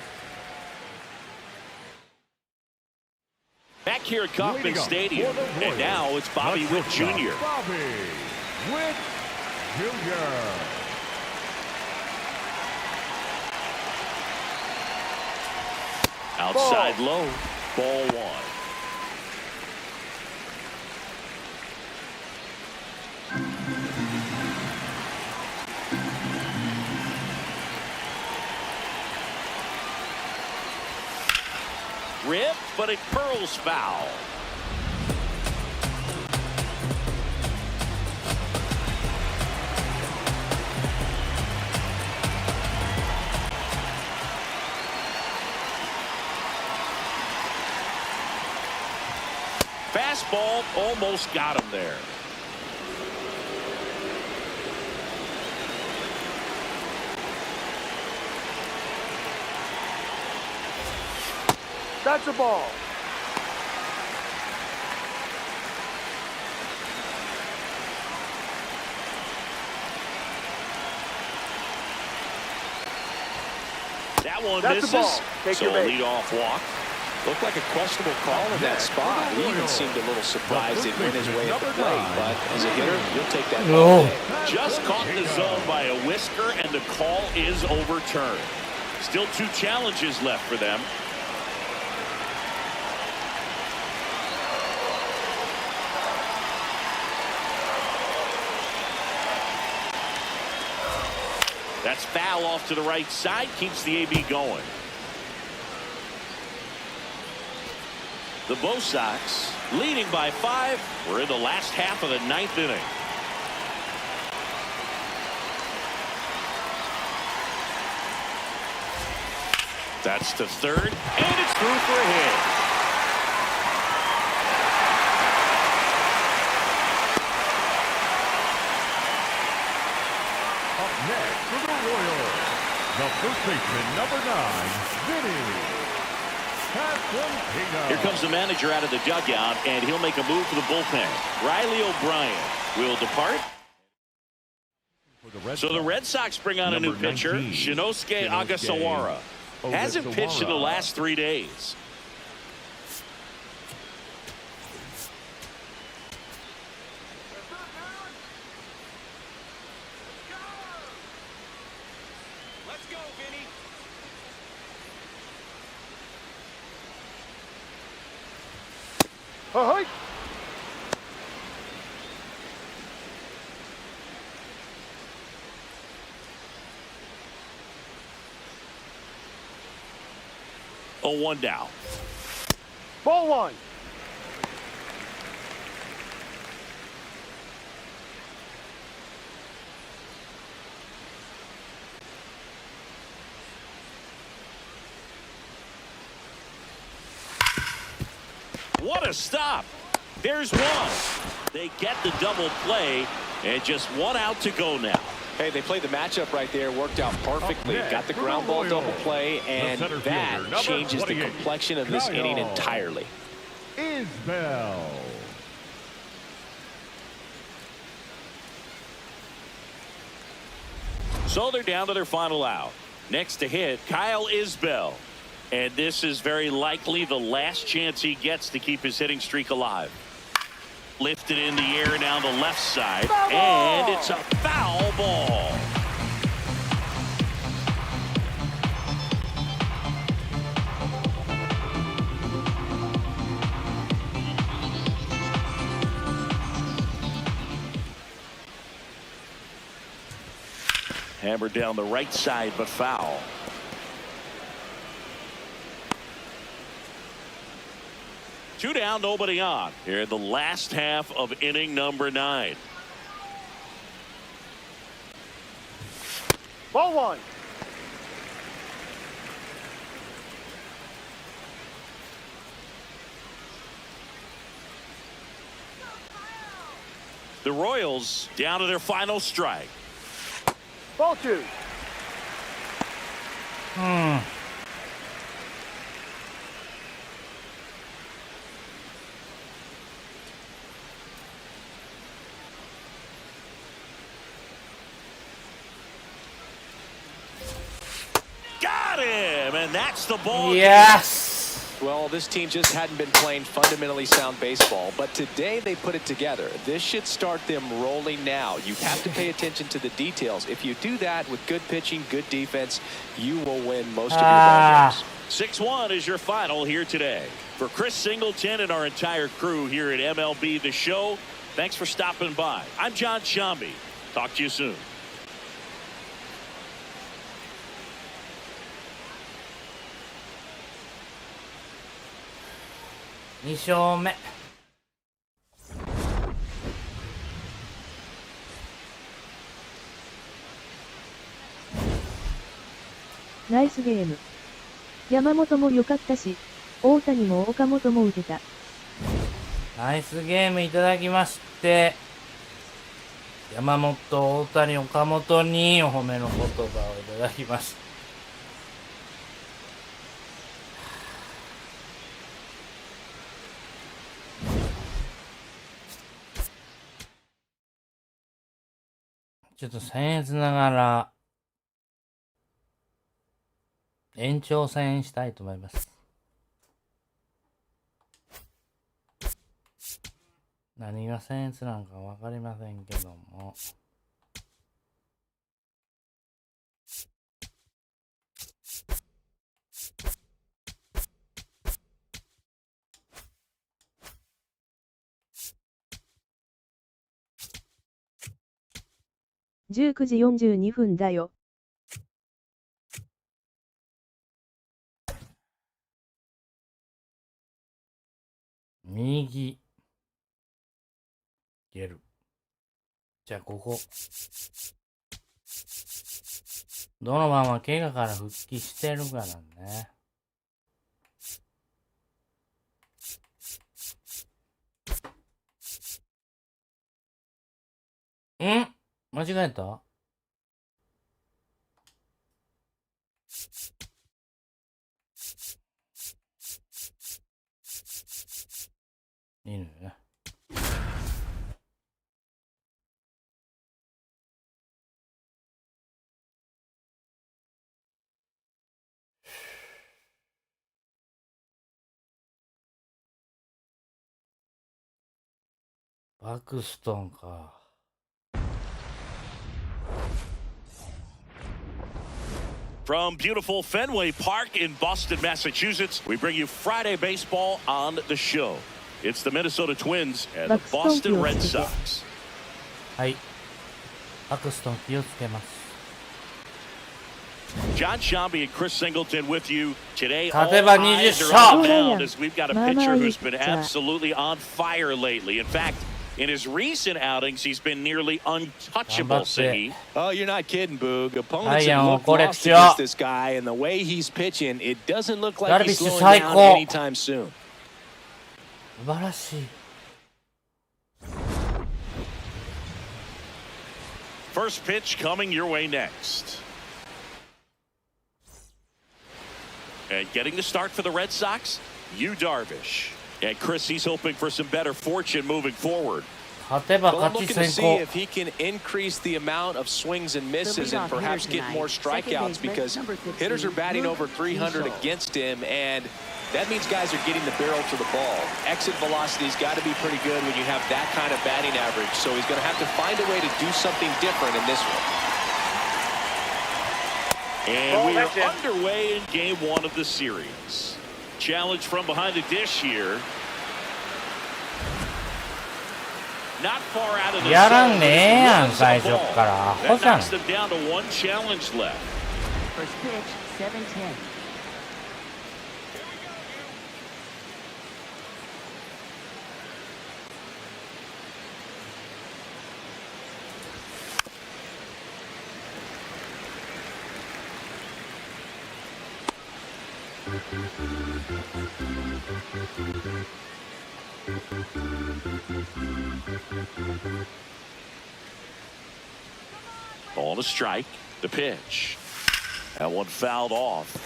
Back here at Kauffman Stadium, and now it's Bobby Witt Jr. Bobby Witt Jr. Outside low, ball 1. Rip, but it curls foul. Fastball almost got him there. That's a ball. That one That's misses. the ball. Take So your a bait. leadoff walk. Looked like a questionable call in that spot. He even seemed a little surprised it went his way at the plate. But as a hitter, you'll take that ball away. Just caught in the zone by a whisker, and the call is overturned. Still 2 challenges left for them. That's foul off to the right side, keeps the AB going. The Bo Sox leading by 5. We're in the last half of the 9th inning. That's to third, and it's through for a hit. Up next for the Royals, the first baseman, number 9, Vinny. Here comes the manager out of the dugout, and he'll make a move for the bullpen. Riley O'Brien will depart. So the Red Sox bring on a new pitcher, Shinosuke Agasawara. Hasn't pitched in the last 3 days. Let's go, Vinny. Ahoy! Oh, 1 down. Ball 1. What a stop. There's one. They get the double play, and just 1 out to go now. Hey, they played the matchup right there, worked out perfectly. Got the ground ball double play, and that changes the complexion of this inning entirely. Isbell. So they're down to their final out. Next to hit, Kyle Isbell. And this is very likely the last chance he gets to keep his hitting streak alive. Lifted in the air down the left side, and it's a foul ball. Hammered down the right side, but foul. Two down, nobody on. Here in the last half of inning number 9. Ball 1. The Royals down to their final strike. Ball 2. And that's the ball. Yes! Well, this team just hadn't been playing fundamentally sound baseball, but today they put it together. This should start them rolling now. You have to pay attention to the details. If you do that with good pitching, good defense, you will win most of your ball games. 6-1 is your final here today. For Chris Singleton and our entire crew here at MLB The Show, thanks for stopping by. I'm John Shambi. Talk to you soon. 2勝目。ナイスゲーム。山本も良かったし、大谷も岡本も打てた。ナイスゲームいただきまして、山本、大谷、岡本にお褒めの言葉をいただきました。ちょっと僭越ながら延長戦したいと思います。何が僭越なんかわかりませんけども。19時42分だよ。右。ゲル。じゃあここ。ドノバンは怪我から復帰してるからね。間違えた？いいのよね。バクストンか。From beautiful Fenway Park in Boston, Massachusetts, we bring you Friday baseball on the show. It's the Minnesota Twins and the Boston Red Sox. はい。バクストン気をつけます。John Shambi and Chris Singleton with you today. All 勝てば20 eyes are on the 勝。 mound as we've got a pitcher who's been absolutely on fire lately. In fact, in his recent outings, he's been nearly untouchable, Siggy. Oh, you're not kidding, Boog. Opponents I have am looked lost correct. against this guy, and the way he's pitching, it doesn't look like he's slowing down anytime soon. 素晴らしい。First pitch coming your way next. And getting the start for the Red Sox, Yu Darvish. And Chris, he's hoping for some better fortune moving forward. 勝てば Well, I'm 勝ち looking to 先 see 行。 if he can increase the amount of swings and misses and perhaps get more strikeouts because hitters are batting over 300 against him, and that means guys are getting the barrel to the ball. Exit velocity's got to be pretty good when you have that kind of batting average, so he's going to have to find a way to do something different in this one. And we are underway in game one of the series. Challenge from behind the dish here. Not far out of the やらんねえやん、 zone. 最初っから。アホ That じゃん。 knocks them down to one challenge left. First pitch, 7-10. On a strike, the pitch. That one fouled off.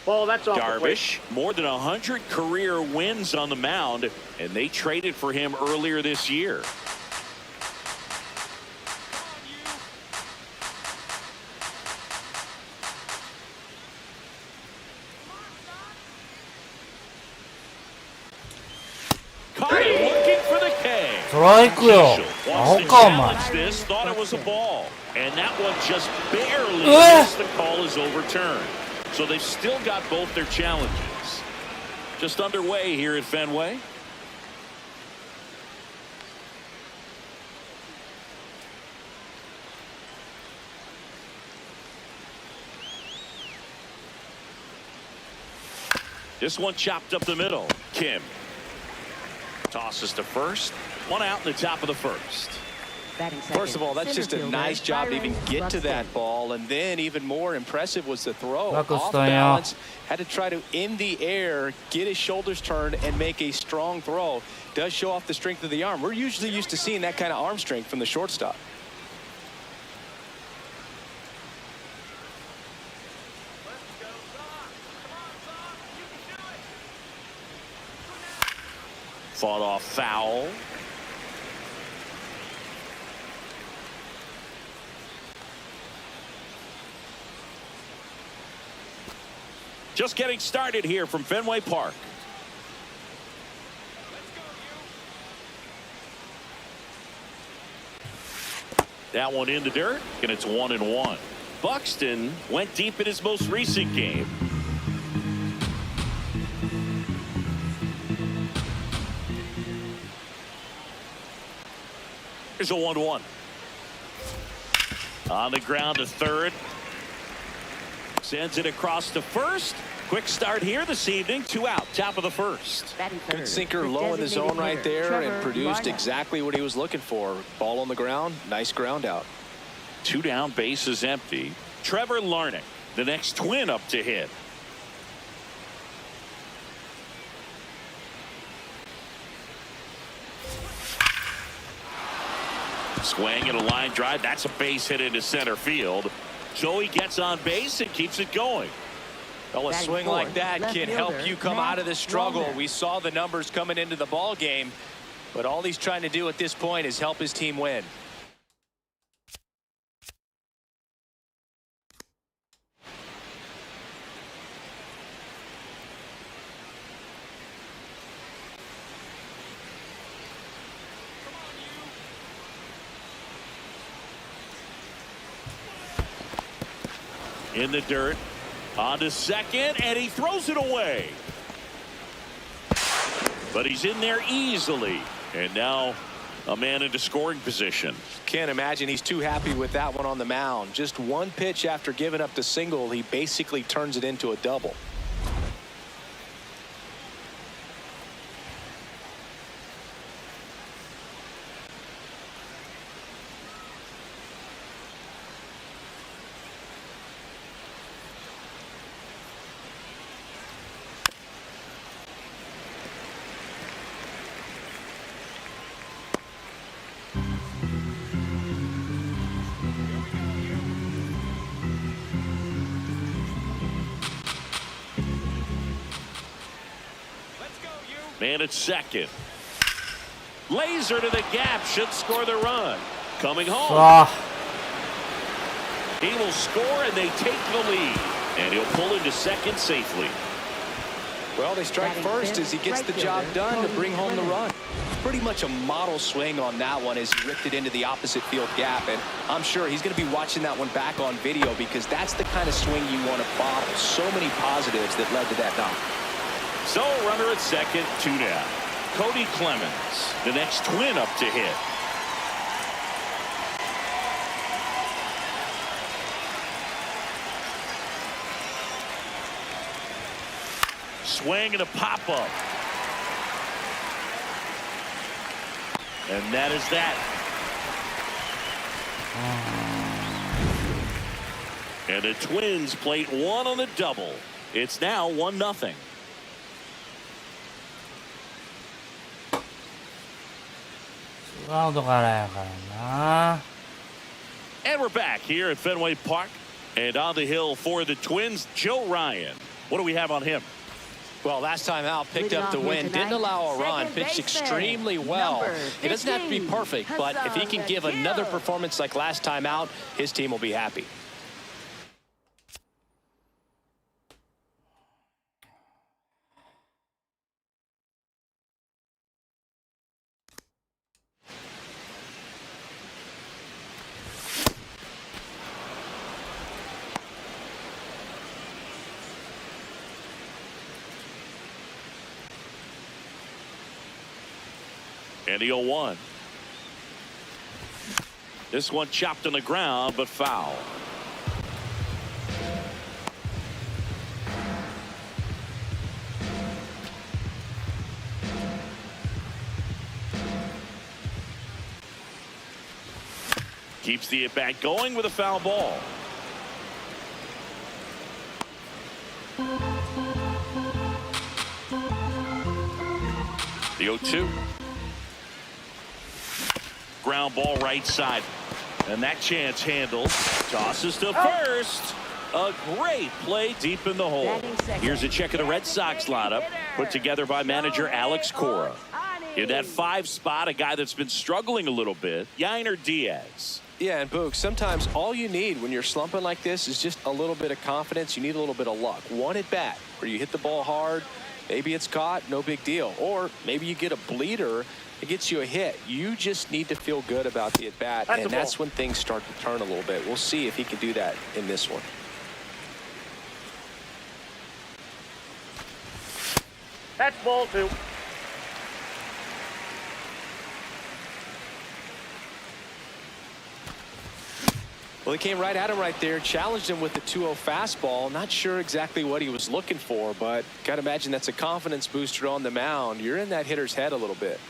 Ball, that's off the plate. Darvish, more than 100 career wins on the mound, and they traded for him earlier this year. Caught him looking for the K. ストライクよ。アホ Wants to かお前。 challenge this, thought it was a ball, and that one just barely Eh. missed. The call is overturned. So they've still got both their challenges. Just underway here at Fenway. This one chopped up the middle. Kim tosses to first. One out in the top of the first. Batting second, First of all, that's just a center nice fielder job to even Byron get to that Buxton. ball. And then even more impressive was the throw. Off Buxton, yeah. balance, had to try to, in the air, get his shoulders turned and make a strong throw. Does show off the strength of the arm. We're usually used to seeing that kind of arm strength from the shortstop. Fought off foul. Just getting started here from Fenway Park. That one in the dirt, and it's 1-1. Buxton went deep in his most recent game. Here's a 1-1. On the ground to third. Sends it across to first. Quick start here this evening. 2 out, top of the first. Batting third, Good sinker the low in the zone designated right hitter, there and Trevor produced Larnach. exactly what he was looking for. Ball on the ground, nice ground out. 2 down, base is empty. Trevor Larnach, the next Twin up to hit. Swing and a line drive. That's a base hit into center field. Joey gets on base and keeps it going. Well, a Batting swing fourth, like that left can help fielder, you come Matt out of this struggle. Wallner. We saw the numbers coming into the ball game, but all he's trying to do at this point is help his team win. In the dirt. On to second, and he throws it away. But he's in there easily. And now a man into scoring position. Can't imagine he's too happy with that one on the mound. Just one pitch after giving up the single, he basically turns it into a double. Man at second. Laser to the gap, should score the run. Coming home. さあ He will score and they take the lead. And he'll pull into second safely. Well, they strike Batting first fifth, as he gets the right job fielder, done to Cody bring home the Clemens. run. Pretty much a model swing on that one as he ripped it into the opposite field gap. And I'm sure he's going to be watching that one back on video because that's the kind of swing you want to bottle. So many positives that led to that knock. So a runner at second, 2 down. Cody Clemens, the next Twin up to hit. Swing and a pop-up. And that is that. And the Twins plate 1 on the double. It's now 1-0. Round からやからな。 And we're back here at Fenway Park. And on the hill for the Twins, Joe Ryan. What do we have on him? Well, last time out, picked up the win, didn't allow a run, pitched extremely well. It doesn't have to be perfect, but if he can give another performance like last time out, his team will be happy. And the 0-1. This one chopped on the ground, but foul. Keeps the at-bat going with a foul ball. The 0-2. Ground ball right side. And that chance handled. Tosses to first. A great play deep in the hole. Here's a check of the Red Sox lineup put together by manager Alex Cora. In that 5 spot, a guy that's been struggling a little bit, Yainer Diaz. Yeah, and Boog, sometimes all you need when you're slumping like this is just a little bit of confidence. You need a little bit of luck. One at bat where you hit the ball hard. Maybe it's caught, no big deal. Or maybe you get a bleeder. It gets you a hit. You just need to feel good about the at-bat, and that's when things start to turn a little bit. We'll see if he can do that in this one. That's ball 2. Well, he came right at him right there, challenged him with the 2-0 fastball. Not sure exactly what he was looking for, but got to imagine that's a confidence booster on the mound. You're in that hitter's head a little bit.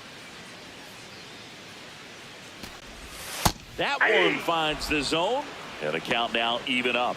That one finds the zone, and the count now even up.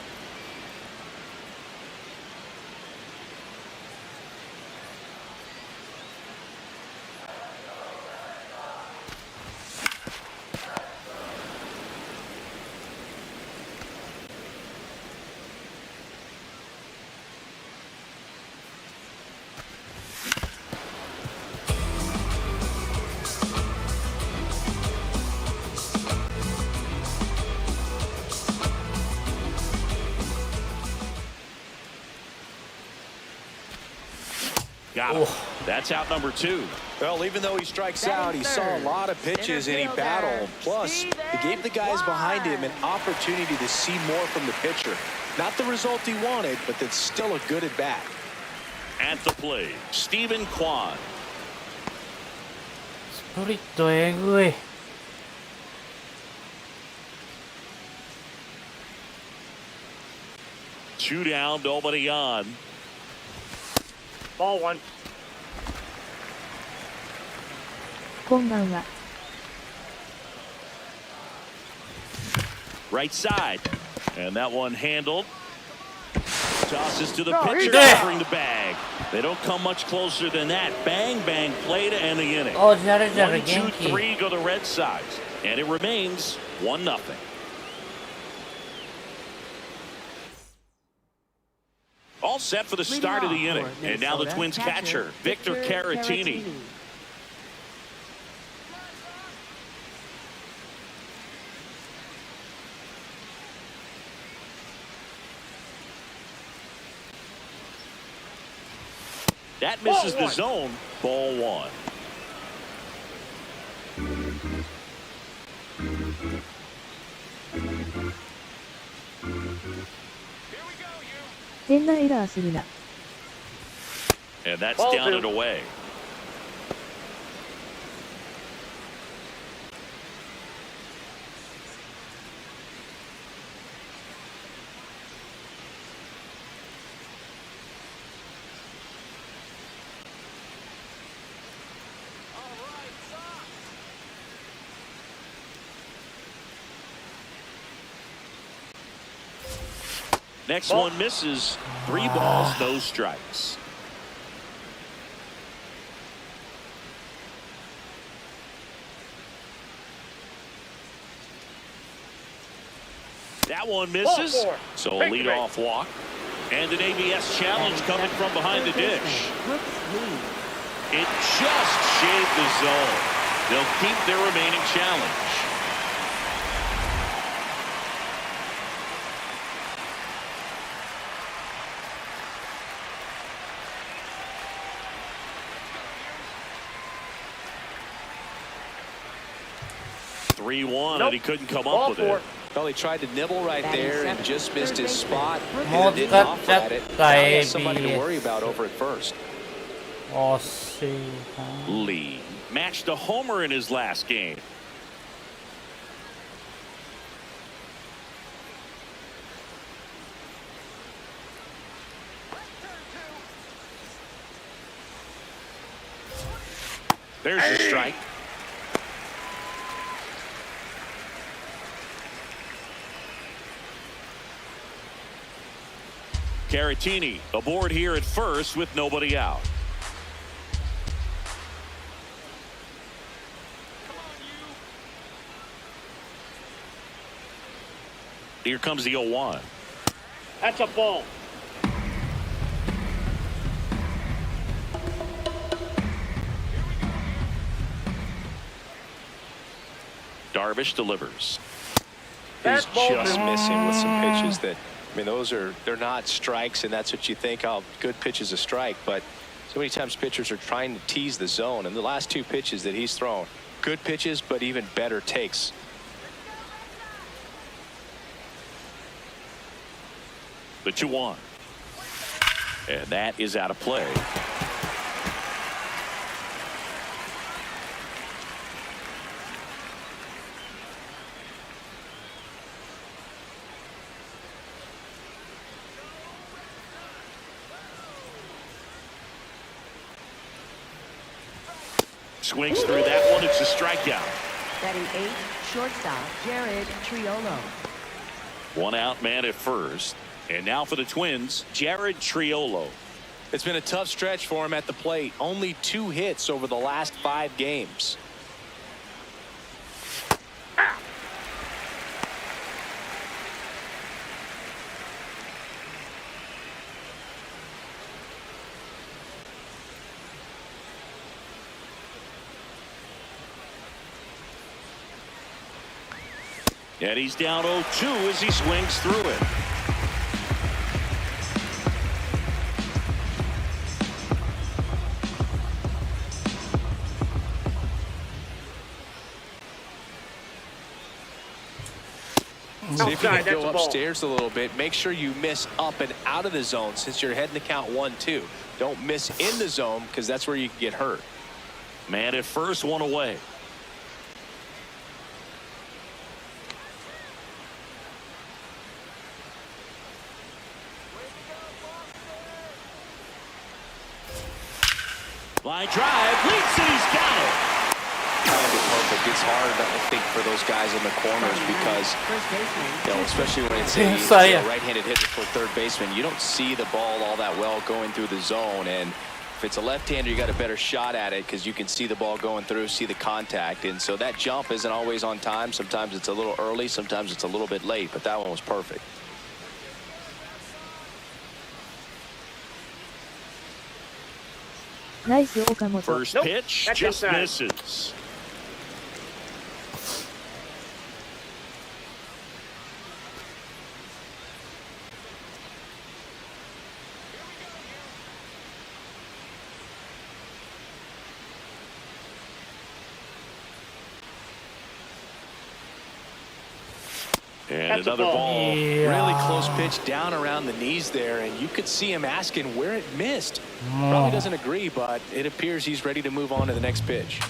Got him. That's out number 2. Well, even though he strikes out, he saw a lot of pitches and he battled. Plus, he gave the guys behind him an opportunity to see more from the pitcher. Not the result he wanted, but that's still a good at bat. At the plate, Stephen Kwan. スプリットえぐい。2 down, nobody on. Ball 1. こんばんは。Right side. And that one handled. Tosses to the No, pitcher, he's covering the bag. They don't come much closer than that. Bang, bang, play to end the inning. おじゃれじゃれ 1, 元 2, 気。 3 go the Red Sox. And it remains 1-0. All set for the start of the inning. And now the Twins catcher, Victor Caratini. That misses the zone. Ball 1.変なエラーするな。 And that's Ball down 2. and away. Next one misses. 3 balls, no strikes. That one misses. So a leadoff walk. And an ABS challenge coming from behind the dish. Brooks lead. It just shaved the zone. They'll keep their remaining challenge. Nope. And he couldn't come up with it. Well, he tried to nibble right there and just missed his spot. More And didn't offer at it. Now he has somebody to ABS. worry about over at first. 惜しいな。 Lee matched a homer in his last game. There's the strike. Caratini aboard here at first with nobody out. Here comes the 0-1. That's a ball. Darvish delivers. He's That's ball just two. missing with some pitches that, I mean, they're not strikes, and that's what you think, oh, good pitch is a strike. But so many times pitchers are trying to tease the zone, and the last two pitches that he's thrown, good pitches, but even better takes. The 2-1. And that is out of play. Swings through that one. It's a strikeout. Batting 8, shortstop Jared Triolo. One out man at first. And now for the Twins, Jared Triolo. It's been a tough stretch for him at the plate. Only 2 hits over the last 5 games. And he's down 0-2 as he swings through it. See if you Outside, can that's go a ball. upstairs a little bit. Make sure you miss up and out of the zone since you're heading to count 1-2. Don't miss in the zone because that's where you can get hurt. Man at first, one away. Line drive, leaps and he's got it. Trying to be perfect. It's hard, I think, for those guys in the corners because, First baseman. you know, especially when it's Saya. a right-handed hitter for third baseman, you don't see the ball all that well going through the zone. And if it's a left-hander, you got a better shot at it because you can see the ball going through, see the contact. And so that jump isn't always on time. Sometimes it's a little early, sometimes it's a little bit late, but that one was perfect. Nice Okamoto. First Nope, pitch that's just inside. misses. And That's a another ball. ball. Really close pitch down around the knees there, and you could see him asking where it missed. Probably doesn't agree, but it appears he's ready to move on to the next pitch.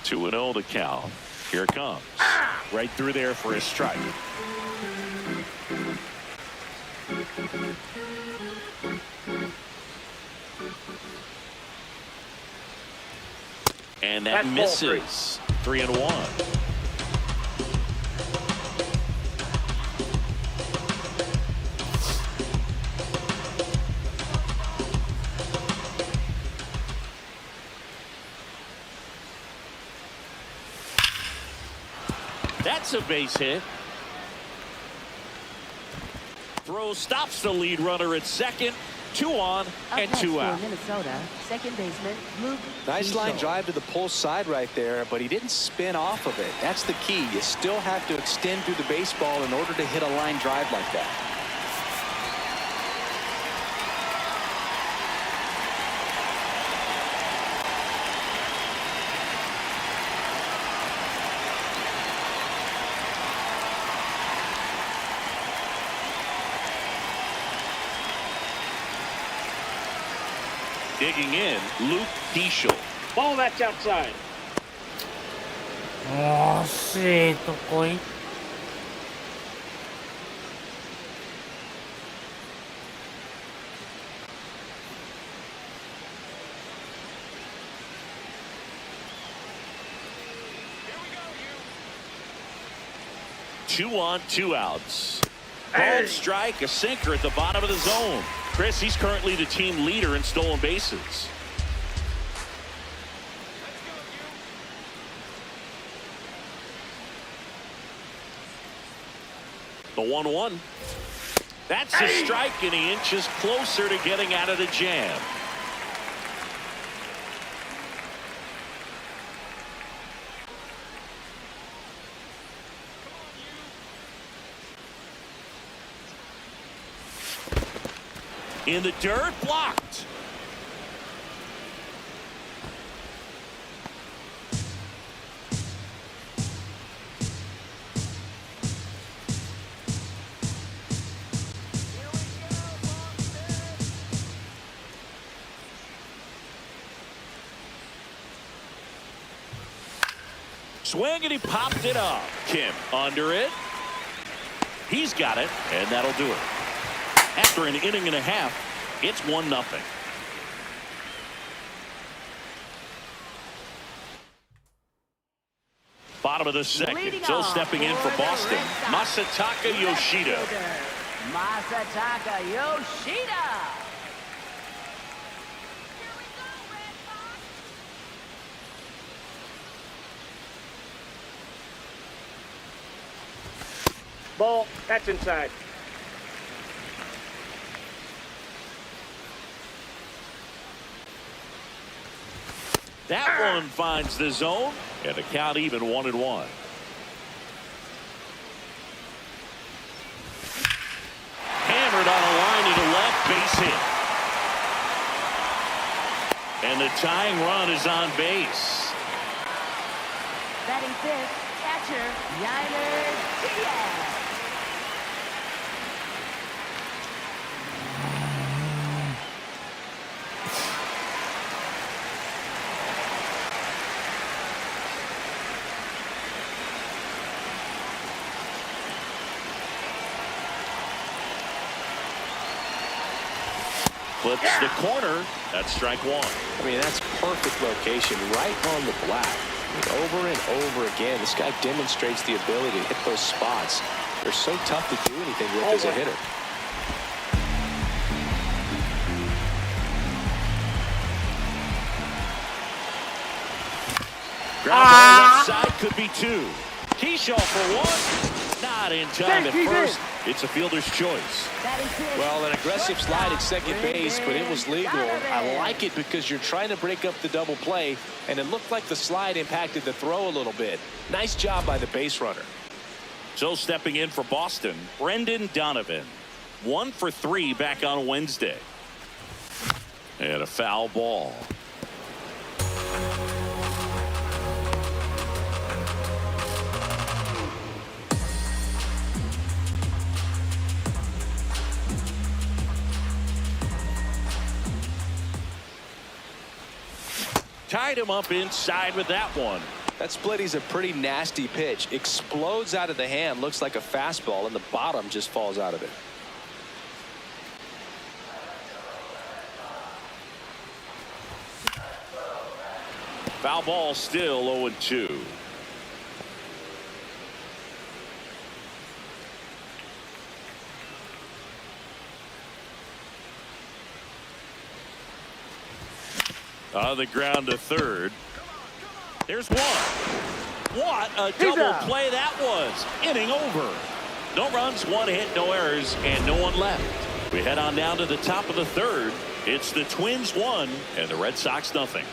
Two and 0 to count. Here it comes. Right through there for his strike. And that That's ball misses. 3-1. That's a base hit. Throw stops the lead runner at second. 2 on and 2 out. Minnesota, second baseman Luke. Nice line drive to the pull side right there, but he didn't spin off of it. That's the key. You still have to extend through the baseball in order to hit a line drive like that. Digging in, Luke DeShiel. Ball, that's outside. 惜しいとこい。2 on, 2 outs. Ball strike, a sinker at the bottom of the zone. Chris, he's currently the team leader in stolen bases. The 1-1. That's a strike, and he inches closer to getting out of the jam. In the dirt, blocked. Swing, and he popped it up. Kim under it. He's got it, and that'll do it. After an inning and a half, it's 1-0. Bottom of the second, still stepping in for Boston, Masataka Yoshida. Masataka Yoshida. Ball, that's inside. That one finds the zone, and the count even 1-1. Hammered on a line to the left, base hit. And the tying run is on base. Batting fifth, catcher Yiner Diaz. Flips the corner. That's strike 1. I mean, that's perfect location, right on the black. I mean, over and over again, this guy demonstrates the ability to hit those spots. They're so tough to do anything with as a hitter. Ground ball left side, could be 2. Keyshaw for 1. Not in time at first. It's a fielder's choice. Well, an aggressive slide at second base, but it was legal. I like it because you're trying to break up the double play, and it looked like the slide impacted the throw a little bit. Nice job by the base runner. So stepping in for Boston, Brendan Donovan. 1 for 3 back on Wednesday. And a foul ball. Tied him up inside with that one. That splitty's a pretty nasty pitch. Explodes out of the hand, looks like a fastball, and the bottom just falls out of it. Foul ball, still 0-2. On the ground to third. There's one. What a double play that was. Inning over. No runs, one hit, no errors, and no one left. We head on down to the top of the third. It's the Twins 1 and the Red Sox nothing.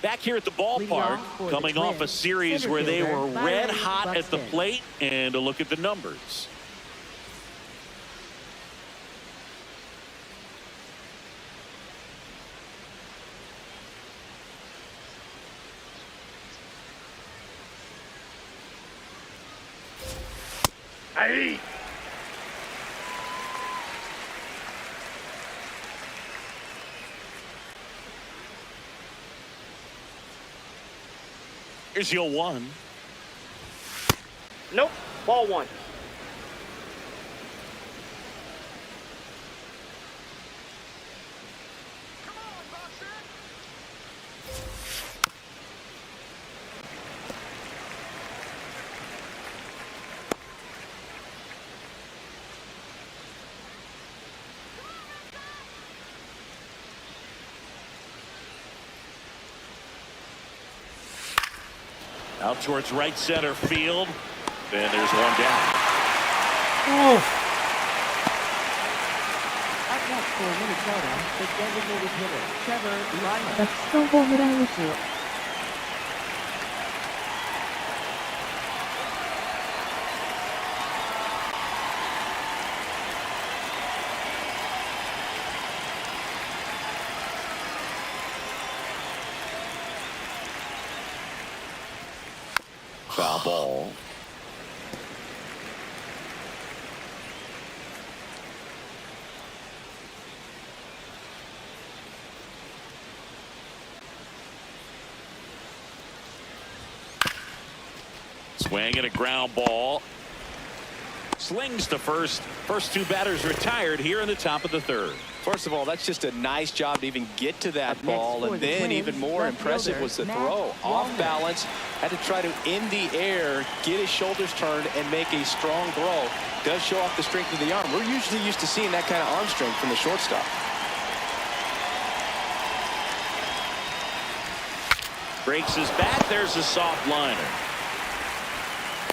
Back here at the ballpark, coming off a series where they were red hot at the plate, and a look at the numbers. Hey! Here's your 1. Nope. Ball 1. Out towards right center field. And there's one down. Oof. Up next for Minnesota, the designated hitter, Trevor Lyman. バックストンホームラン打ちを。Foul ball. Swing and a ground ball. Slings to first. First two batters retired here in the top of the third. First of all, that's just a nice job to even get to that ball, and then even more impressive was the throw. Off balance, had to try to in the air, get his shoulders turned, and make a strong throw. Does show off the strength of the arm. We're usually used to seeing that kind of arm strength from the shortstop. Breaks his bat. There's a soft liner.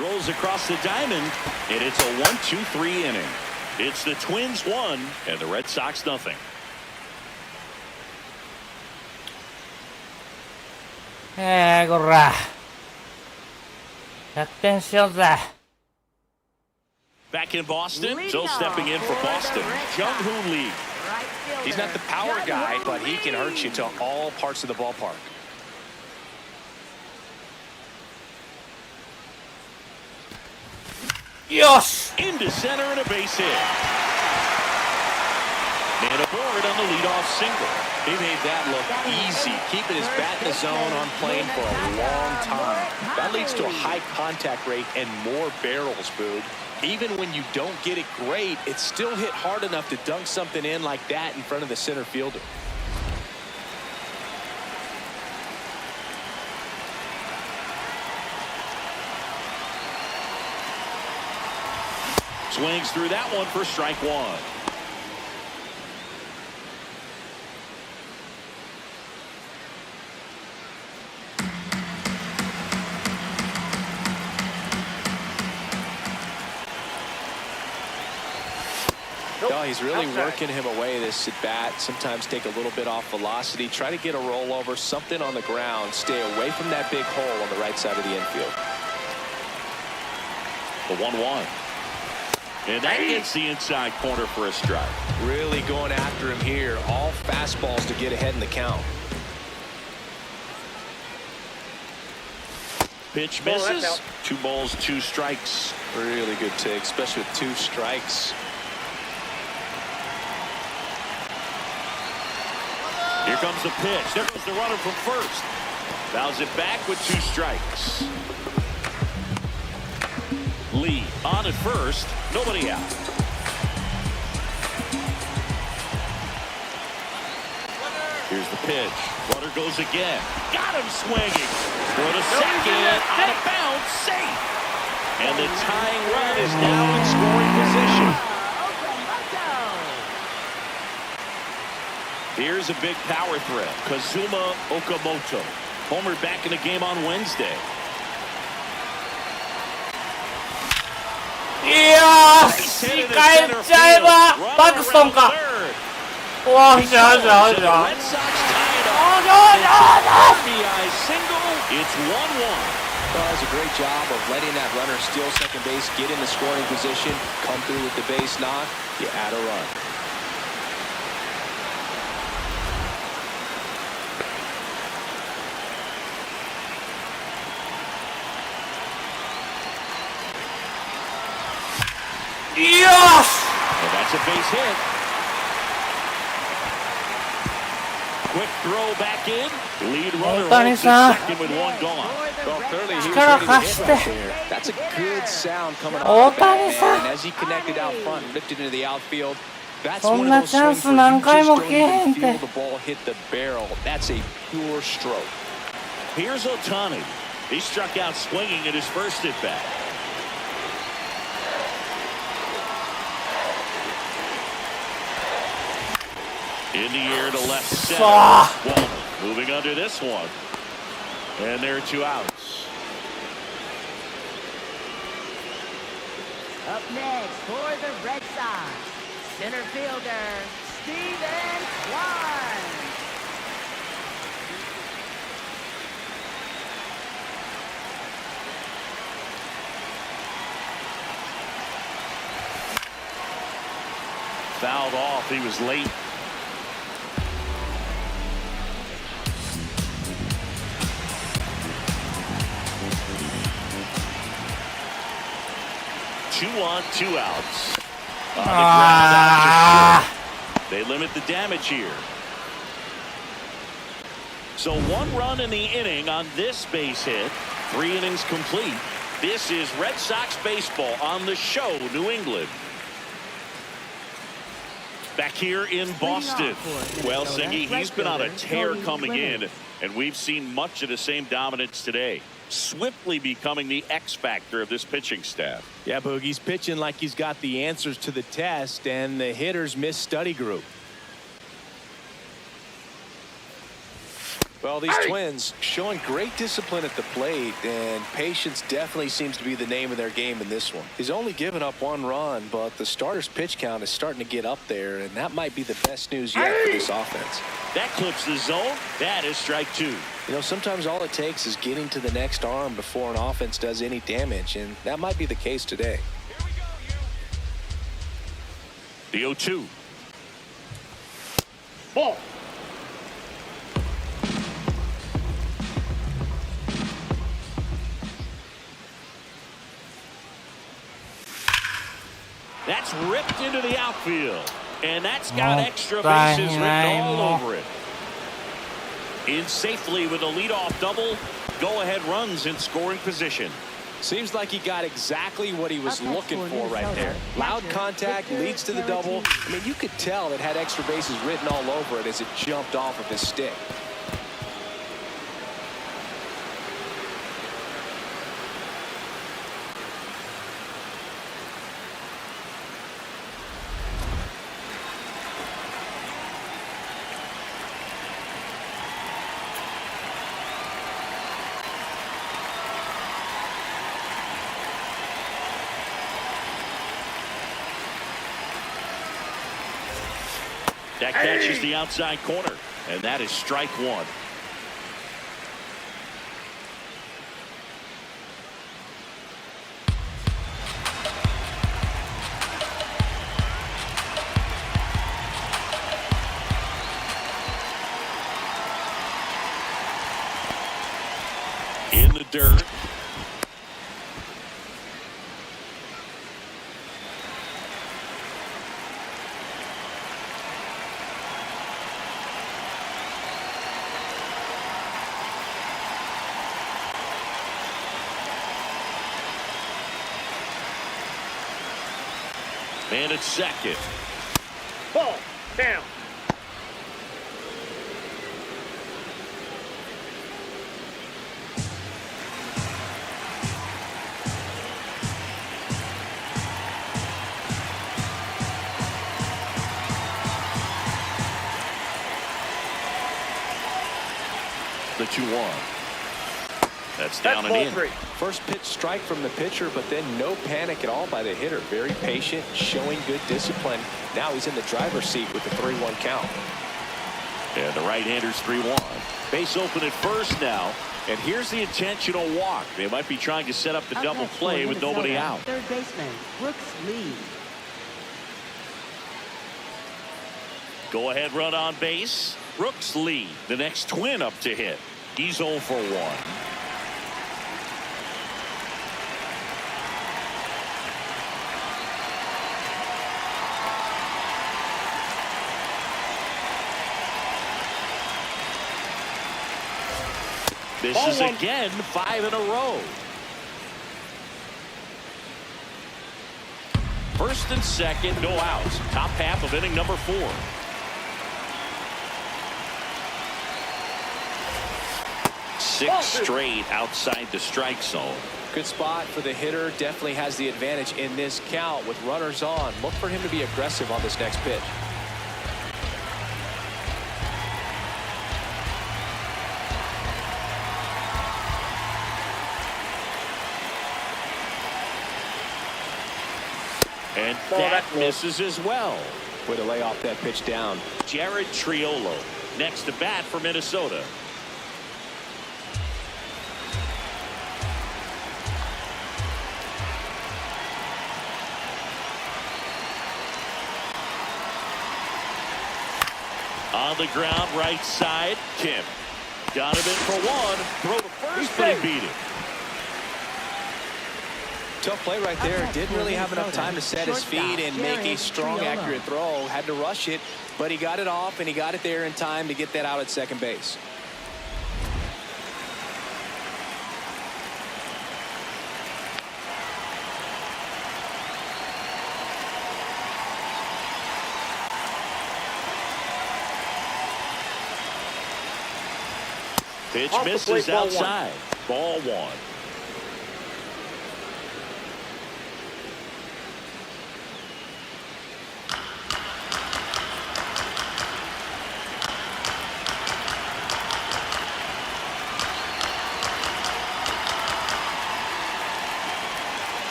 Rolls across the diamond, and it's a 1-2-3 inning. It's the Twins 1 and the Red Sox nothing. Goら。100点しようぜ。Back in Boston, so stepping in for Boston, Jung-Hoo Lee. He's not the power guy, but he can hurt you to all parts of the ballpark. Yosh! Into center and a base hit. And aboard on the leadoff single. He made that look easy, keeping his bat in the zone on plane for a long time. That leads to a high contact rate and more barrels, Boog. Even when you don't get it great, it's still hit hard enough to dunk something in like that in front of the center fielder. Swings through that one for strike 1. No, he's really working him away, this at bat. Sometimes take a little bit off velocity, try to get a rollover, something on the ground, stay away from that big hole on the right side of the infield. The 1-1. And that gets the inside corner for a strike. Really going after him here. All fastballs to get ahead in the count. Pitch misses. 2 balls, 2 strikes. Really good take, especially with 2 strikes. Here comes the pitch. There goes the runner from first. Fouls it back with 2 strikes. Lee on at first. Nobody out. Here's the pitch. Runner goes again. Got him swinging. Throw to second. Out of bounds. Safe. And the tying run is now in scoring position. Okamoto. Here's a big power threat. Kazuma Okamoto. Homer back in the game on Wednesday. いやー、仕返っちゃえばバクストンか。おー、じゃあじゃあじゃあ。It's 1-1. Does a great job of letting that runner steal second base, get in the scoring position, come through with the base knock, you add a run. Yes! And that's a base hit. Quick throw back in. Lead runner holds at second with one gone. Well, clearly he was ready to hit right there. That's a good sound coming off the bat, and as he connected out front and lifted into the outfield, that's one of those swings where you just don't even feel the ball hit the barrel. That's a pure stroke. Here's Ohtani. He struck out swinging at his first at bat. In the air to left center. Well, moving under this one. And there are 2 outs. Up next for the Red Sox, center fielder, Steven Kwan. Fouled off. He was late. Two on, 2 outs. On the ground after short. They limit the damage here. So 1 run in the inning on this base hit. 3 innings complete. This is Red Sox baseball on the show, New England. Back here in Boston. Well, Singy, he's been on a tear coming in, and we've seen much of the same dominance today. Swiftly becoming the X factor of this pitching staff. Yeah, Boogie's pitching like he's got the answers to the test, and the hitters miss study group. Well, these Twins showing great discipline at the plate, and patience definitely seems to be the name of their game in this one. He's only given up 1 run, but the starter's pitch count is starting to get up there, and that might be the best news yet for this offense. That clips the zone. That is strike 2. You know, sometimes all it takes is getting to the next arm before an offense does any damage, and that might be the case today. The 0-2. Ball. That's ripped into the outfield. And that's got extra bases written all over it. In safely with a leadoff double. Go-ahead runs in scoring position. Seems like he got exactly what he was looking for right there. Loud contact leads to the double. I mean, you could tell it had extra bases written all over it as it jumped off of his stick. That catches the outside corner, and that is strike 1. In the dirt. And it's second. Ball. Down. the 2-1. That's down and ball in. 3. First pitch strike from the pitcher, but then no panic at all by the hitter. Very patient, showing good discipline. Now he's in the driver's seat with the 3-1 count. And the right-hander's 3-1. Base open at first now. And here's the intentional walk. They might be trying to set up the Up double next play for with nobody Minnesota, out. Third baseman, Brooks Lee. Go-ahead run on base. Brooks Lee, the next Twin up to hit. He's 0 for 1. Misses again, 5 in a row. First and second, no outs. Top half of inning number 4. Six straight outside the strike zone. Good spot for the hitter. Definitely has the advantage in this count with runners on. Look for him to be aggressive on this next pitch. And that misses as well. Way to lay off that pitch down. Jared Triolo next to bat for Minnesota. On the ground, right side, Kim. Got him in for 1. Throw to first, but he beat it. Tough play right there. Didn't really have enough time to set his feet and make a strong, accurate throw. Had to rush it, but he got it off, and he got it there in time to get that out at second base. Pitch misses outside. Ball 1.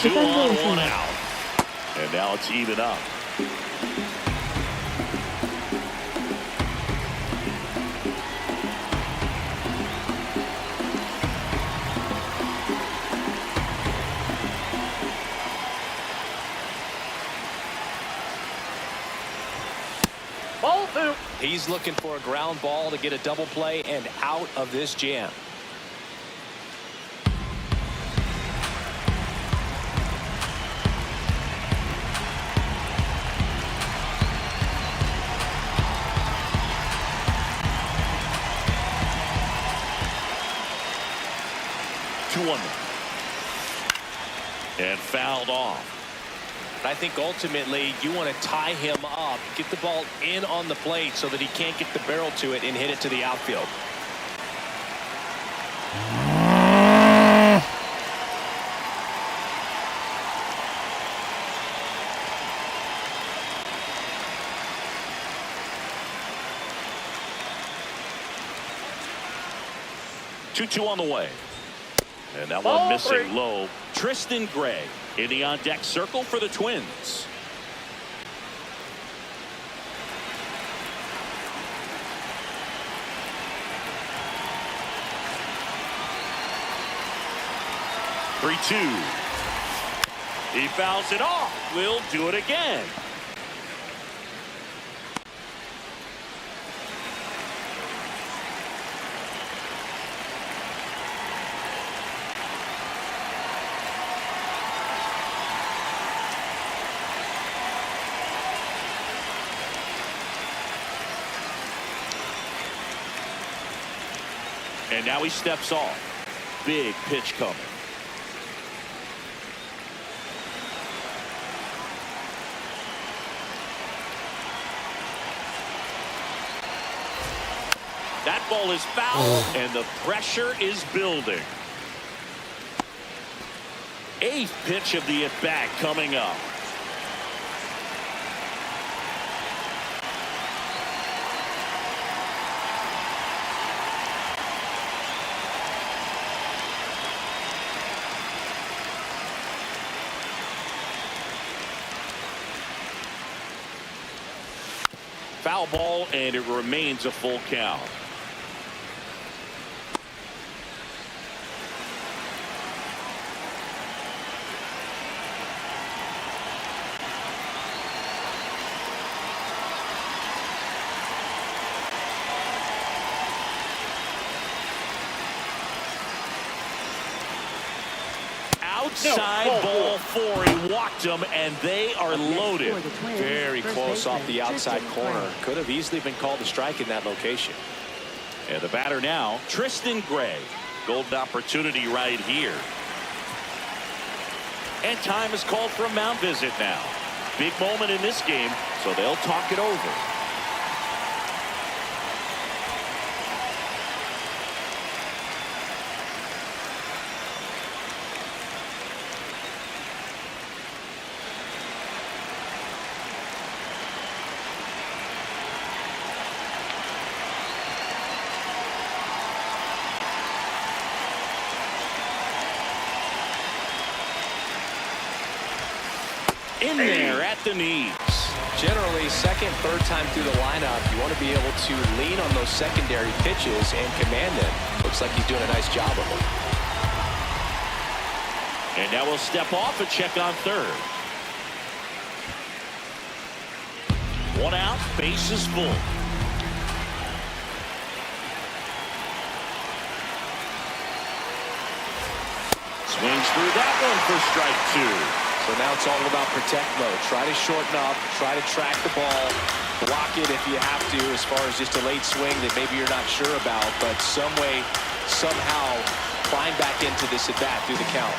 Two on, 1 out. And now it's even up. Ball 2. He's looking for a ground ball to get a double play and out of this jam. And fouled off. I think ultimately you want to tie him up, get the ball in on the plate so that he can't get the barrel to it and hit it to the outfield. Two on the way. And that one missing low. Tristan Gray in the on-deck circle for the Twins. Three-two. He fouls it off. We'll do it again. And now he steps off. Big pitch coming. That ball is foul, and the pressure is building. 8th pitch of the at-bat coming up. Foul ball, and it remains a full count. Outside ball 4. He walked them, and they are loaded. Very close off the outside corner. Could have easily been called a strike in that location. And the batter now, Tristan Gray. Golden opportunity right here. And time is called for a mound visit now. Big moment in this game, so they'll talk it over. In there at the knees. Generally, second, third time through the lineup, you want to be able to lean on those secondary pitches and command them. Looks like he's doing a nice job of it. And now we'll step off and check on third. One out, base is full. Swings through that one for strike 2. So now it's all about protect mode. Try to shorten up, try to track the ball, block it if you have to as far as just a late swing that maybe you're not sure about, but some way, somehow climb back into this at bat through the count.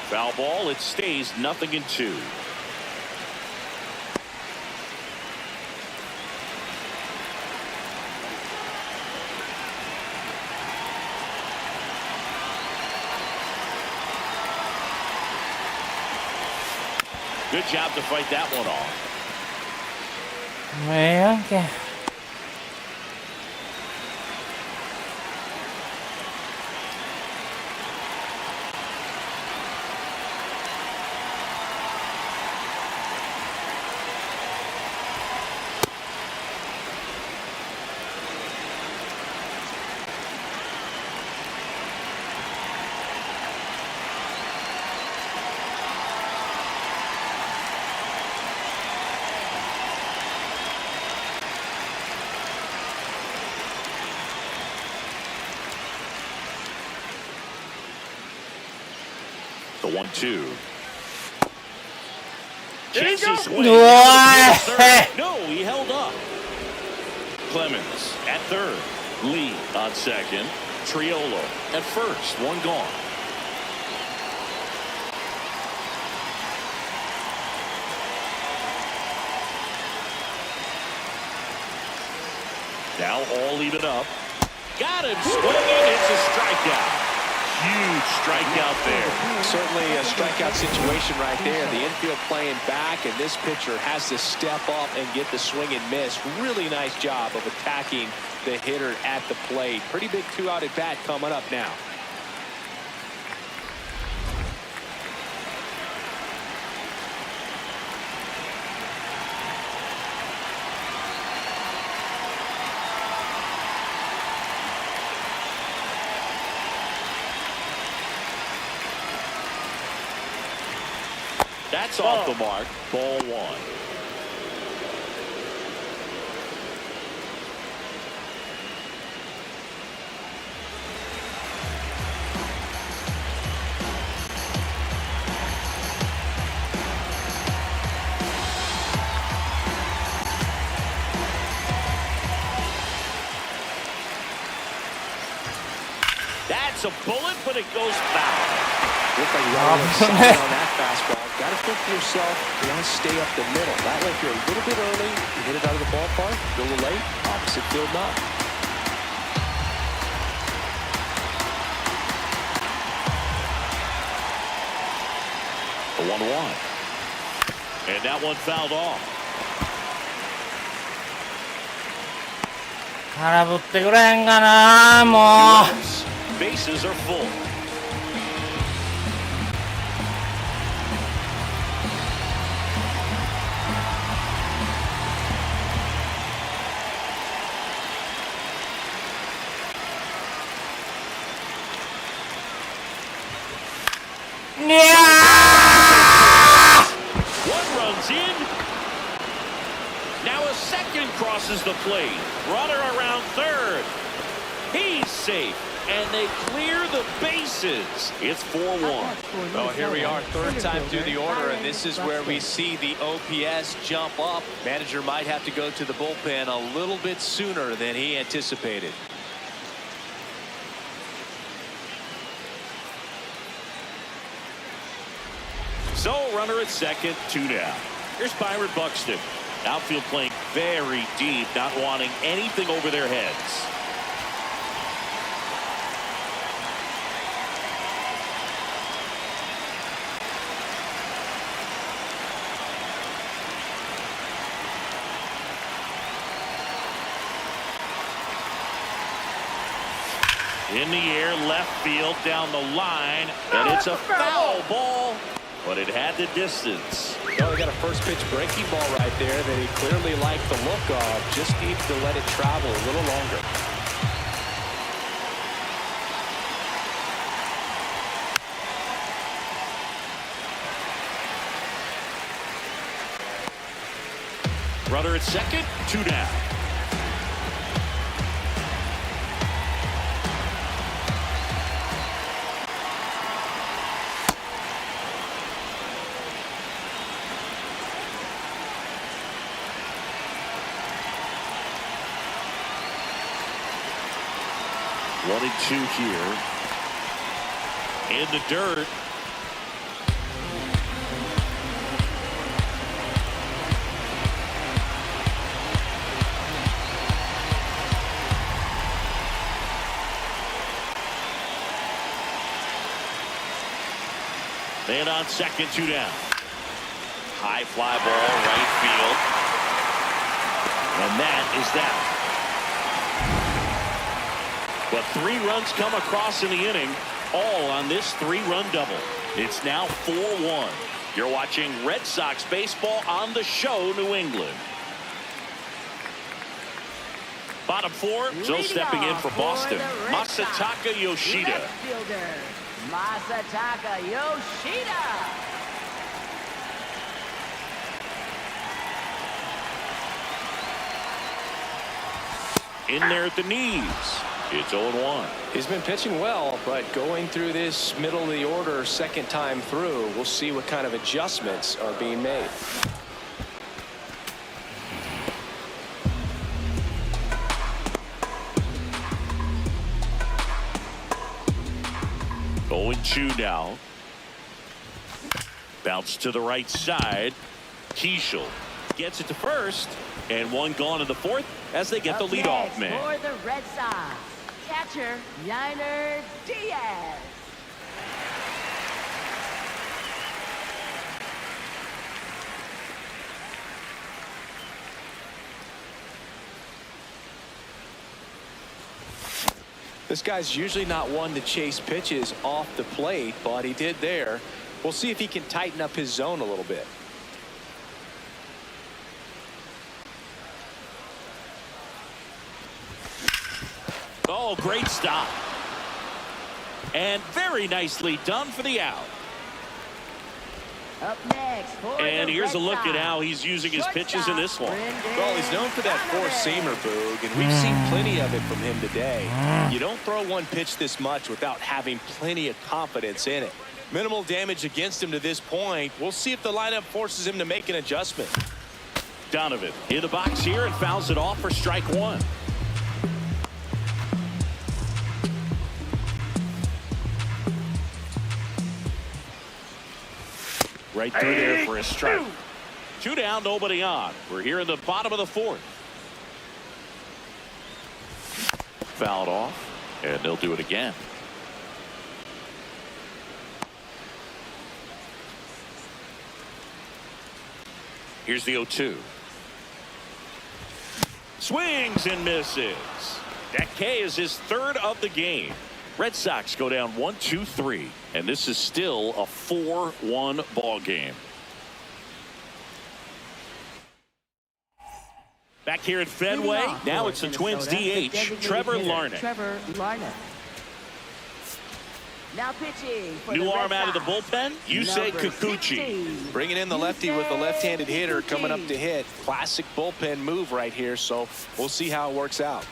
Foul ball, it stays 0-2. Good job to fight that one off. Okay. The 1-2. There you Chases go. way Why? third. No, he held up. Clemens at third. Lee on second. Triolo at first. One gone. Now all even up. Got him swinging. It's a strikeout. Huge strikeout there. Certainly a strikeout situation right there. The infield playing back, and this pitcher has to step up and get the swing and miss. Really nice job of attacking the hitter at the plate. Pretty big 2-out at bat coming up now. That's off the mark. Ball 1. That's a bullet, but it goes foul. Look like you got a little excited on that fastball. Got to think to yourself, you want to stay up the middle. That way, if you're a little bit early, you hit it out of the ballpark, a little late, opposite field not. The 1-1. And that one fouled off. 空振ってくれへんかな、もう。 Bases are full. One runs in. Now a second crosses the plate. Runner around third. He's safe. And they clear the bases. It's 4-1. Well, here we are, third time through the order, and this is where we see the OPS jump up. Manager might have to go to the bullpen a little bit sooner than he anticipated. So, runner at second, 2 down. Here's Byron Buxton. Outfield playing very deep, not wanting anything over their heads. In the air, left field, down the line, and it's a foul ball, but it had the distance. Well, he got a first pitch breaking ball right there that he clearly liked the look of. Just needs to let it travel a little longer. Runner at second, 2 down. One and 2 here. In the dirt. Man on second, 2 down. High fly ball, right field. And that is that. But 3 runs come across in the inning, all on this 3-run double. It's now 4-1. You're watching Red Sox baseball on the show, New England. Bottom 4, so stepping in for Boston, Masataka Yoshida. Left fielder, Masataka Yoshida. In there at the knees. It's 0-1. He's been pitching well, but going through this middle of the order second time through, we'll see what kind of adjustments are being made. Going 2 now. Bounce to the right side. Keishel gets it to first, and 1 gone in the 4th as they get the leadoff man. For the Red Sox, catcher Yainer Diaz. This guy's usually not one to chase pitches off the plate, but he did there. We'll see if he can tighten up his zone a little bit. Oh, great stop. And very nicely done for the out. Up next for And the here's a Red look at Sox, how he's using his pitches in this one. Well, he's known for that four-seamer, Boog, and we've seen plenty of it from him today. You don't throw one pitch this much without having plenty of confidence in it. Minimal damage against him to this point. We'll see if the lineup forces him to make an adjustment. Donovan in the box here and fouls it off for strike 1. Right through there for a strike. 2 down, nobody on. We're here in the bottom of the 4th. Fouled off, and they'll do it again. Here's the 0-2. Swings and misses. That K is his 3rd of the game. Red Sox go down 1-2-3, and this is still a 4-1 ball game. Back here at Fenway, now it's the Twins DH, Trevor Larnach. Now pitching for New the arm Red out of the Sox, bullpen. You say number Kikuchi. 16. Bringing in the lefty with the left-handed hitter coming up to hit. Classic bullpen move right here, so we'll see how it works out.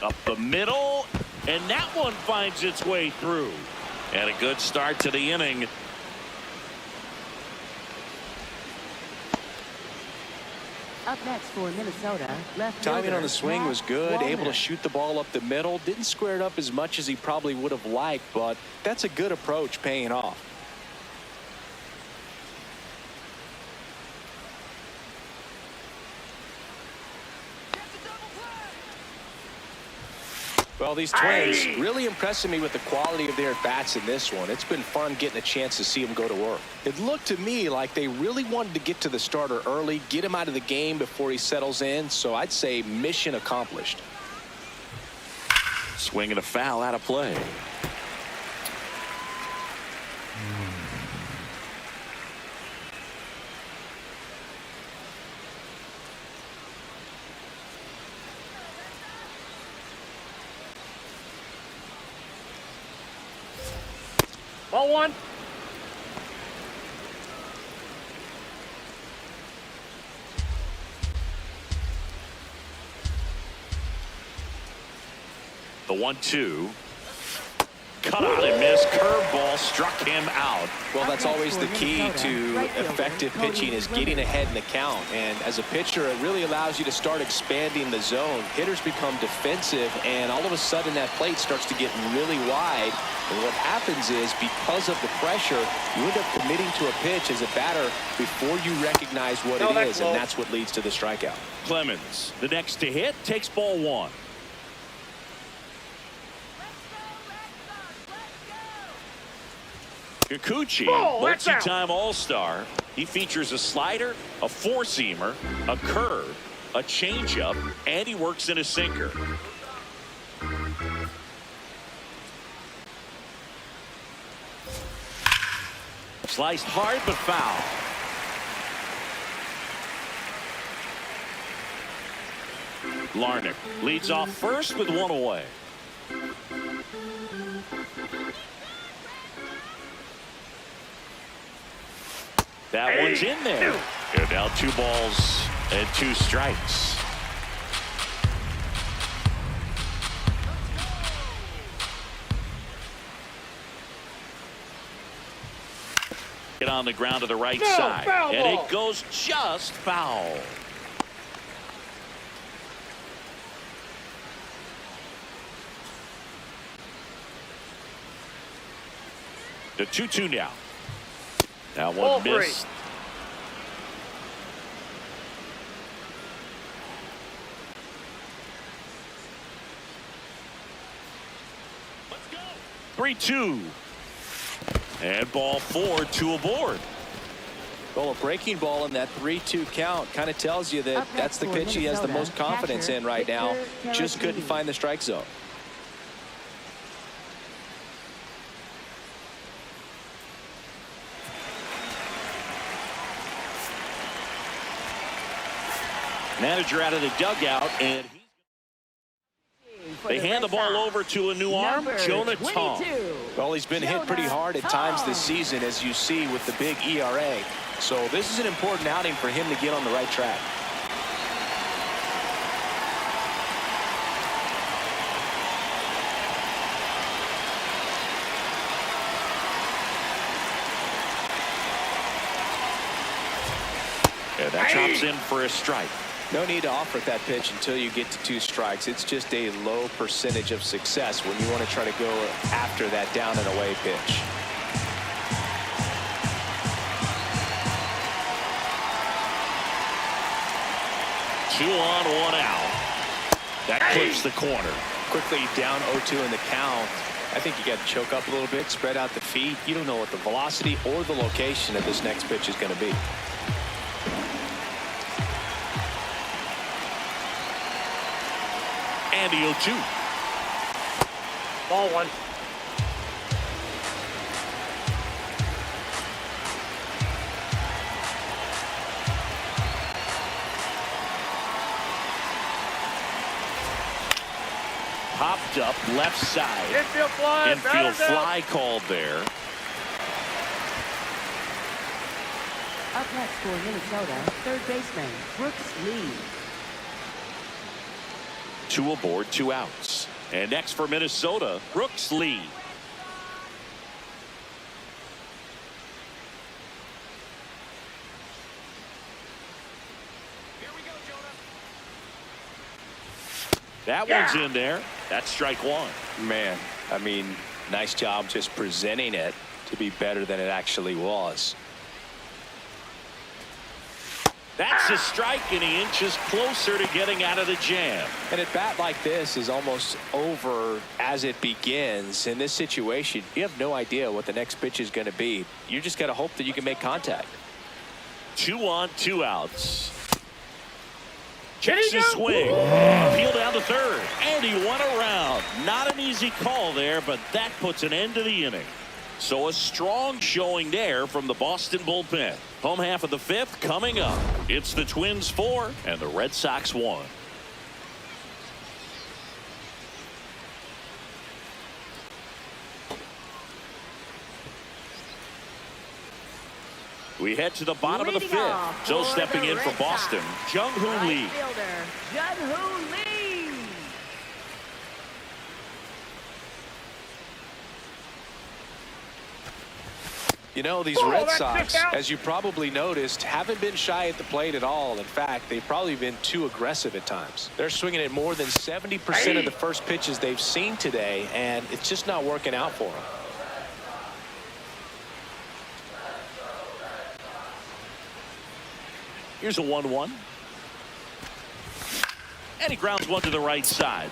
Up the middle, and that one finds its way through. And a good start to the inning. Up next for Minnesota, left Timing fielder, on the swing Matt was good, able Wallner. to shoot the ball up the middle. Didn't square it up as much as he probably would have liked, but that's a good approach, paying off. Well, these Twins really impressing me with the quality of their at-bats in this one. It's been fun getting a chance to see them go to work. It looked to me like they really wanted to get to the starter early, get him out of the game before he settles in, so I'd say mission accomplished. Swing and a foul out of play. Ball one. The 1-2. Cut out and missed. Curveball struck him out. Well, that's always the key to effective pitching, is getting ahead in the count. And as a pitcher, it really allows you to start expanding the zone. Hitters become defensive, and all of a sudden that plate starts to get really wide. And what happens is, because of the pressure, you end up committing to a pitch as a batter before you recognize what it is, and that's what leads to the strikeout. Clemens, the next to hit, takes ball one. Kikuchi, multi-time All-Star. He features a slider, a four-seamer, a curve, a changeup, and he works in a sinker. Sliced hard but foul. Larnick leads off first with one away. That one's in there. And now 2 balls and 2 strikes. Get on the ground to the right side. And it goes just foul. The 2-2 now. That one missed. Let's go. 3-2. And ball 4, 2 aboard. Well, a breaking ball in that 3-2 count kind of tells you that that's the pitch he has the most confidence in right now. Just couldn't find the strike zone. Manager out of the dugout, and they hand the ball over to a new arm, Jonah Tong. Well, he's been hit pretty hard at times this season, as you see with the big ERA. So this is an important outing for him to get on the right track. And that chops in for a strike. No need to offer that pitch until you get to 2 strikes. It's just a low percentage of success when you want to try to go after that down and away pitch. Two on, 1 out. That clips the corner. Quickly down 0-2 in the count. I think you got to choke up a little bit, spread out the feet. You don't know what the velocity or the location of this next pitch is going to be. And the 0-2. Ball one. Popped up left side. Infield fly. Infield fly called there. Up next for Minnesota, third baseman, Brooks Lee. 2 aboard, 2 outs. And next for Minnesota, Brooks Lee. That one's in there. That's strike 1. Man, I mean, nice job just presenting it to be better than it actually was. That's a strike, and he inches closer to getting out of the jam. And a bat like this is almost over as it begins. In this situation, you have no idea what the next pitch is going to be. You just got to hope that you can make contact. 2 on, 2 outs. Checks his swing. Appeal down to third. And he won around. Not an easy call there, but that puts an end to the inning. So a strong showing there from the Boston bullpen. Home half of the 5th coming up. It's the Twins 4 and the Red Sox 1. We head to the bottom of the 5th. So stepping in for Boston, Jung-Hoo Lee. Jung-Hoo Lee. You know, these Red Sox, as you probably noticed, haven't been shy at the plate at all. In fact, they've probably been too aggressive at times. They're swinging at more than 70% of the first pitches they've seen today, and it's just not working out for them. Here's a 1-1. And he grounds one to the right side.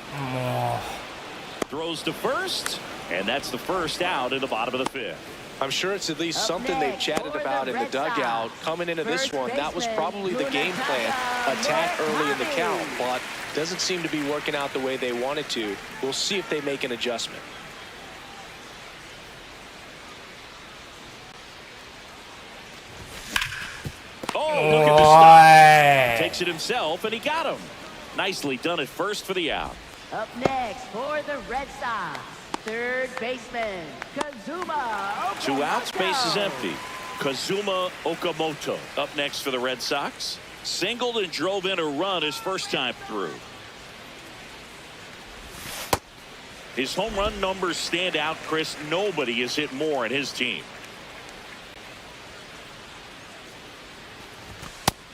Throws to first, and that's the first out in the bottom of the 5th. I'm sure it's at least something they've chatted about in the dugout. Coming into this one, that was probably the game plan. Attack early in the count, but doesn't seem to be working out the way they wanted to. We'll see if they make an adjustment. Oh, look at the stop. Takes it himself, and he got him. Nicely done at first for the out. Up next for the Red Sox, third baseman, Kazuma Okamoto. 2 outs, base is empty. Kazuma Okamoto up next for the Red Sox. Singled and drove in a run his first time through. His home run numbers stand out, Chris. Nobody has hit more in his team.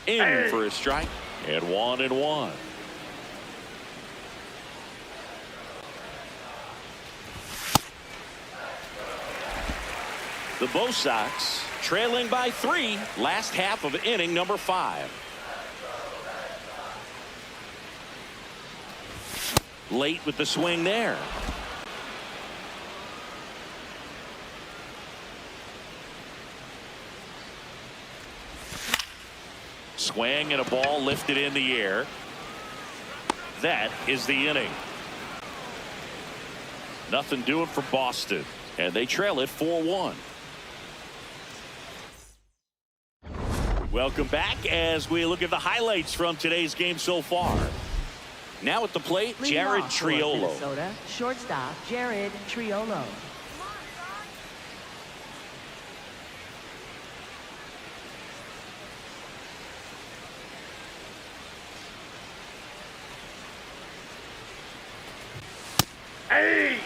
In for a strike, and 1-1. The Bo Sox trailing by 3, last half of inning number 5. Late with the swing there. Swing and a ball lifted in the air. That is the inning. Nothing doing for Boston, and they trail it 4-1. Welcome back as we look at the highlights from today's game so far. Now at the plate, Jared Triolo. Minnesota, shortstop, Jared Triolo. Hey!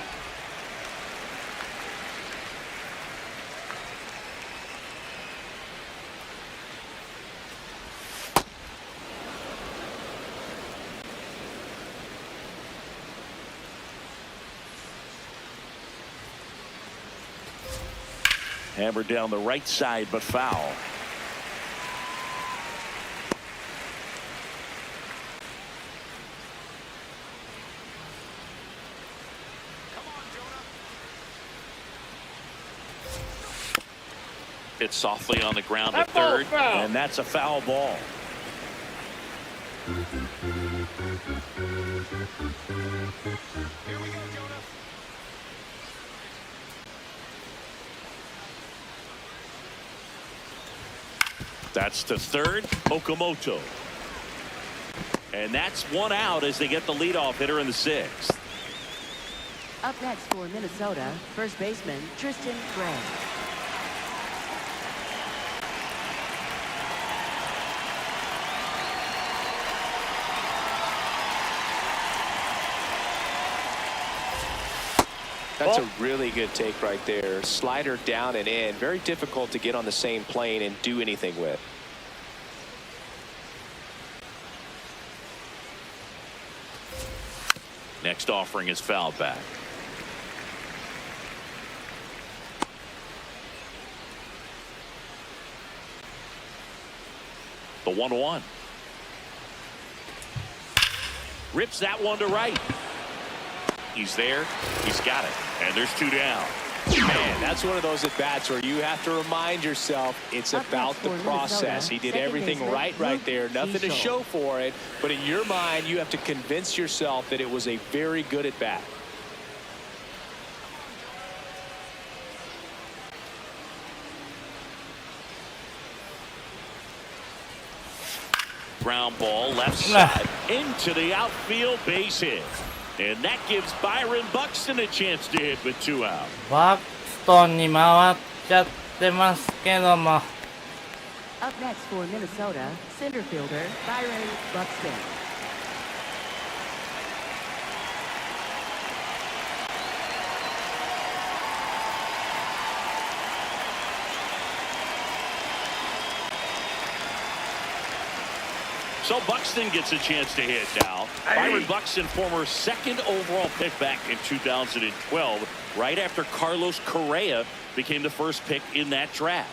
Hammered down the right side, but foul. It's softly on the ground at third, and that's a foul ball. That's to third, Okamoto. And that's one out as they get the leadoff hitter in the sixth. Up next for Minnesota, first baseman Tristan Gray. That's a really good take right there. Slider down and in. Very difficult to get on the same plane and do anything with. Next offering is fouled back. The 1-1. Rips that one to right. He's there. He's got it. And there's two down. Man, that's one of those at-bats where you have to remind yourself it's about the process. He did everything right there. Nothing to show for it. But in your mind, you have to convince yourself that it was a very good at-bat. Ground ball left side into the outfield base hit. And that gives Byron Buxton a chance to hit with two out. バクストンに回っちゃってますけども。Up next for Minnesota, center fielder Byron Buxton. So Buxton gets a chance to hit now. Byron Buxton, former second overall pick back in 2012, right after Carlos Correa became the first pick in that draft.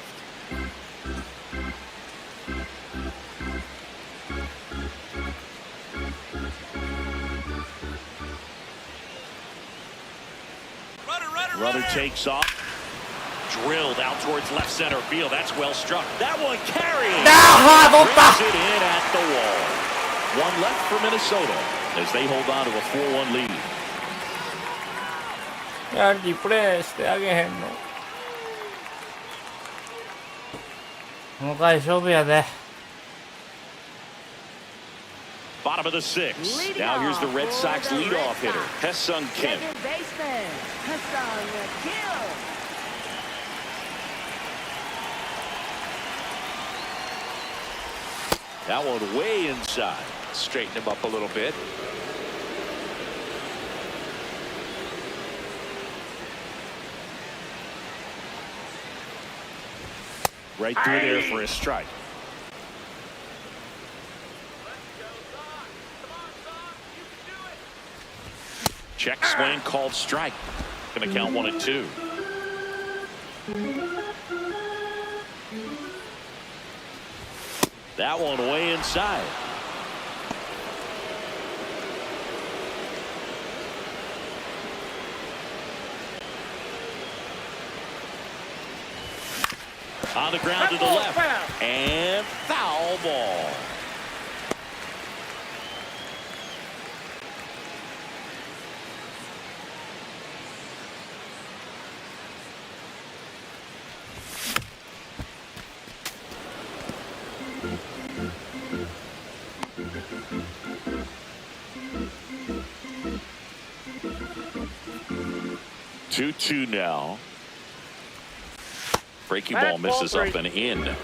Runner takes off. Drilled out towards left center field. That's well struck. That one carrying. Brings it in at the wall. One left for Minnesota as they hold on to a 4-1 lead. いや、リプレイしてあげへんの。この回勝負やで。Bottom of the sixth. Now here's the Red Sox leadoff hitter, Hae-Sung Kim. Second baseman Hae-Sung Kim. That one way inside. Straighten him up a little bit. Right through there for a strike. Check swing called strike. Going to count 1-2. That one way inside. On the ground to the left. And foul ball. Two now. Breaking ball misses up and in.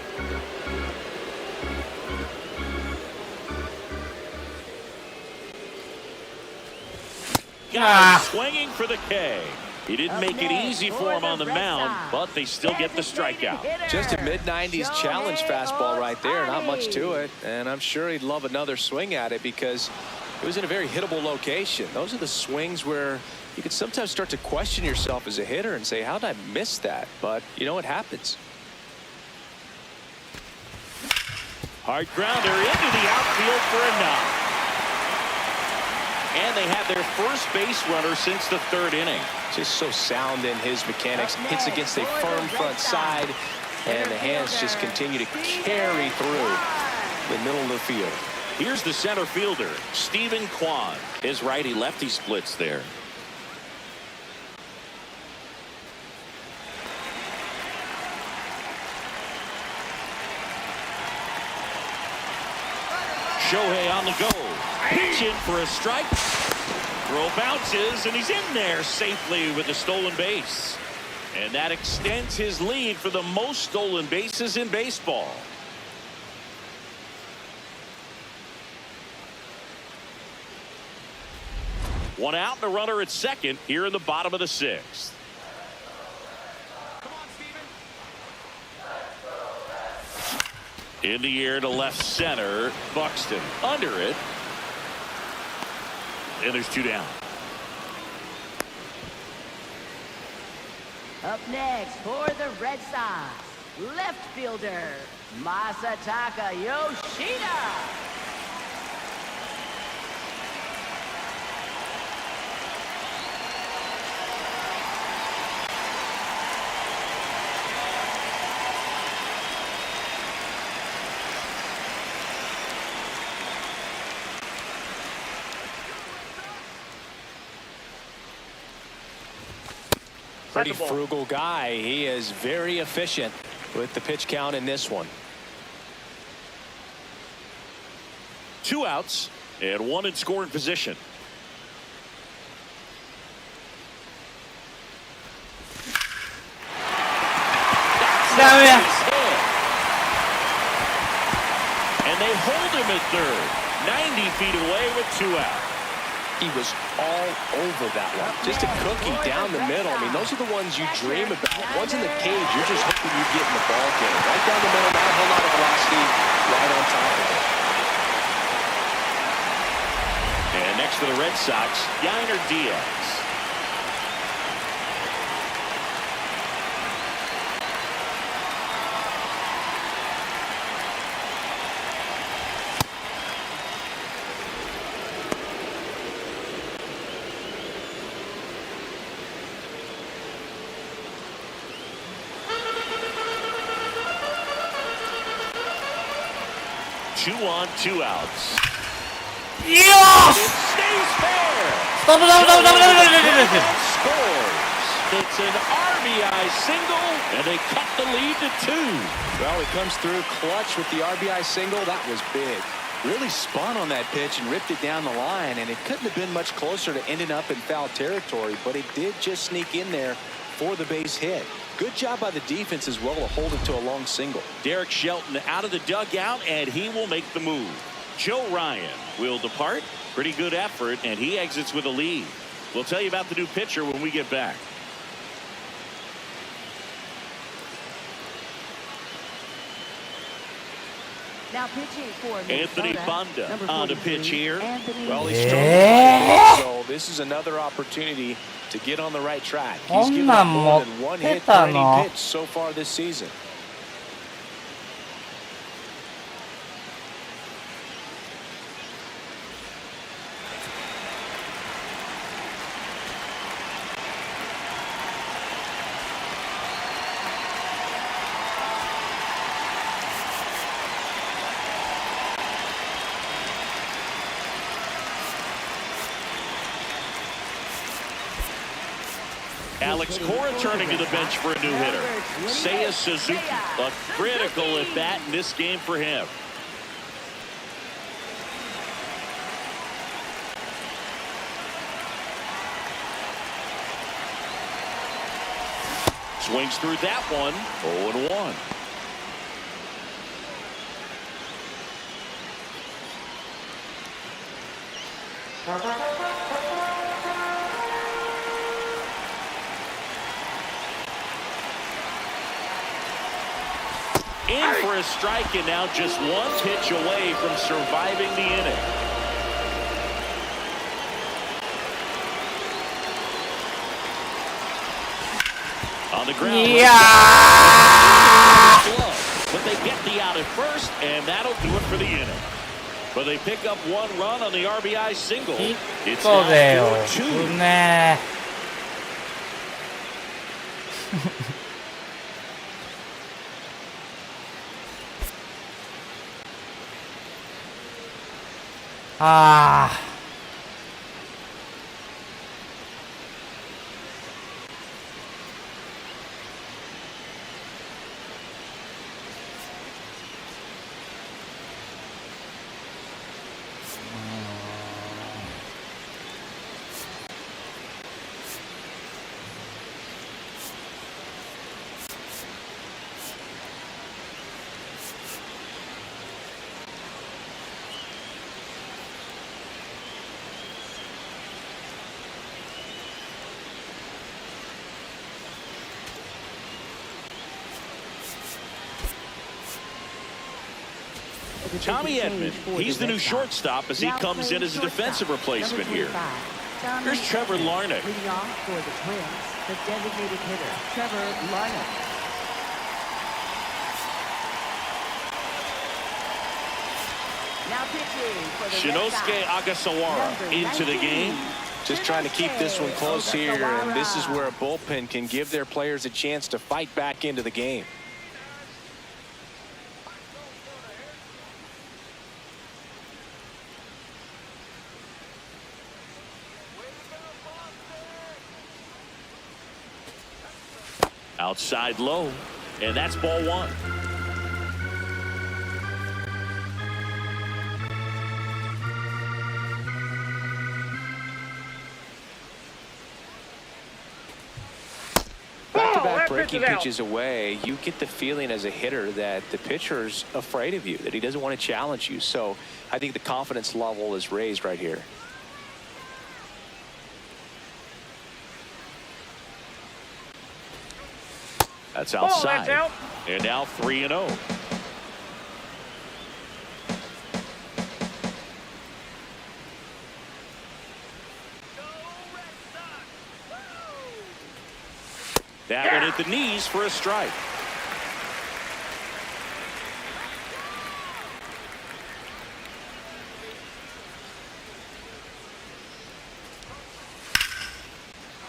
Swinging for the K. He didn't make it easy for him on the mound, but they still get the strikeout. Just a mid-90s challenge fastball right there. Not much to it. And I'm sure he'd love another swing at it because it was in a very hittable location. Those are the swings where you can sometimes start to question yourself as a hitter and say, how did I miss that? But, you know, it happens. Hard grounder into the outfield for a knock. And they have their first base runner since the third inning. Just so sound in his mechanics. Hits against a firm front side, and the hands just continue to carry through the middle of the field. Here's the center fielder, Stephen Kwan. His righty-lefty splits there. Shohei on the go. Pitch in for a strike. Throw bounces, and he's in there safely with a stolen base. And that extends his lead for the most stolen bases in baseball. One out and a runner at second here in the bottom of the sixth. In the air to left center. Buxton under it. And there's two down. Up next for the Red Sox, left fielder, Masataka Yoshida. Pretty frugal guy. He is very efficient with the pitch count in this one. Two outs and one in scoring position. And they hold him at third. 90 feet away with two outs. He was all over that one. Just a cookie down the middle. I mean, those are the ones you dream about. Once in the cage, you're just hoping you get in the ball game. Right down the middle, not a whole lot of velocity, right on top of it. And next for the Red Sox, Yainer Diaz. Two on, two outs. Yes! It stays fair. Stop. Scores. It's an RBI single, and they cut the lead to two. Well, he comes through clutch with the RBI single. That was big. Really spun on that pitch and ripped it down the line, and it couldn't have been much closer to ending up in foul territory, but it did just sneak in there for the base hit. Good job by the defense as well to hold it to a long single. Derek Shelton out of the dugout, and he will make the move. Joe Ryan will depart. Pretty good effort, and he exits with a lead. We'll tell you about the new pitcher when we get back. Now pitching for Anthony Banda on the pitch here. Well, he's strong, so this is another opportunity to get on the right track. He's given up more than one hit per inning pitch so far this season. Alex Cora turning to the bench for a new hitter. Seiya Suzuki, a critical at bat in this game for him. Swings through that one, 0-1. In for a strike, and now just one pitch away from surviving the inning. On the ground. Yeah! But they get the out at first, and that'll do it for the inning. But they pick up one run on the RBI single. It's now 4-2. ねああ。to take Tommy the Edman, stage for he's the Red new Sox. shortstop as he Now comes in playing as a defensive shortstop, replacement number here. 25, Tommy Here's Trevor Edman. Larnach. Leading off for the Twins, the designated hitter, Trevor Larnach. Now pitching for the Red Shinosuke Sox, Agasawara number into the 19, game. Just trying to keep this one close here, and this is Ogasawara. where a bullpen can give their players a chance to fight back into the game. Outside low, and that's ball one. Back-to-back breaking pitches away, you get the feeling as a hitter that the pitcher's afraid of you, that he doesn't want to challenge you. So I think the confidence level is raised right here. That's outside. That's out. And now 3-0. That one hit the knees for a strike.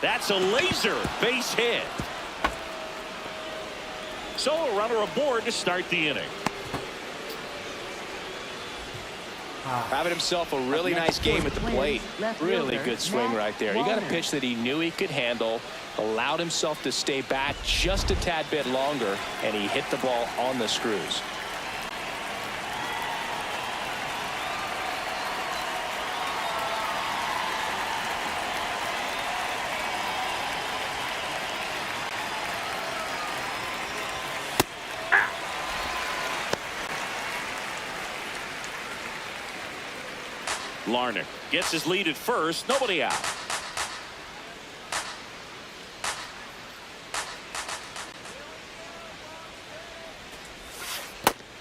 That's a laser base hit. So a runner aboard to start the inning. Having himself a really nice game at the plate. Really good swing right there. He got a pitch that he knew he could handle, allowed himself to stay back just a tad bit longer, and he hit the ball on the screws. Larnach gets his lead at first, nobody out.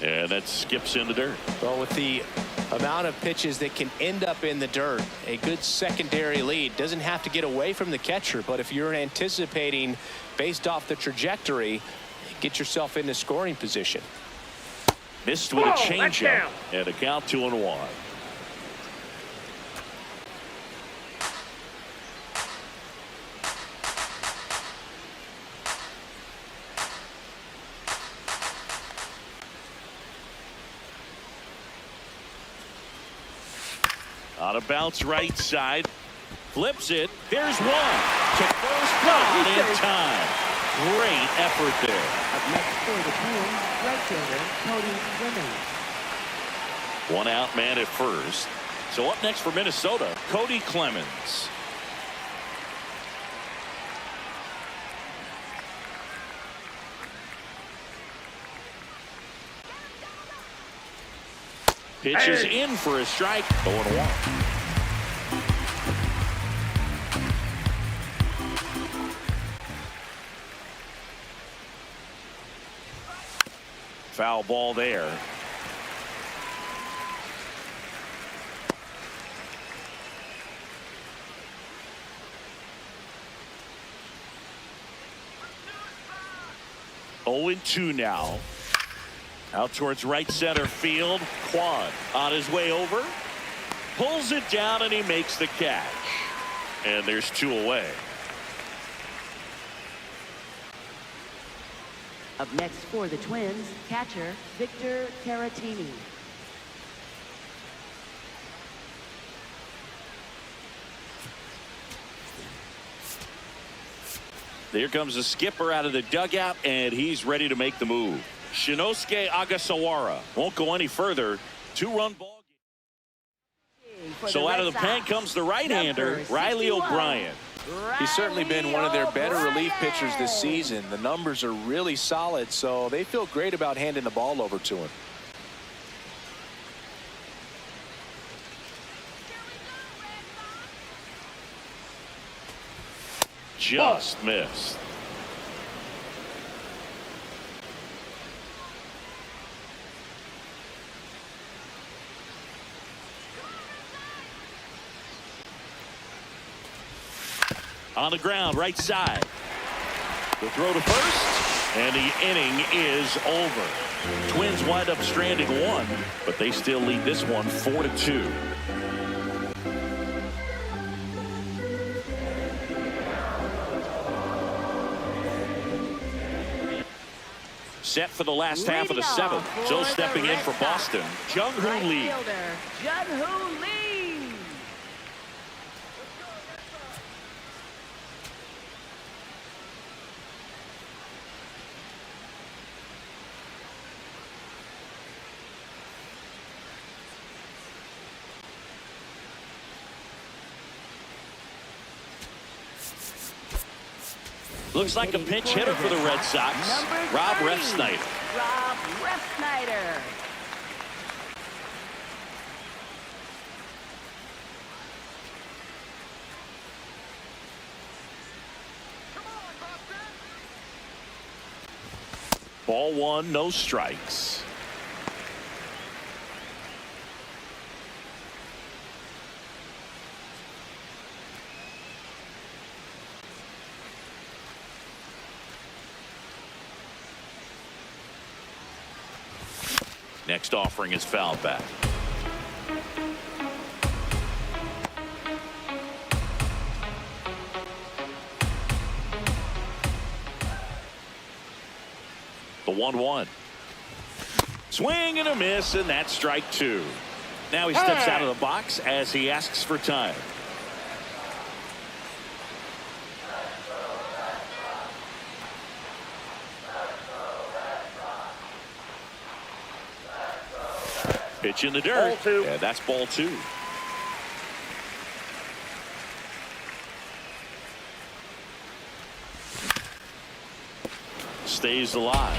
And that skips in the dirt. Well, with the amount of pitches that can end up in the dirt, a good secondary lead doesn't have to get away from the catcher, but if you're anticipating based off the trajectory, get yourself into scoring position. Missed with a changeup and a count 2-1. On a bounce right side, flips it. There's one to first, not in time. Great effort there. Up next for the Twins, right fielder, Cody Clemens. One out man at first. So up next for Minnesota, Cody Clemens. Pitches in for a strike. 0-1. Foul ball there. Oh and 2 now. Out towards right center field. Quan on his way over. Pulls it down and he makes the catch. And there's 2 away. Up next for the Twins, catcher, Victor Caratini. There comes the skipper out of the dugout, and he's ready to make the move. Shinosuke Agasawara won't go any further. 2-run ball game. So out of the pen comes the right-hander, Riley O'Brien. He's certainly been one of their better relief pitchers this season. The numbers are really solid, so they feel great about handing the ball over to him. Just missed. On the ground, right side. The throw to first, and the inning is over. Twins wind up stranding one, but they still lead this one 4-2. Set for the last half of the seventh. So stepping in for Boston, Jung-Hoo Lee. Jung-Hoo Lee. Looks like a pinch hitter for the Red Sox. Rob Refsnyder. Rob Refsnyder. Ball one, no strikes. Next offering is fouled back. The 1-1. Swing and a miss, and that's strike two. Now he steps out of the box as he asks for time. Pitch in the dirt, and that's ball two. Stays alive.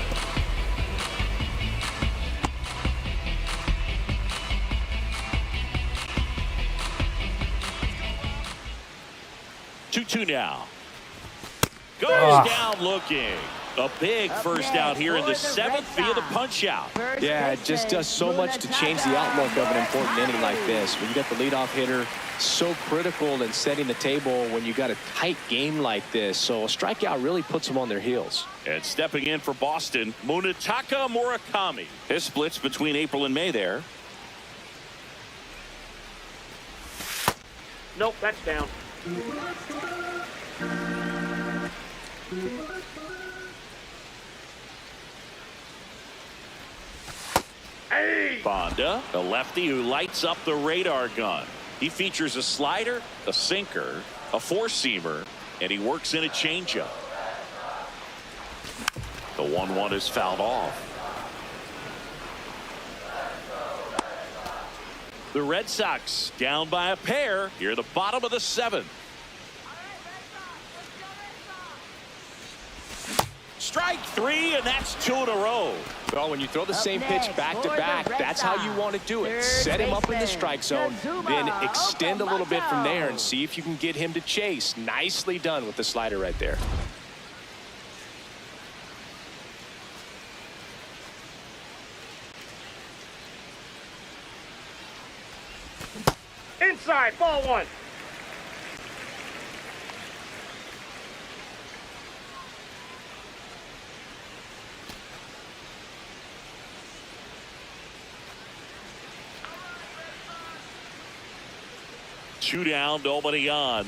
Two now. Goes down looking. A big first out here in the seventh via the punch out. Yeah, it just does so much to change the outlook of an important inning like this. When you get the leadoff hitter, so critical in setting the table when you got a tight game like this. So a strikeout really puts them on their heels. And stepping in for Boston, Munetaka Murakami. His splits between April and May there. Nope, that's down. Bonda, a lefty who lights up the radar gun. He features a slider, a sinker, a four-seamer, and he works in a changeup. The 1-1 is fouled off. The Red Sox down by a pair here at the bottom of the seventh. Strike three, and that's two in a row. Well, when you throw the same pitch back-to-back, that's how you want to do it. Set him up in the strike zone, then extend a little bit from there and see if you can get him to chase. Nicely done with the slider right there. Inside, ball one. Two down, nobody on.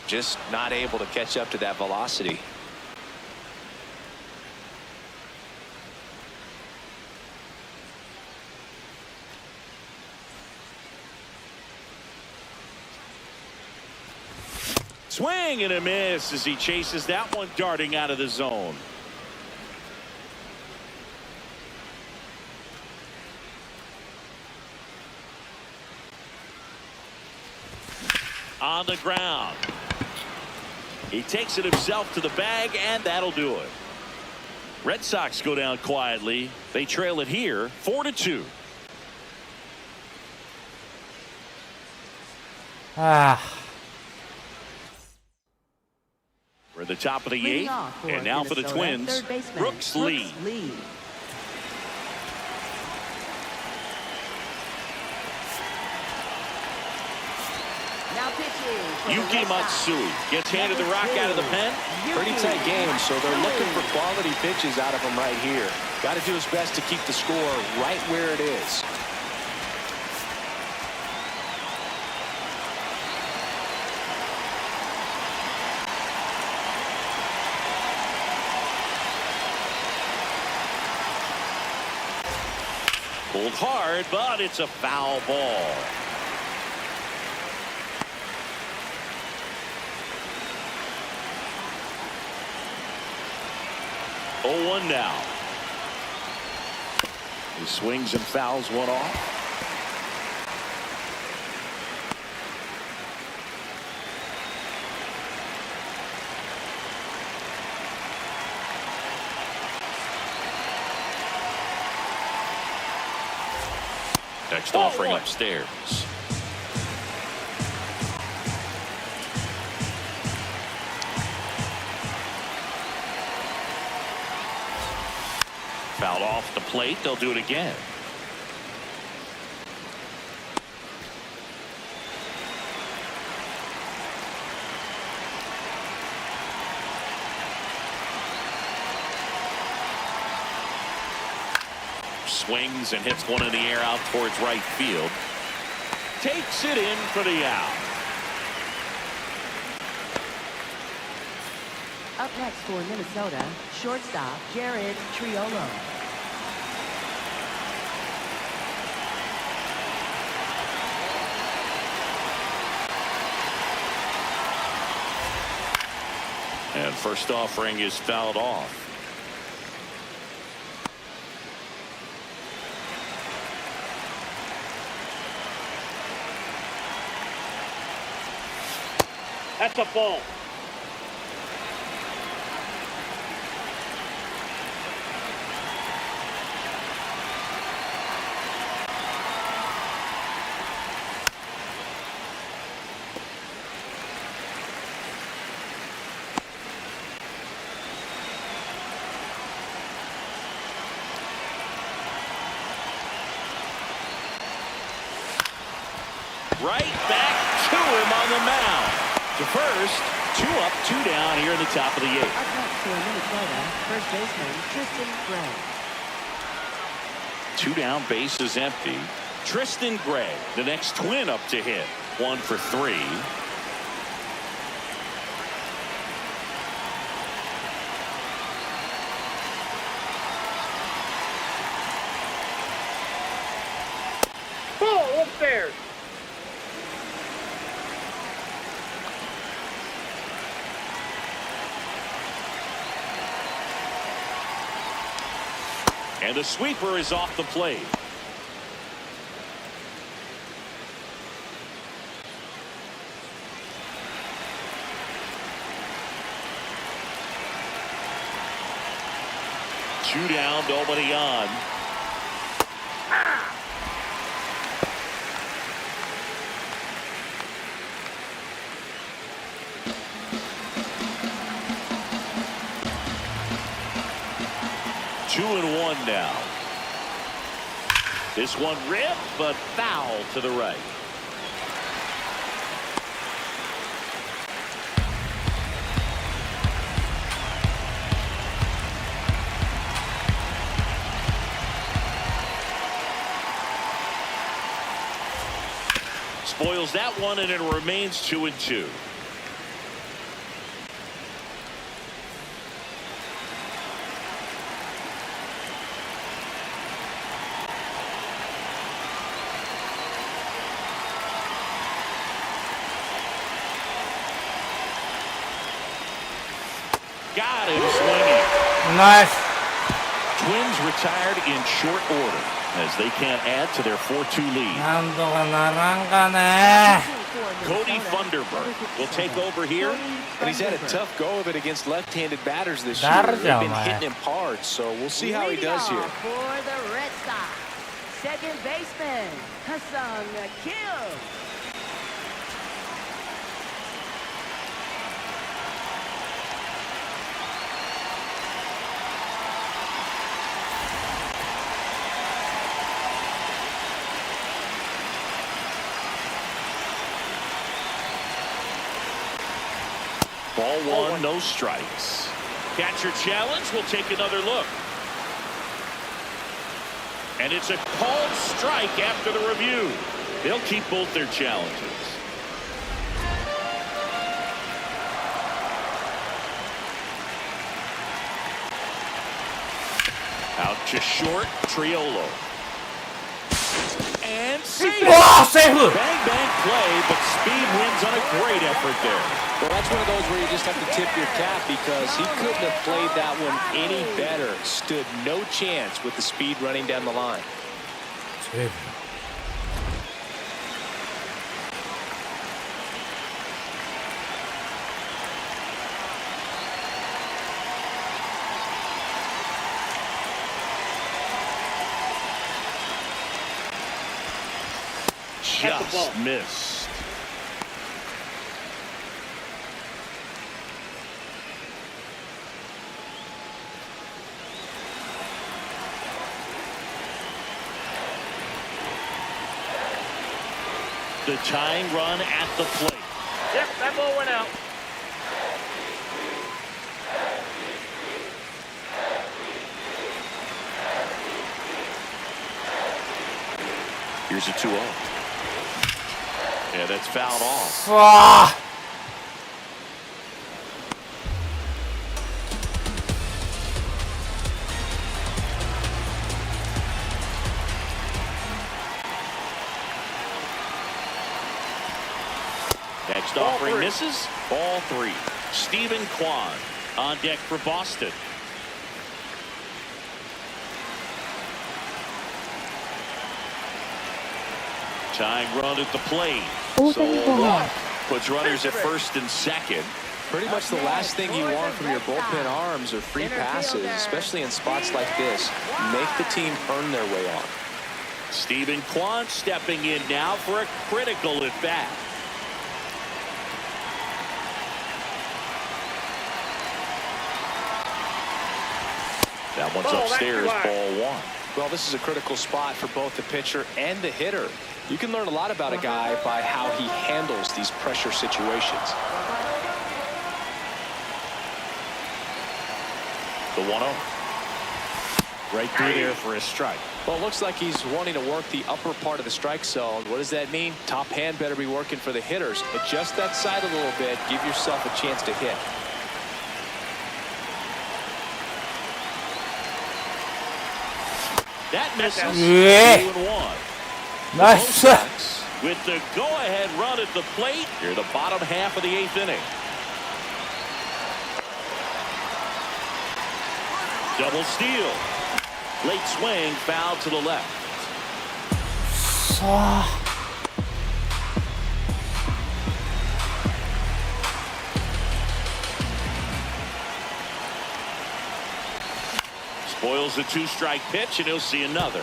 Just not able to catch up to that velocity. Swing and a miss as he chases that one darting out of the zone. On the ground. He takes it himself to the bag, and that'll do it. Red Sox go down quietly. They trail it here 4-2. We're at the top of the eighth, and now for the Twins, Brooks Lee. Now pitching Yuki Matsui gets handed the rock out of the pen. Pretty tight game, so they're looking for quality pitches out of him right here. Got to do his best to keep the score right where it is. Pulled hard, but it's a foul ball. Oh, 1 now. He swings and fouls one off. Next offering upstairs. Fouled off the plate. They'll do it again. Swings and hits one in the air out towards right field. Takes it in for the out. Up next for Minnesota, shortstop Jared Triolo. And first offering is fouled off. That's a ball. Right back to him on the mound. To first, 2 up, 2 down here in the top of the 8th. Up next for Minnesota, first baseman Tristan Gray. 2 down, base is empty. Tristan Gray, the next twin up to hit. 1 for 3. Ball upstairs. And the sweeper is off the plate. Two down, nobody on. Two and 1 now. This one ripped, but foul to the right. Spoils that one, and it remains 2 and 2. Got him swinging. Nice. Twins retired in short order as they can't add to their 4-2 lead. なんとかならんかね。 Cody Funderburk will take over here. And he's had a tough go of it against left-handed batters this year. Darja, They've been man. hitting him hard, so we'll see how he does here. For the Red Sox, second baseman Hassan Kill. Ball one, no strikes. Catcher challenge. We'll take another look. And it's a called strike after the review. They'll keep both their challenges. Out to short, Triolo. And safe. Oh, safe. Bang, bang play, but speed wins on a great effort there. Well, that's one of those where you just have to tip your cap because he couldn't have played that one any better. Stood no chance with the speed running down the line. Safe. Just missed. The tying run at the plate. Yep, that ball went out. Here's a 2-0. Yeah, that's fouled off. Ah. Next offering misses. Ball three. Stephen Kwan on deck for Boston. Tying run at the plate. So walk puts runners at first and second. Pretty much the last thing you want from your bullpen arms are free passes, especially in spots like this. Make the team earn their way on. Stephen Kwan stepping in now for a critical at bat. That one's upstairs, ball one. Well, this is a critical spot for both the pitcher and the hitter. You can learn a lot about a guy by how he handles these pressure situations. The 1-0. Right through there for a strike. Well, it looks like he's wanting to work the upper part of the strike zone. What does that mean? Top hand better be working for the hitters. Adjust that side a little bit. Give yourself a chance to hit. That misses. Yeah. 2-1. Nice. With the go-ahead run at the plate, you're the bottom half of the 8th inning. Double steal. Late swing, foul to the left. Spoils the 2-strike pitch, and he'll see another.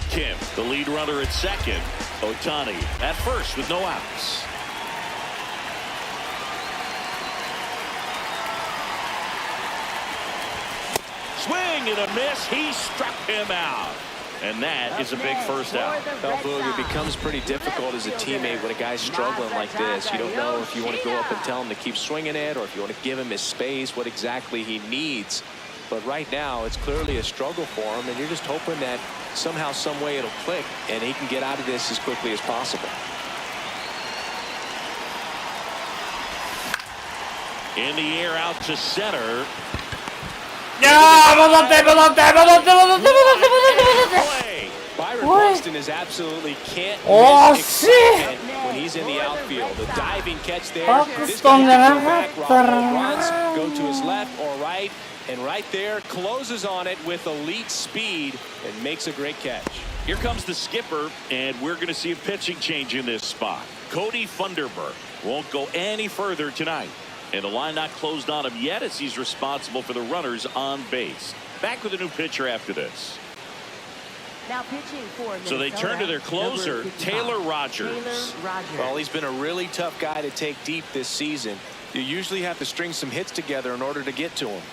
Kim, the lead runner at second. Ohtani at first with no outs. Swing and a miss. He struck him out. And that is a big first out. Well, Boog, it becomes pretty difficult as a teammate when a guy's struggling like this. You don't know if you want to go up and tell him to keep swinging it or if you want to give him his space, what exactly he needs. But right now, it's clearly a struggle for him, and you're just hoping that somehow, some way it'll click, and he can get out of this as quickly as possible. In the air out to center. Byron Buxton is absolutely can't miss excitement when he's in the outfield. The diving catch there. This guy can go back, runs, go to his left or right, and right there closes on it with elite speed and makes a great catch. Here comes the skipper, and we're going to see a pitching change in this spot. Cody Funderburk won't go any further tonight. And the line not closed on him yet as he's responsible for the runners on base. Back with a new pitcher after this. Now pitching for So they turn to their closer, Taylor Rogers. Well, he's been a really tough guy to take deep this season. You usually have to string some hits together in order to get to him.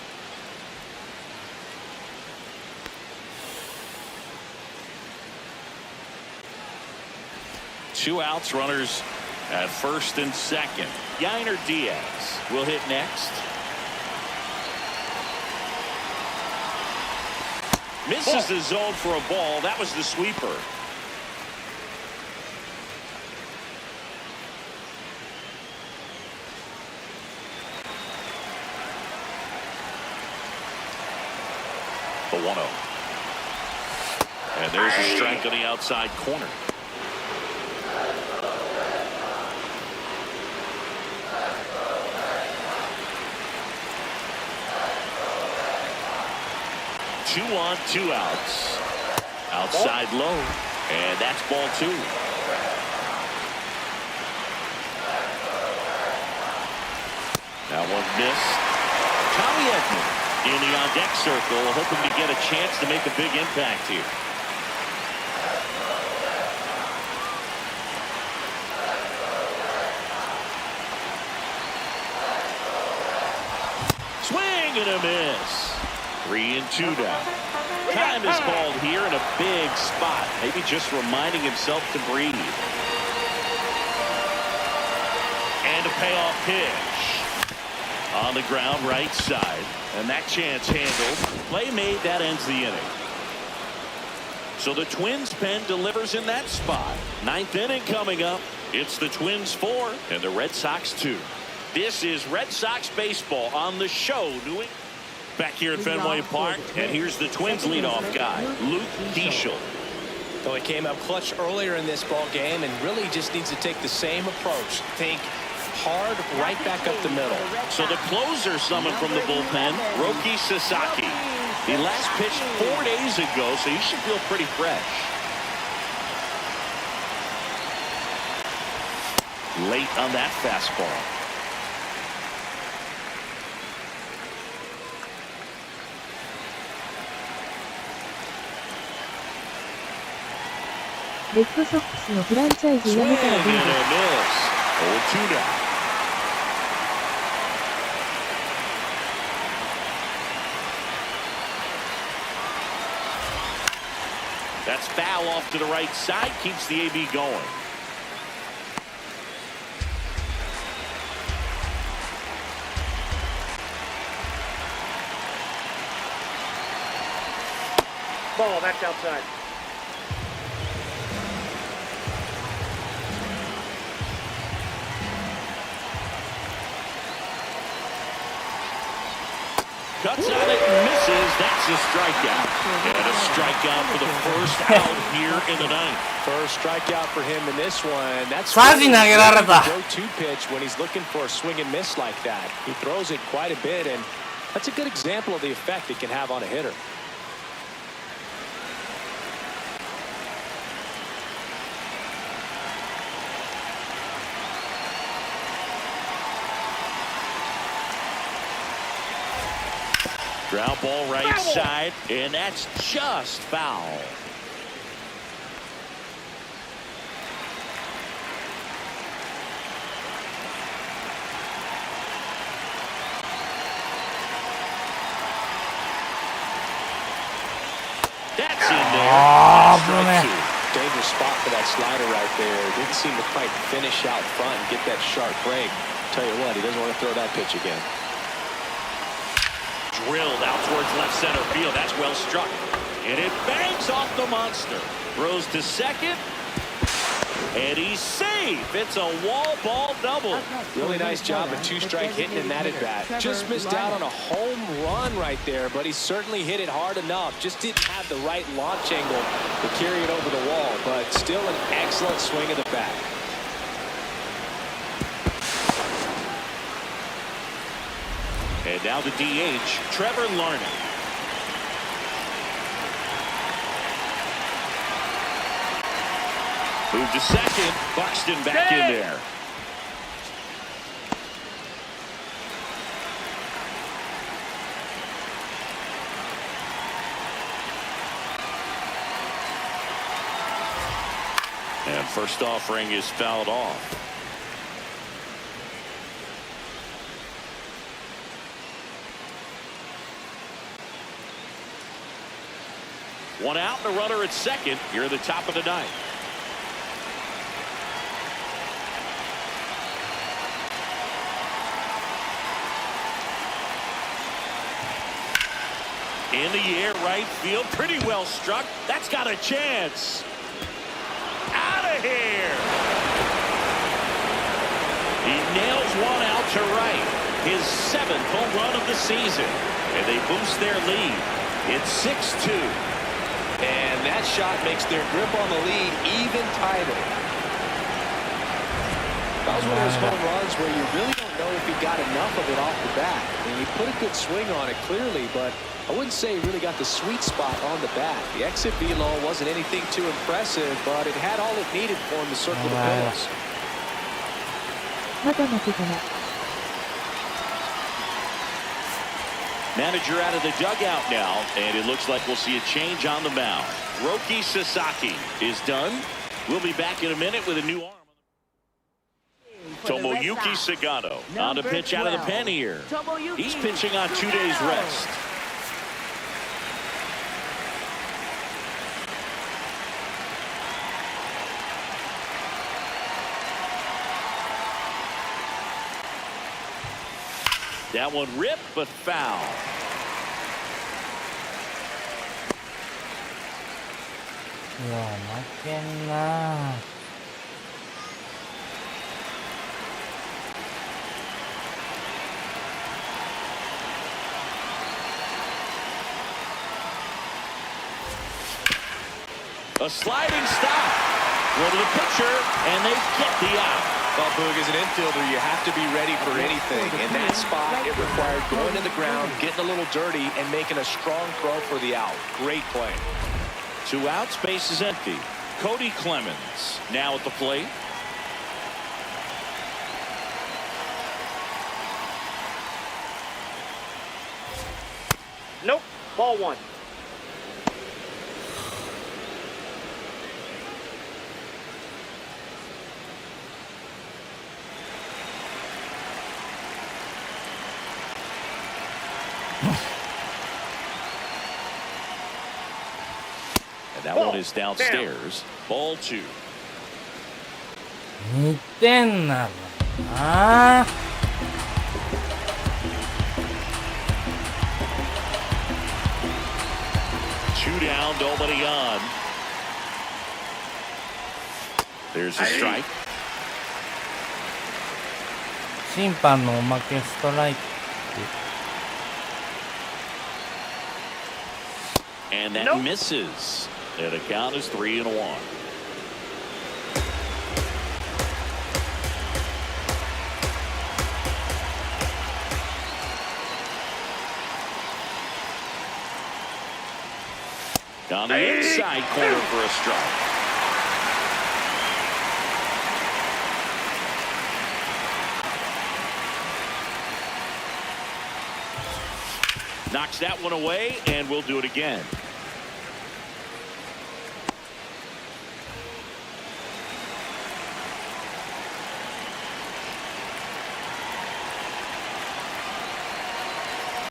Two outs, runners At first and second, Yainer Diaz will hit next. Misses the zone for a ball. That was the sweeper. The 1-0. And there's a strike on the outside corner. Two on, 2 outs. Outside low. And that's ball 2. That one missed. Tommy Edman in the on-deck circle, hoping to get a chance to make a big impact here. Swing and a miss. 3 and 2 down. Time is called here in a big spot. Maybe just reminding himself to breathe. And a payoff pitch. On the ground, right side. And that chance handled. Play made, that ends the inning. So the Twins pen delivers in that spot. 9th inning coming up. It's the Twins 4 and the Red Sox 2. This is Red Sox baseball on the show. New England. Back here at Fenway Park, and here's the Twins leadoff guy, Luke Diesel. So he came up clutch earlier in this ball game and really just needs to take the same approach. Think hard right back up the middle. So the closer summoned from the bullpen, Roki Sasaki. He last pitched 4 days ago, so he should feel pretty fresh. Late on that fastball.レッドソックスのフランチャイズ辞めたらどうですか。That's foul off to the right side, keeps the AB going. Ball, that's outside. Cuts on it and misses. That's a strikeout. And a strikeout for the first out here in the ninth. First strikeout for him in this one. That's Saji投げられた。 go-to pitch when he's looking for a swing and miss like that. He throws it quite a bit, and that's a good example of the effect it can have on a hitter. Ground ball right side, and that's just foul. That's in there. Strike 2. Dangerous spot for that slider right there. Didn't seem to quite finish out front and get that sharp break. Tell you what, he doesn't want to throw that pitch again. Drilled out towards left center field. That's well struck. And it bangs off the monster. Throws to second. And he's safe. It's a wall ball double. Really nice job of two-strike hitting in that at-bat. Just missed out on a home run right there, but he certainly hit it hard enough. Just didn't have the right launch angle to carry it over the wall, but still an excellent swing of the bat. And now the DH, Trevor Larnach. Move to second. Buxton back in there. And first offering is fouled off. One out and a runner at second here at the top of the ninth. In the air, right field, pretty well struck. That's got a chance. Out of here. He nails one out to right. His 7th home run of the season. And they boost their lead. It's 6-2. And that shot makes their grip on the lead even tighter. That was one of those home runs where you really don't know if he got enough of it off the bat. And he put a good swing on it clearly, but I wouldn't say he really got the sweet spot on the bat. The exit velo wasn't anything too impressive, but it had all it needed for him to circle the pills. また負けたな。 Manager out of the dugout now, and it looks like we'll see a change on the mound. Roki Sasaki is done. We'll be back in a minute with a new arm. Tomoyuki Sagano on to pitch out of the pen here. He's pitching on 2 days rest. That one ripped, but foul. A sliding stop. Go to the pitcher, and they get the out. Well, Boog, as an infielder, you have to be ready for anything. In that spot, it required going to the ground, getting a little dirty, and making a strong throw for the out. Great play. 2 outs, base is empty. Cody Clemens now at the plate. Nope. Ball 1. And that one is downstairs. Ball 2. 2点なのな。 2 down, nobody on. There's a strike. 審判のおまけストライク。 And that misses. And the count is 3-1. Down the inside corner for a strike. Knocks that one away, and we'll do it again.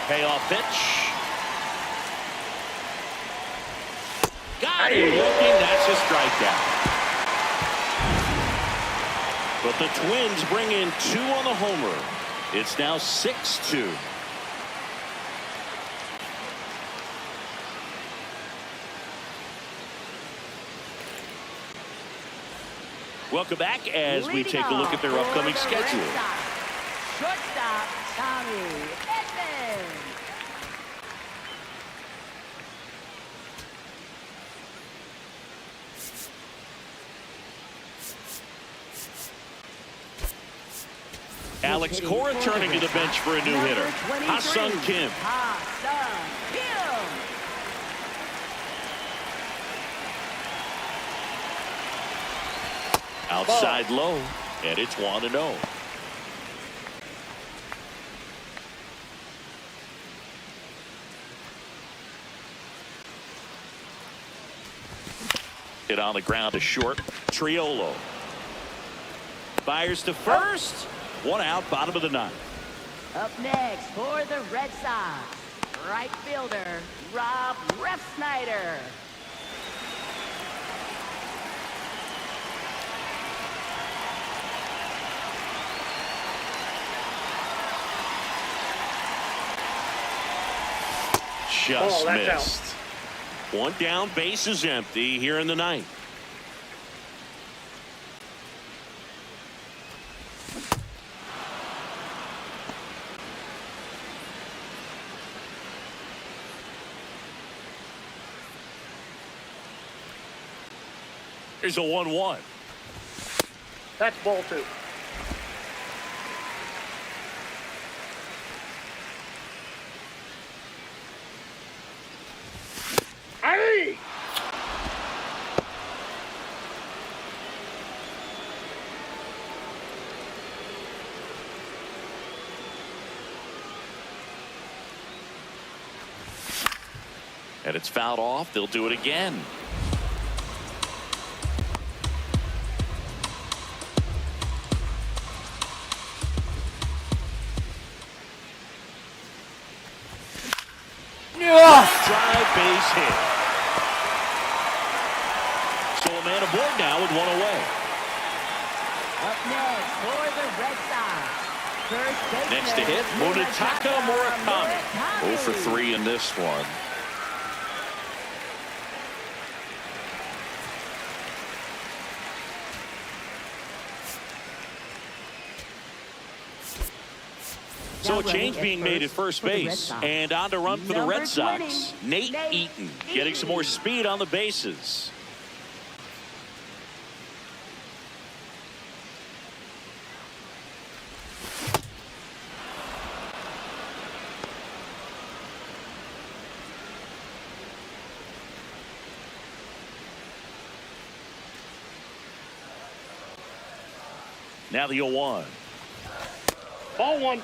Payoff pitch. Got him looking. That's a strikeout. But the Twins bring in 2 on the homer. It's now 6-2. Welcome back as we take a look at their upcoming schedule. Shortstop, Tommy Edman. Alex Cora turning to the bench for a new hitter. Ha-Sung Kim. Ha-Sung Kim. Outside low, and it's 1-0. Hit on the ground to short. Triolo fires to first. 1 out, bottom of the 9th. Up next for the Red Sox, right fielder Rob Refsnyder. just that's out. missed. One down, bases empty here in the ninth. Here's a 1-1. That's ball two. Aye! And it's fouled off. They'll do it again. Drive base hit. So a man aboard now with one away. Up next for the Red Sox. First baseman, Next to hit, Munetaka Murakami. 0 for 3 in this one. So a change being made at first base, and on to run for the Red Sox. Nate Eaton getting some more speed on the bases. Now the 0-1. Ball one.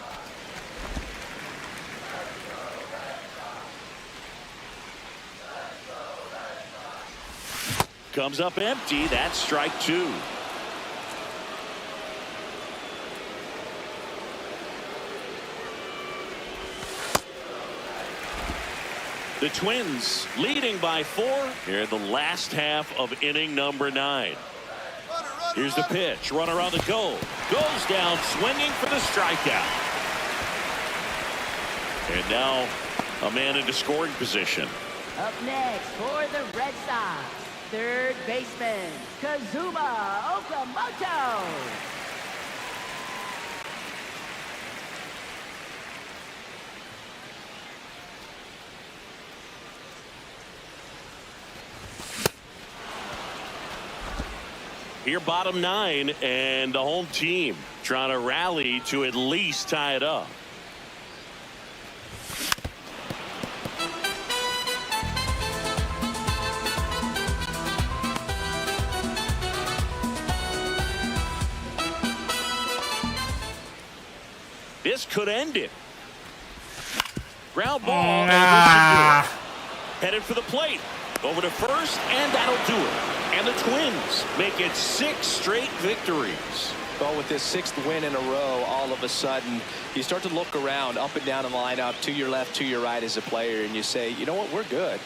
Comes up empty. That's strike two. The Twins leading by 4 here in the last half of inning number 9. Here's the pitch. Runner on the go. Goes down swinging for the strikeout. And now a man into scoring position. Up next for the Red Sox. Third baseman, Kazuma Okamoto. Here bottom 9, and the home team trying to rally to at least tie it up. This could end it. Ground ball. Headed for the plate. Over to first, and that'll do it. And the Twins make it 6 straight victories. Well, with this 6th win in a row, all of a sudden, you start to look around, up and down the lineup, to your left, to your right as a player, and you say, you know what, we're good.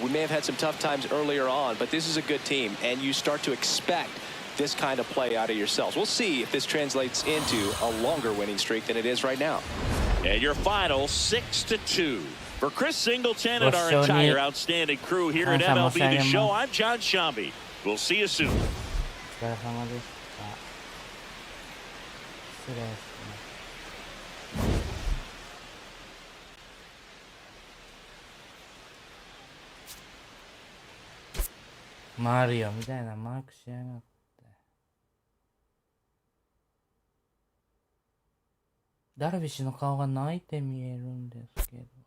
We may have had some tough times earlier on, but this is a good team, and you start to expect this kind of play out of yourselves. We'll see if this translates into a longer winning streak than it is right now. And your final 6-2. For Chris Singleton and our entire outstanding crew here at MLB The Show, I'm John Shambi. We'll see you soon. お疲れ様でした。失礼します。マリオみたいなマークしやがって。ダルビッシュの顔が泣いて見えるんですけど。